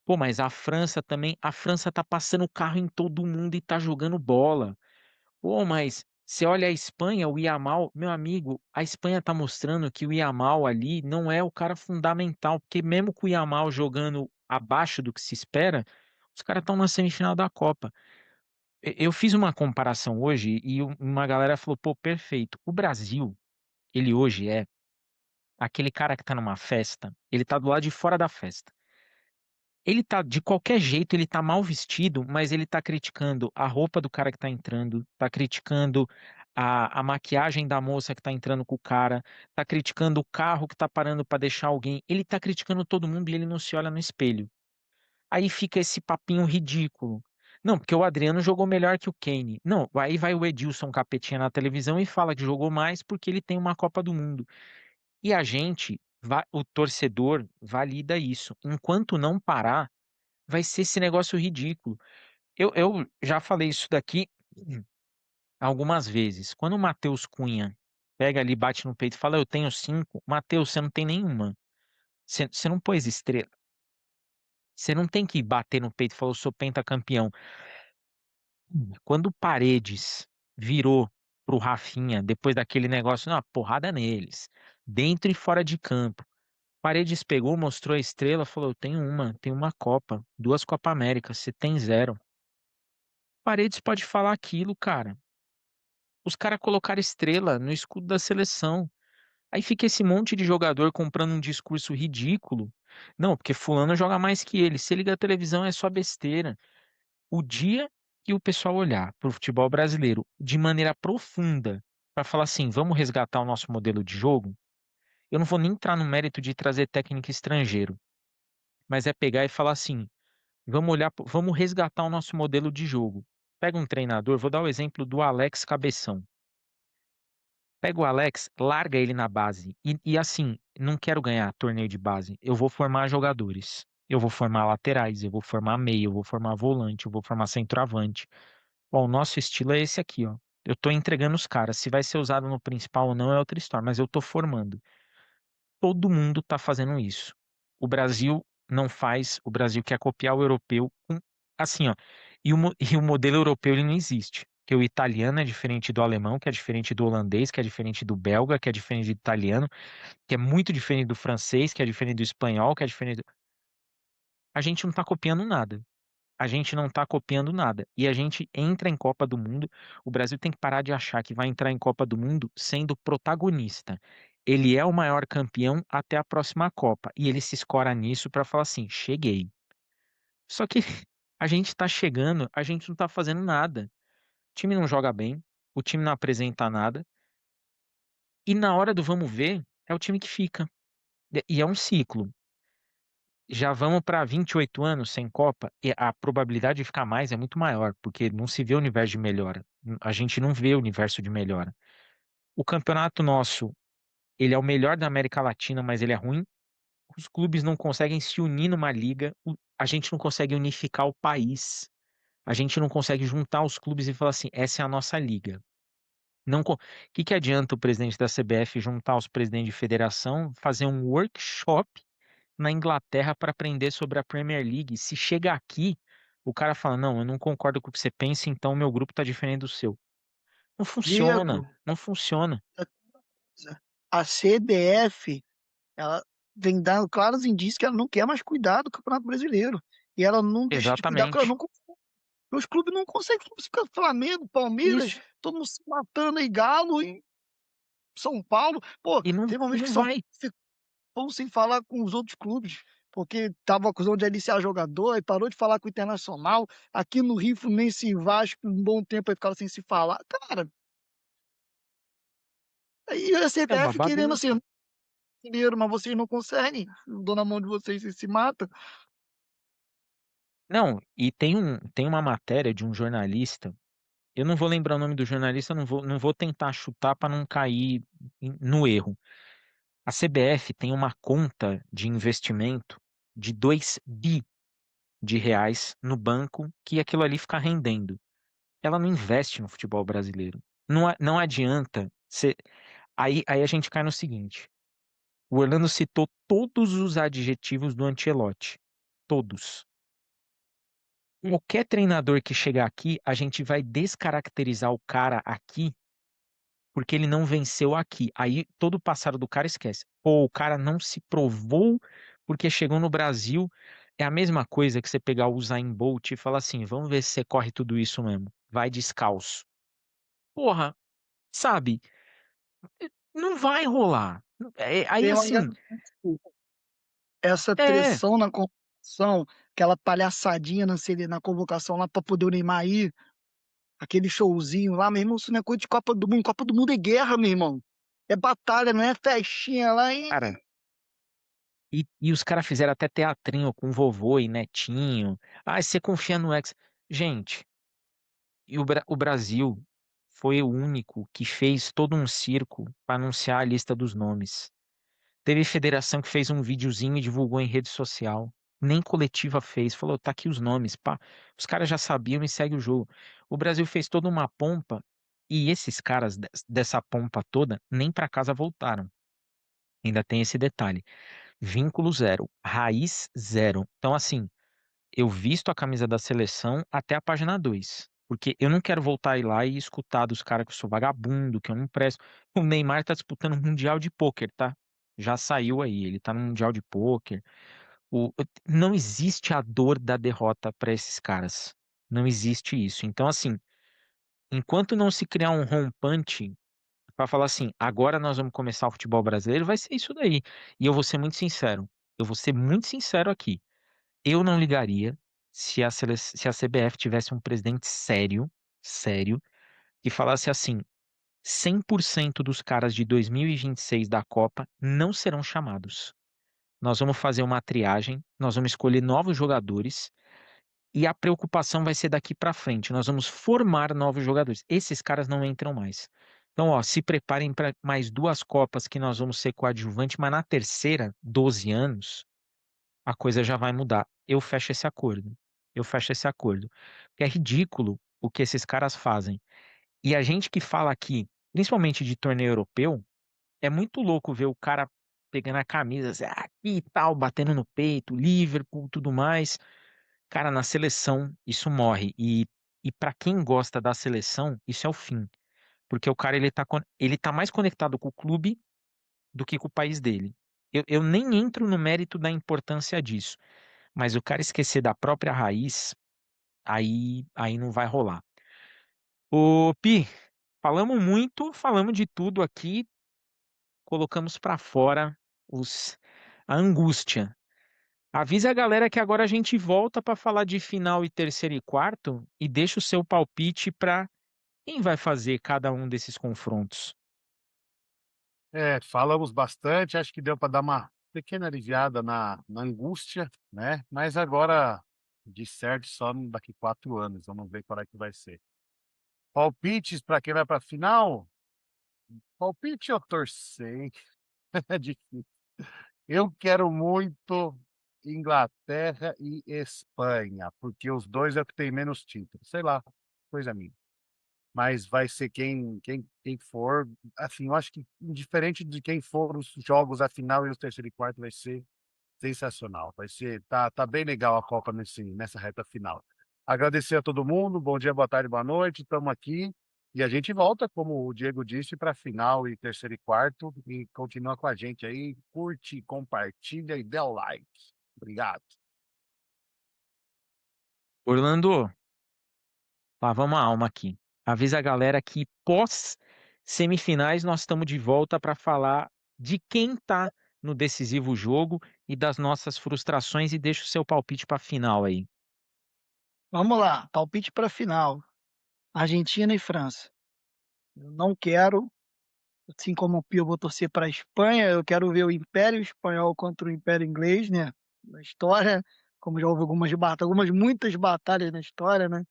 Pô, mas a França também, a França tá passando o carro em todo mundo e tá jogando bola. Pô, mas você olha a Espanha, o Yamal, meu amigo, a Espanha tá mostrando que o Yamal ali não é o cara fundamental, porque mesmo com o Yamal jogando abaixo do que se espera, os caras estão na semifinal da Copa. Eu fiz uma comparação hoje e uma galera falou, pô, perfeito. O Brasil, ele hoje é aquele cara que tá numa festa, ele tá do lado de fora da festa. Ele tá, de qualquer jeito, ele tá mal vestido, mas ele tá criticando a roupa do cara que tá entrando, tá criticando a maquiagem da moça que tá entrando com o cara, tá criticando o carro que tá parando pra deixar alguém. Ele tá criticando todo mundo e ele não se olha no espelho. Aí fica esse papinho ridículo. Não, porque o Adriano jogou melhor que o Kane. Não, aí vai o Edilson Capetinha na televisão e fala que jogou mais porque ele tem uma Copa do Mundo. E a gente, o torcedor, valida isso. Enquanto não parar, vai ser esse negócio ridículo. Eu já falei isso daqui algumas vezes. Quando o Matheus Cunha pega ali, bate no peito e fala, eu tenho cinco, Matheus, você não tem nenhuma. Você não pôs estrela. Você não tem que bater no peito e falar, eu sou pentacampeão. Quando o Paredes virou pro Rafinha, depois daquele negócio, não, porrada neles, dentro e fora de campo. Paredes pegou, mostrou a estrela, falou: eu tenho uma Copa, duas Copa América, você tem zero. Paredes pode falar aquilo, cara. Os caras colocaram estrela no escudo da seleção. Aí fica esse monte de jogador comprando um discurso ridículo. Não, porque fulano joga mais que ele. Se liga a televisão é só besteira. O dia que o pessoal olhar para o futebol brasileiro de maneira profunda para falar assim, vamos resgatar o nosso modelo de jogo, eu não vou nem entrar no mérito de trazer técnico estrangeiro, mas é pegar e falar assim, vamos olhar, vamos resgatar o nosso modelo de jogo. Pega um treinador, vou dar o exemplo do Alex Cabeção. Pega o Alex, larga ele na base. E assim, não quero ganhar torneio de base. Eu vou formar jogadores. Eu vou formar laterais, eu vou formar meio, eu vou formar volante, eu vou formar centroavante. Bom, o nosso estilo é esse aqui, ó. Eu tô entregando os caras. Se vai ser usado no principal ou não é outra história, mas eu tô formando. Todo mundo tá fazendo isso. O Brasil não faz, o Brasil quer copiar o europeu assim, ó. E o modelo europeu ele não existe. Porque o italiano é diferente do alemão, que é diferente do holandês, que é diferente do belga, que é diferente do italiano, que é muito diferente do francês, que é diferente do espanhol, que é diferente do... A gente não tá copiando nada. A gente não tá copiando nada. E a gente entra em Copa do Mundo. O Brasil tem que parar de achar que vai entrar em Copa do Mundo sendo protagonista. Ele é o maior campeão até a próxima Copa. E ele se escora nisso para falar assim: cheguei. Só que a gente tá chegando, a gente não tá fazendo nada. O time não joga bem, o time não apresenta nada. E na hora do vamos ver, é o time que fica. E é um ciclo. Já vamos para 28 anos sem Copa, e a probabilidade de ficar mais é muito maior, porque não se vê o universo de melhora. A gente não vê o universo de melhora. O campeonato nosso, ele é o melhor da América Latina, mas ele é ruim. Os clubes não conseguem se unir numa liga, a gente não consegue unificar o país. A gente não consegue juntar os clubes e falar assim, essa é a nossa liga. Não, que adianta o presidente da CBF juntar os presidentes de federação, fazer um workshop na Inglaterra para aprender sobre a Premier League? Se chega aqui, o cara fala: Não, eu não concordo com o que você pensa, então o meu grupo está diferente do seu. Não funciona, Diego, não funciona. a CBF, ela vem dando claros indícios que ela não quer mais cuidar do Campeonato Brasileiro. E ela não deixa de cuidar porque ela Exatamente. não. Os clubes não conseguem. Os clubes ficam Flamengo, Palmeiras, Isso. todo mundo se matando aí, Galo e São Paulo. Pô, teve uma E vez que não São vai. Paulo sem falar com os outros clubes, porque tava acusando de aliciar jogador e parou de falar com o Internacional. Aqui no Rio, Fluminense e Vasco, um bom tempo aí ficaram sem se falar. Cara, aí a É uma CBF querendo bagunça. ser brasileiro, mas vocês não conseguem. Dou na mão de vocês, vocês se matam. Não, e tem uma matéria de um jornalista. Eu não vou lembrar o nome do jornalista, não vou tentar chutar para não cair no erro. A CBF tem uma conta de investimento de 2 bi. de reais no banco que aquilo ali fica rendendo. Ela não investe no futebol brasileiro. Não adianta. Aí a gente cai no seguinte: o Orlando citou todos os adjetivos do Ancelotti. Todos. Qualquer treinador que chegar aqui, a gente vai descaracterizar o cara aqui porque ele não venceu aqui. Aí todo o passado do cara esquece. Pô, o cara não se provou porque chegou no Brasil. É a mesma coisa que você pegar o Usain Bolt e falar assim: vamos ver se você corre tudo isso mesmo. Vai descalço. Porra, sabe? Não vai rolar. Aí Tem uma assim, essa é, pressão na convocação, aquela palhaçadinha na convocação lá para poder o Neymar ir, aquele showzinho lá, meu irmão, isso não é coisa de Copa do Mundo. Copa do Mundo é guerra, meu irmão. É batalha, não é festinha lá, cara. hein? E os caras fizeram até teatrinho com vovô e netinho. Ah, você confia no ex. Gente, o Brasil foi o único que fez todo um circo para anunciar a lista dos nomes. Teve federação que fez um videozinho e divulgou em rede social. Nem coletiva fez. Falou, tá aqui os nomes. Pá. Os caras já sabiam e segue o jogo. O Brasil fez toda uma pompa e esses caras dessa pompa toda nem para casa voltaram. Ainda tem esse detalhe. Vínculo zero, raiz zero. Então, assim, eu visto a camisa da seleção até a página 2, porque eu não quero voltar aí lá e escutar dos caras que eu sou vagabundo, que eu não presto. O Neymar tá disputando um mundial de pôquer, tá? Já saiu aí, ele tá no mundial de pôquer. O, não existe a dor da derrota para esses caras. Não existe isso. Então, assim, enquanto não se criar um rompante para falar assim, agora nós vamos começar o futebol brasileiro, vai ser isso daí. E eu vou ser muito sincero. Eu vou ser muito sincero aqui. Eu não ligaria se a CBF tivesse um presidente sério, sério, que falasse assim: 100% dos caras de 2026 da Copa não serão chamados. Nós vamos fazer uma triagem, nós vamos escolher novos jogadores e a preocupação vai ser daqui para frente. Nós vamos formar novos jogadores. Esses caras não entram mais. Então, ó, se preparem para mais duas Copas que nós vamos ser coadjuvante, mas na terceira, 12 anos, a coisa já vai mudar. Eu fecho esse acordo. Eu fecho esse acordo. Porque é ridículo o que esses caras fazem. E a gente que fala aqui, principalmente de torneio europeu, é muito louco ver o cara pegando a camisa, assim, aqui e tal, batendo no peito, Liverpool, tudo mais. Cara, na seleção, isso morre. E para quem gosta da seleção, isso é o fim. Porque o cara, ele tá mais conectado com o clube do que com o país dele. Eu nem entro no mérito da importância disso. Mas o cara esquecer da própria raiz, aí não vai rolar. Ô, Pi, falamos muito, falamos de tudo aqui, colocamos pra fora os a angústia. Avisa a galera que agora a gente volta pra falar de final e terceiro e quarto e deixa o seu palpite pra quem vai fazer cada um desses confrontos. É, falamos bastante, acho que deu para dar uma pequena aliviada na angústia, né? Mas agora, de certo, só daqui 4 anos, vamos ver qual é que vai ser. Palpites para quem vai para a final? Palpite eu torcer, é difícil. Eu quero muito Inglaterra e Espanha, porque os 2 é o que tem menos títulos. Sei lá, coisa minha. Mas vai ser quem for. Assim, eu acho que indiferente de quem for os jogos, a final e o terceiro e quarto vai ser sensacional. Vai ser, tá bem legal a Copa nessa reta final. Agradecer a todo mundo, bom dia, boa tarde, boa noite, estamos aqui. E a gente volta, como o Diego disse, para final e terceiro e quarto. E continua com a gente aí. Curte, compartilha e dê o like. Obrigado. Orlando, lavamos a alma aqui. Avisa a galera que pós semifinais nós estamos de volta para falar de quem tá no decisivo jogo e das nossas frustrações e deixa o seu palpite para final aí. Vamos lá, palpite para final. Argentina e França. Eu não quero, assim como o Pio, eu vou torcer para a Espanha. Eu quero ver o Império Espanhol contra o Império Inglês, né? Na história, como já houve muitas batalhas na história, né?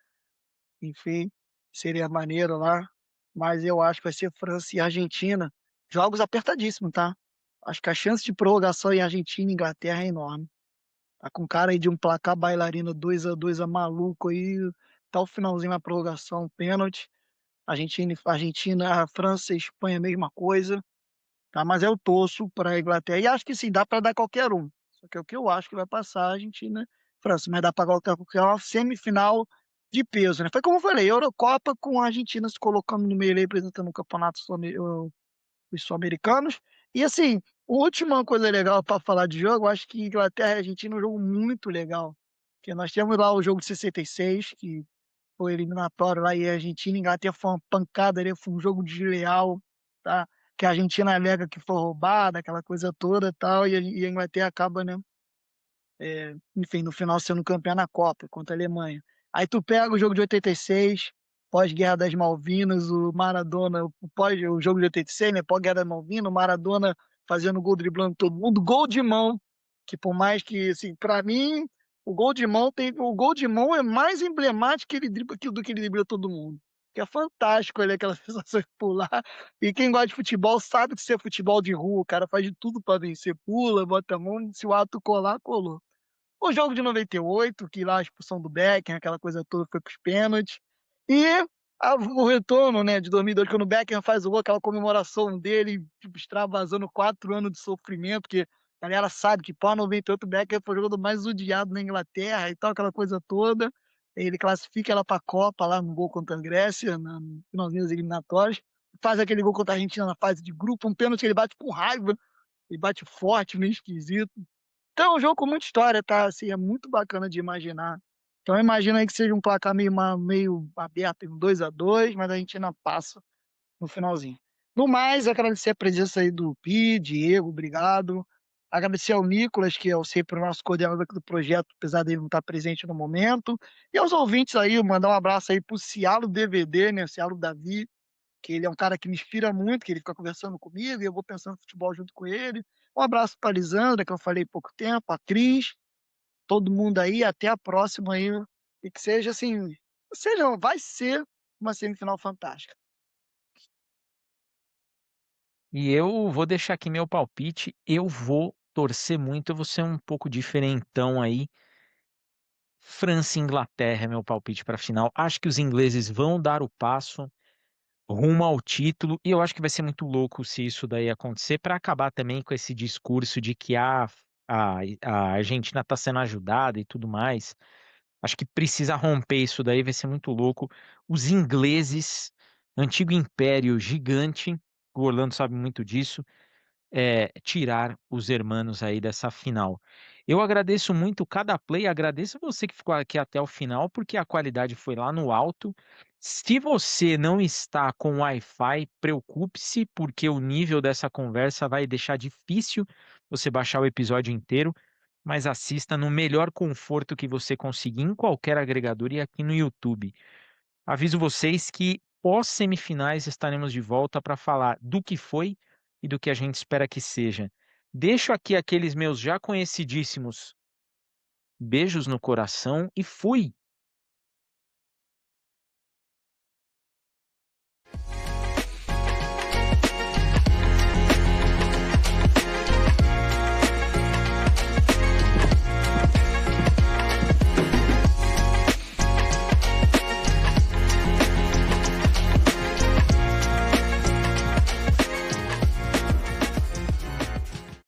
Enfim, seria maneiro lá. Mas eu acho que vai ser França e Argentina. Jogos apertadíssimos, tá? Acho que a chance de prorrogação em Argentina e Inglaterra é enorme. Tá com cara aí de um placar bailarina 2-2 maluco aí, até o finalzinho na prorrogação, pênalti. Argentina, a França e Espanha, mesma coisa, tá? Mas eu torço para a Inglaterra e acho que sim, dá para dar qualquer um. Só que é o que eu acho que vai passar a Argentina e França, mas dá para qualquer uma semifinal de peso, né? Foi como eu falei, Eurocopa com a Argentina se colocando no meio ali, representando o campeonato os sul-americanos. E assim, última coisa legal para falar de jogo, eu acho que Inglaterra e Argentina é um jogo muito legal. Porque nós temos lá o jogo de 66, que foi eliminatório lá, e a Argentina e Inglaterra foi uma pancada ali, foi um jogo desleal, tá? Que a Argentina alega que foi roubada, aquela coisa toda e tal, e a Inglaterra acaba, né? Enfim, no final sendo campeão na Copa contra a Alemanha. Aí tu pega o jogo de 86, pós-guerra das Malvinas, o Maradona, o jogo de 86, né? Pós-guerra das Malvinas, o Maradona fazendo gol, driblando todo mundo, gol de mão, que por mais que, assim, pra mim, o gol de mão é mais emblemático que ele dribla, do que ele dribla todo mundo. Que é fantástico ele, aquela sensação de pular. E quem gosta de futebol sabe que isso é futebol de rua, o cara faz de tudo pra vencer, pula, bota a mão, se o ato colar, colou. O jogo de 98, que lá a expulsão do Beckham, aquela coisa toda foi para os pênaltis. E o retorno, né, de 2002, quando o Beckham faz o gol, aquela comemoração dele, tipo, extravasando 4 anos de sofrimento, que a galera sabe que pós 98 o Beckham foi o jogador mais odiado na Inglaterra e tal, aquela coisa toda. Ele classifica ela para a Copa lá no gol contra a Grécia, no finalzinho das eliminatórias. Faz aquele gol contra a Argentina na fase de grupo, um pênalti que ele bate com raiva, ele bate forte, meio esquisito. Então, é um jogo com muita história, tá? Assim, é muito bacana de imaginar. Então, imagina aí que seja um placar meio aberto, um 2-2, mas a gente ainda passa no finalzinho. No mais, agradecer a presença aí do Pi, Diego, obrigado. Agradecer ao Nicolas, que é o sempre o nosso coordenador aqui do projeto, apesar dele não estar presente no momento. E aos ouvintes aí, mandar um abraço aí pro Cialo DVD, né? Cialo Davi, que ele é um cara que me inspira muito, que ele fica conversando comigo e eu vou pensando no futebol junto com ele. Um abraço para a Lisandra, que eu falei há pouco tempo, a Cris, todo mundo aí, até a próxima aí. E que seja assim, seja, vai ser uma semifinal fantástica. E eu vou deixar aqui meu palpite. Eu vou torcer muito. Eu vou ser um pouco diferentão aí. França e Inglaterra é meu palpite para a final. Acho que os ingleses vão dar o passo rumo ao título. E eu acho que vai ser muito louco se isso daí acontecer, para acabar também com esse discurso de que a Argentina está sendo ajudada e tudo mais. Acho que precisa romper isso daí, vai ser muito louco. Os ingleses, antigo império gigante, o Orlando sabe muito disso, tirar os hermanos aí dessa final. Eu agradeço muito cada play, agradeço você que ficou aqui até o final, porque a qualidade foi lá no alto. Se você não está com Wi-Fi, preocupe-se, porque o nível dessa conversa vai deixar difícil você baixar o episódio inteiro, mas assista no melhor conforto que você conseguir em qualquer agregador e aqui no YouTube. Aviso vocês que pós-semifinais estaremos de volta para falar do que foi e do que a gente espera que seja. Deixo aqui aqueles meus já conhecidíssimos beijos no coração e fui!